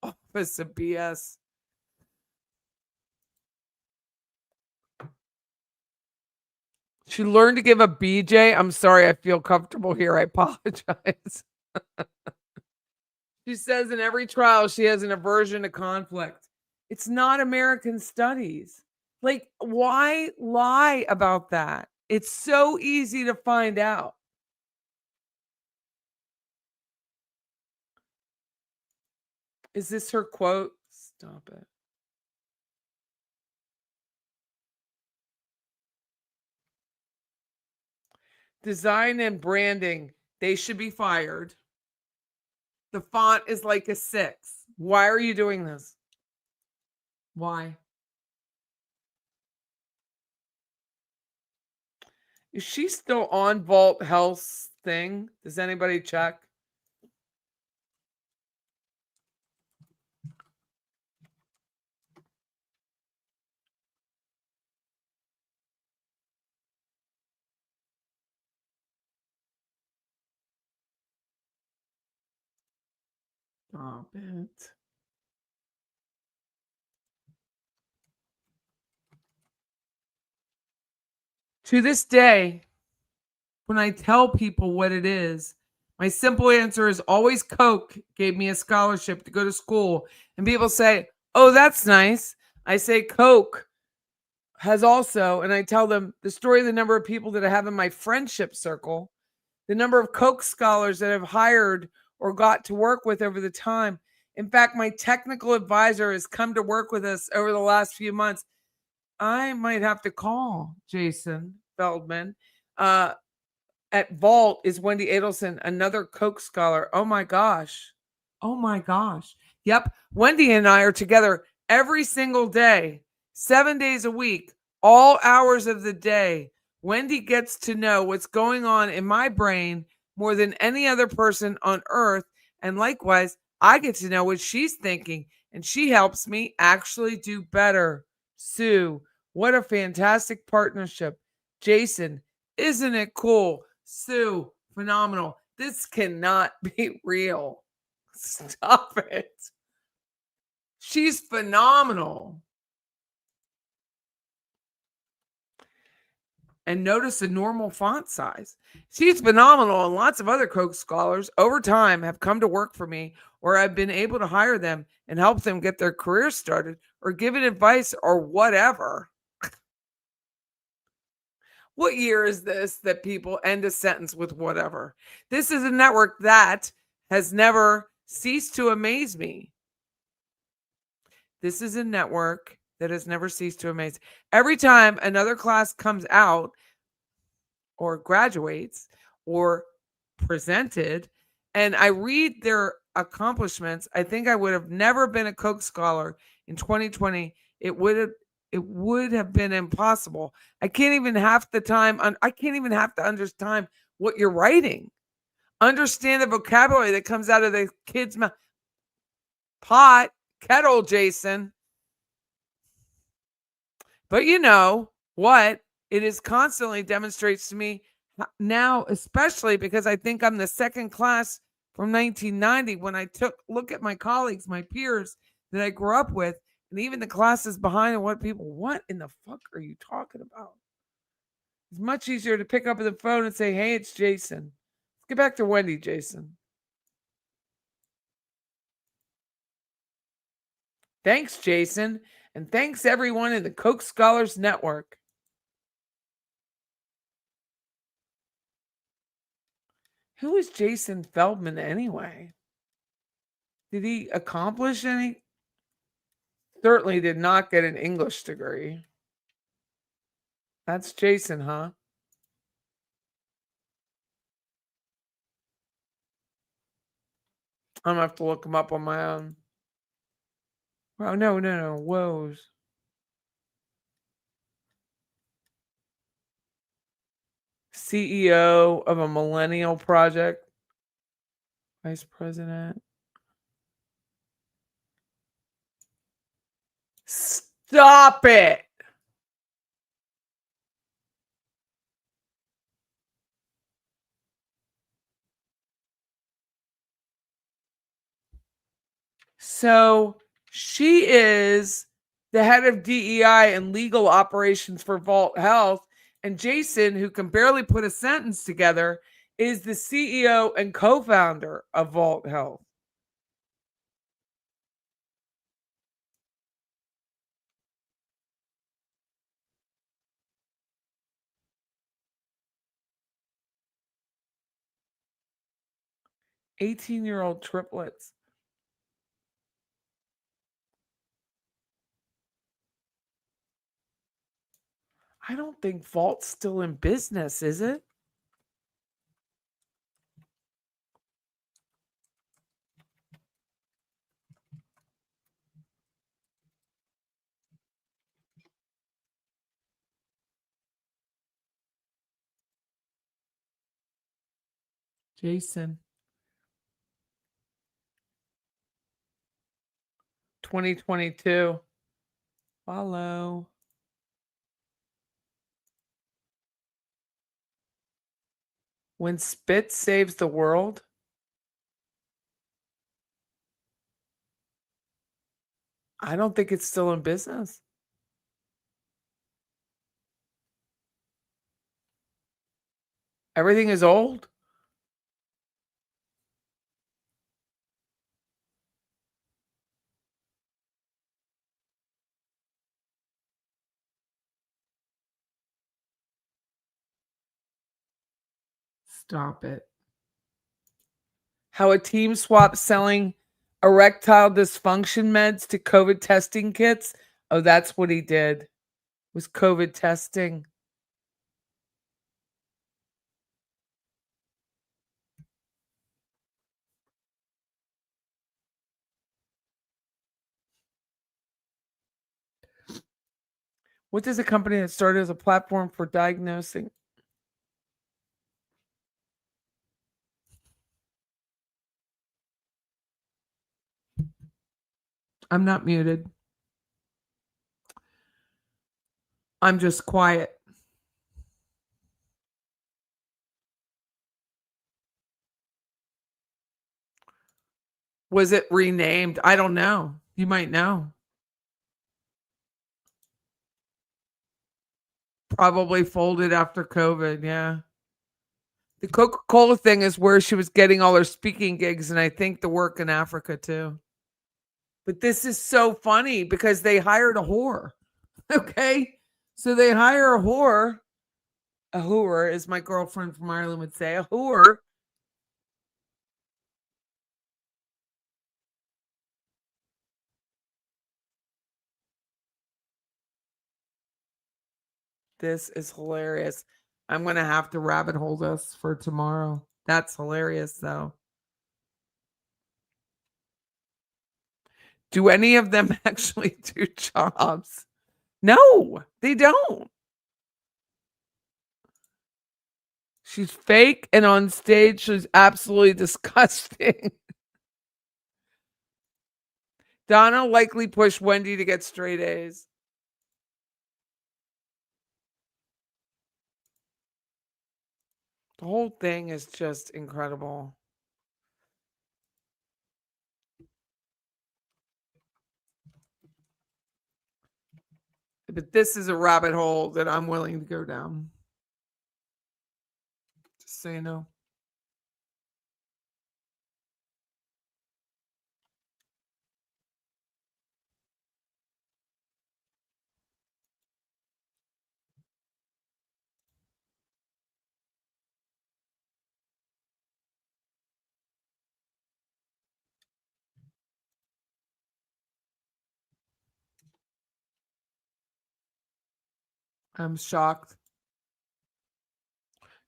Speaker 1: Office of BS. She learned to give a BJ. I'm sorry, I feel comfortable here. I apologize. She says in every trial she has an aversion to conflict. It's not American studies. Like, why lie about that? It's so easy to find out. Is this her quote? Stop it. Design and branding, they should be fired. The font is like a 6. Why are you doing this? Why? Is she still on Vault Health's thing? Does anybody check? Stop it. To this day, when I tell people what it is, my simple answer is always Coke gave me a scholarship to go to school. And people say, oh, that's nice. I say Coke has also, and I tell them the story of the number of people that I have in my friendship circle, the number of Coke scholars that I've hired or got to work with over the time. In fact, my technical advisor has come to work with us over the last few months. I might have to call Jason Feldman. At Vault is Wendy Adelson, another Coke scholar. Oh my gosh. Oh my gosh. Yep. Wendy and I are together every single day, 7 days a week, all hours of the day. Wendy gets to know what's going on in my brain more than any other person on earth. And likewise, I get to know what she's thinking, and she helps me actually do better. Sue, what a fantastic partnership. Jason, isn't it cool? Sue, phenomenal. This cannot be real. Stop it. She's phenomenal. And notice the normal font size. She's phenomenal, and lots of other Coke scholars over time have come to work for me, or I've been able to hire them and help them get their career started or give it advice or whatever. What year is this that people end a sentence with whatever? This is a network that has never ceased to amaze me. This is a network that has never ceased to amaze. Every time another class comes out or graduates or presented, and I read their accomplishments, I think I would have never been a Coke scholar in 2020. It would have been impossible. I can't even half the time. I can't even have to understand what you're writing. Understand the vocabulary that comes out of the kids' mouth. Pot, kettle, Jason. But you know what? It is constantly demonstrates to me now, especially because I think I'm the second class from 1990 when I look at my colleagues, my peers that I grew up with, And even the classes behind and what in the fuck are you talking about? It's much easier to pick up the phone and say, hey, it's Jason. Let's get back to Wendy, Jason. Thanks, Jason. And thanks everyone in the Koch Scholars Network. Who is Jason Feldman anyway? Did he accomplish any? Certainly did not get an English degree. That's Jason, huh? I'm gonna have to look him up on my own. Oh, no. Woes. CEO of a millennial project. Vice president. Stop it. So she is the head of DEI and legal operations for Vault Health. And Jason, who can barely put a sentence together, is the CEO and co-founder of Vault Health. $18-year-old triplets. I don't think Vault's still in business, is it? Jason. 2022. Follow. When spit saves the world. I don't think it's still in business. Everything is old. Stop it. How a team swapped selling erectile dysfunction meds to COVID testing kits. Oh, that's what he did. Was COVID testing. What does a company that started as a platform for diagnosing? I'm not muted. I'm just quiet. Was it renamed? I don't know. You might know. Probably folded after COVID. Yeah. The Coca-Cola thing is where she was getting all her speaking gigs, and I think the work in Africa too. But this is so funny because they hired a whore. Okay. So they hire a whore. A whore, as my girlfriend from Ireland would say, a whore. This is hilarious. I'm going to have to rabbit hole this for tomorrow. That's hilarious, though. Do any of them actually do jobs? No, they don't. She's fake, and on stage, she's absolutely disgusting. Donna likely pushed Wendy to get straight A's. The whole thing is just incredible. But this is a rabbit hole that I'm willing to go down. Just so you know. I'm shocked.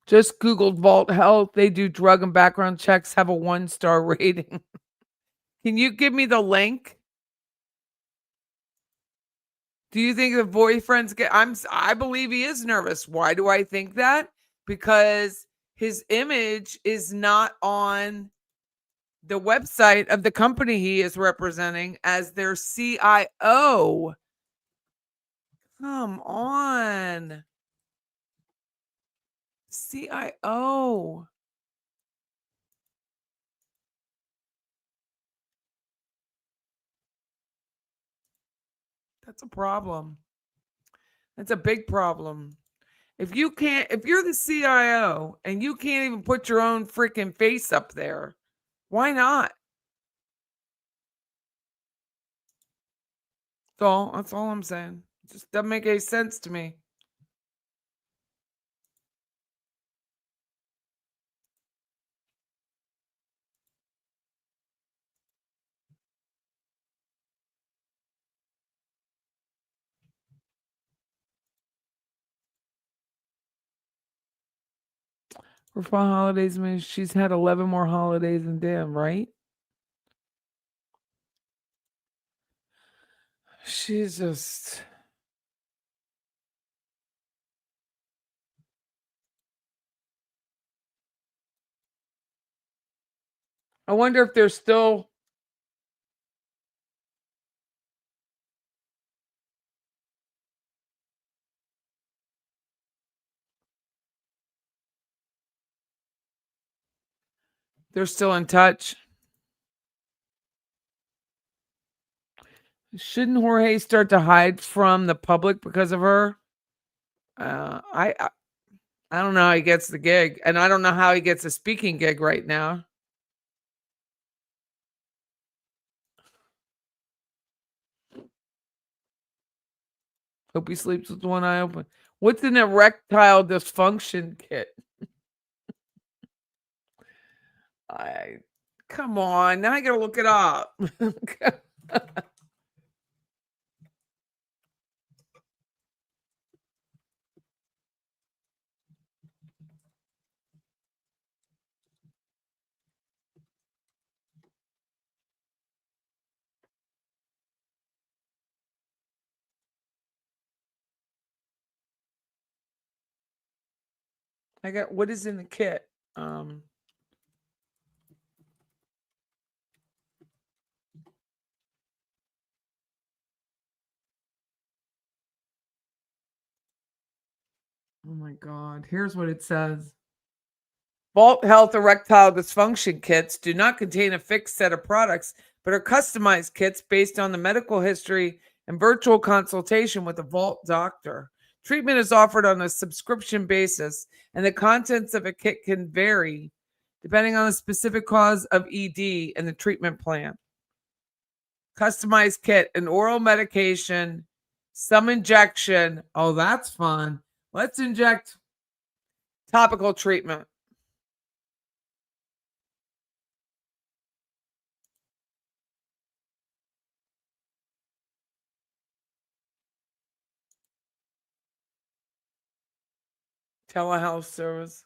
Speaker 1: Just Googled Vault Health. They do drug and background checks, have a 1-star rating. Can you give me the link? Do you think the boyfriend's I believe he is nervous. Why do I think that? Because his image is not on the website of the company he is representing as their CIO. Come on. CIO. That's a problem. That's a big problem. If you're the CIO and you can't even put your own freaking face up there, why not? That's all I'm saying. It just doesn't make any sense to me. For fall holidays, I mean, she's had 11 more holidays than damn, right? She's just. I wonder if they're still. They're still in touch. Shouldn't Jorge start to hide from the public because of her? I don't know how he gets the gig, and I don't know how he gets a speaking gig right now. Hope he sleeps with one eye open. What's an erectile dysfunction kit? Come on. Now I gotta look it up. I got what is in the kit? Oh my God. Here's what it says. Vault Health erectile dysfunction kits do not contain a fixed set of products, but are customized kits based on the medical history and virtual consultation with a Vault doctor. Treatment is offered on a subscription basis, and the contents of a kit can vary depending on the specific cause of ED and the treatment plan. Customized kit, an oral medication, some injection. Oh, that's fun. Let's inject topical treatment. Telehealth service.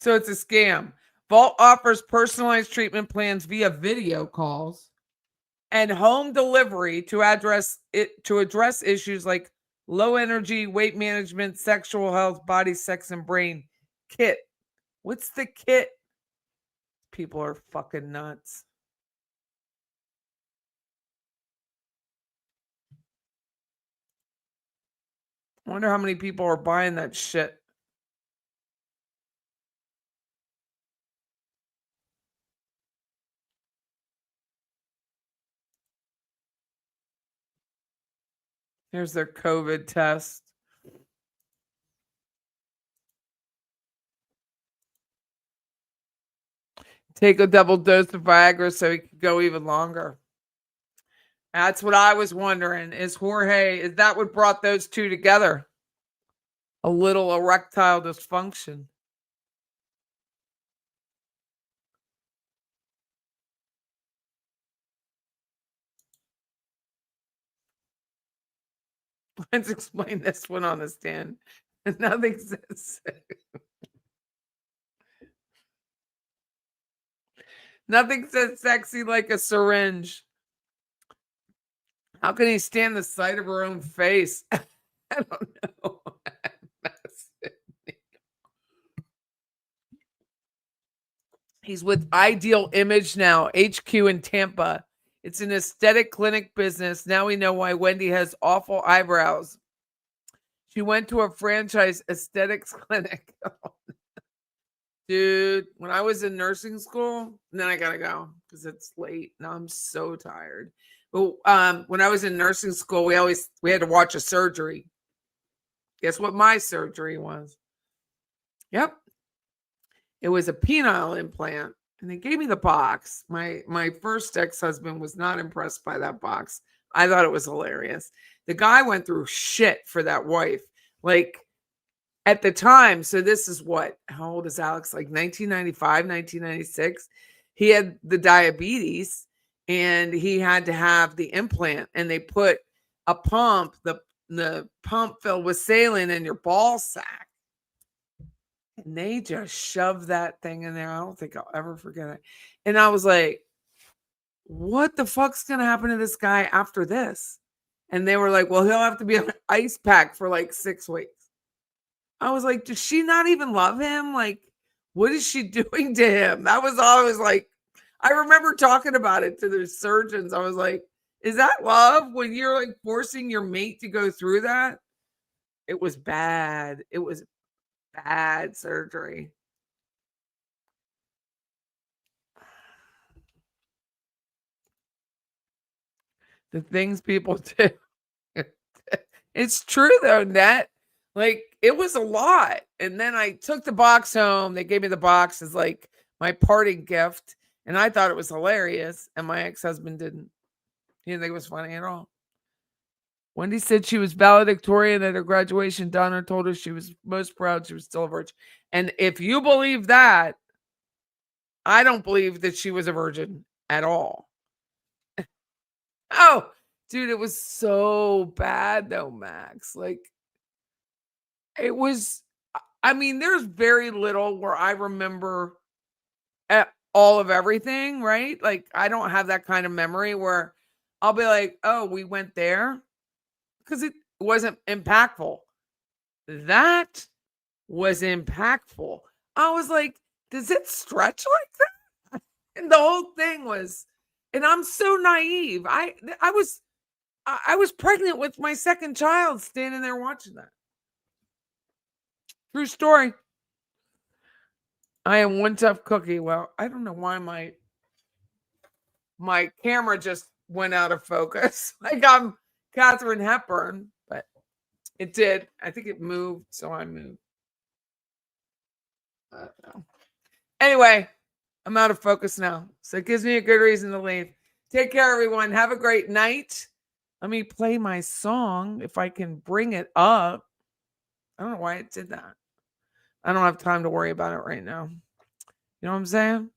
Speaker 1: So it's a scam. Vault offers personalized treatment plans via video calls and home delivery to address issues like low energy, weight management, sexual health, body, sex, and brain. Kit. What's the kit? People are fucking nuts. I wonder how many people are buying that shit. Here's their COVID test. Take a double dose of Viagra so he could go even longer. That's what I was wondering. Is that what brought those two together? A little erectile dysfunction. Let's explain this one on the stand. Nothing says nothing says sexy like a syringe. How can he stand the sight of her own face? I don't know. He's with Ideal Image now, HQ in Tampa. It's an aesthetic clinic business. Now we know why Wendy has awful eyebrows. She went to a franchise aesthetics clinic. Dude, when I was in nursing school, and then I gotta go because it's late. Now I'm so tired. But when I was in nursing school, we had to watch a surgery. Guess what my surgery was? Yep. It was a penile implant, and they gave me the box. My first ex-husband was not impressed by that box. I thought it was hilarious. The guy went through shit for that wife. Like, at the time, so this is how old is Alex? Like 1995, 1996. He had the diabetes, and he had to have the implant, and they put a pump, the pump filled with saline in your ball sack. And they just shoved that thing in there. I don't think I'll ever forget it. And I was like, what the fuck's going to happen to this guy after this? And they were like, well, he'll have to be on an ice pack for like 6 weeks. I was like, does she not even love him? Like, what is she doing to him? That was all I was like. I remember talking about it to the surgeons. I was like, is that love when you're like forcing your mate to go through that? It was bad. It was bad surgery. The things people do. It's true though, Net. Like, it was a lot. And then I took the box home. They gave me the box as like my parting gift. And I thought it was hilarious. And my ex-husband didn't. He didn't think it was funny at all. Wendy said she was valedictorian at her graduation. Donna told her she was most proud she was still a virgin. And if you believe that, I don't believe that she was a virgin at all. Oh, dude, it was so bad though, Max. Like, it was, I mean, there's very little where I remember all of everything, right? Like, I don't have that kind of memory where I'll be like, oh, we went there. Because it wasn't impactful. That was impactful. I was like, does it stretch like that? And the whole thing was, and I'm so naive. I was pregnant with my second child standing there watching that. True story. I am one tough cookie. Well, I don't know why my camera just went out of focus. Like I'm Katharine Hepburn, but it did. I think it moved, so I moved. I don't know. Anyway, I'm out of focus now, so it gives me a good reason to leave. Take care, everyone. Have a great night. Let me play my song if I can bring it up. I don't know why it did that. I don't have time to worry about it right now. You know what I'm saying?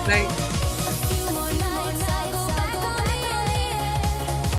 Speaker 1: Night.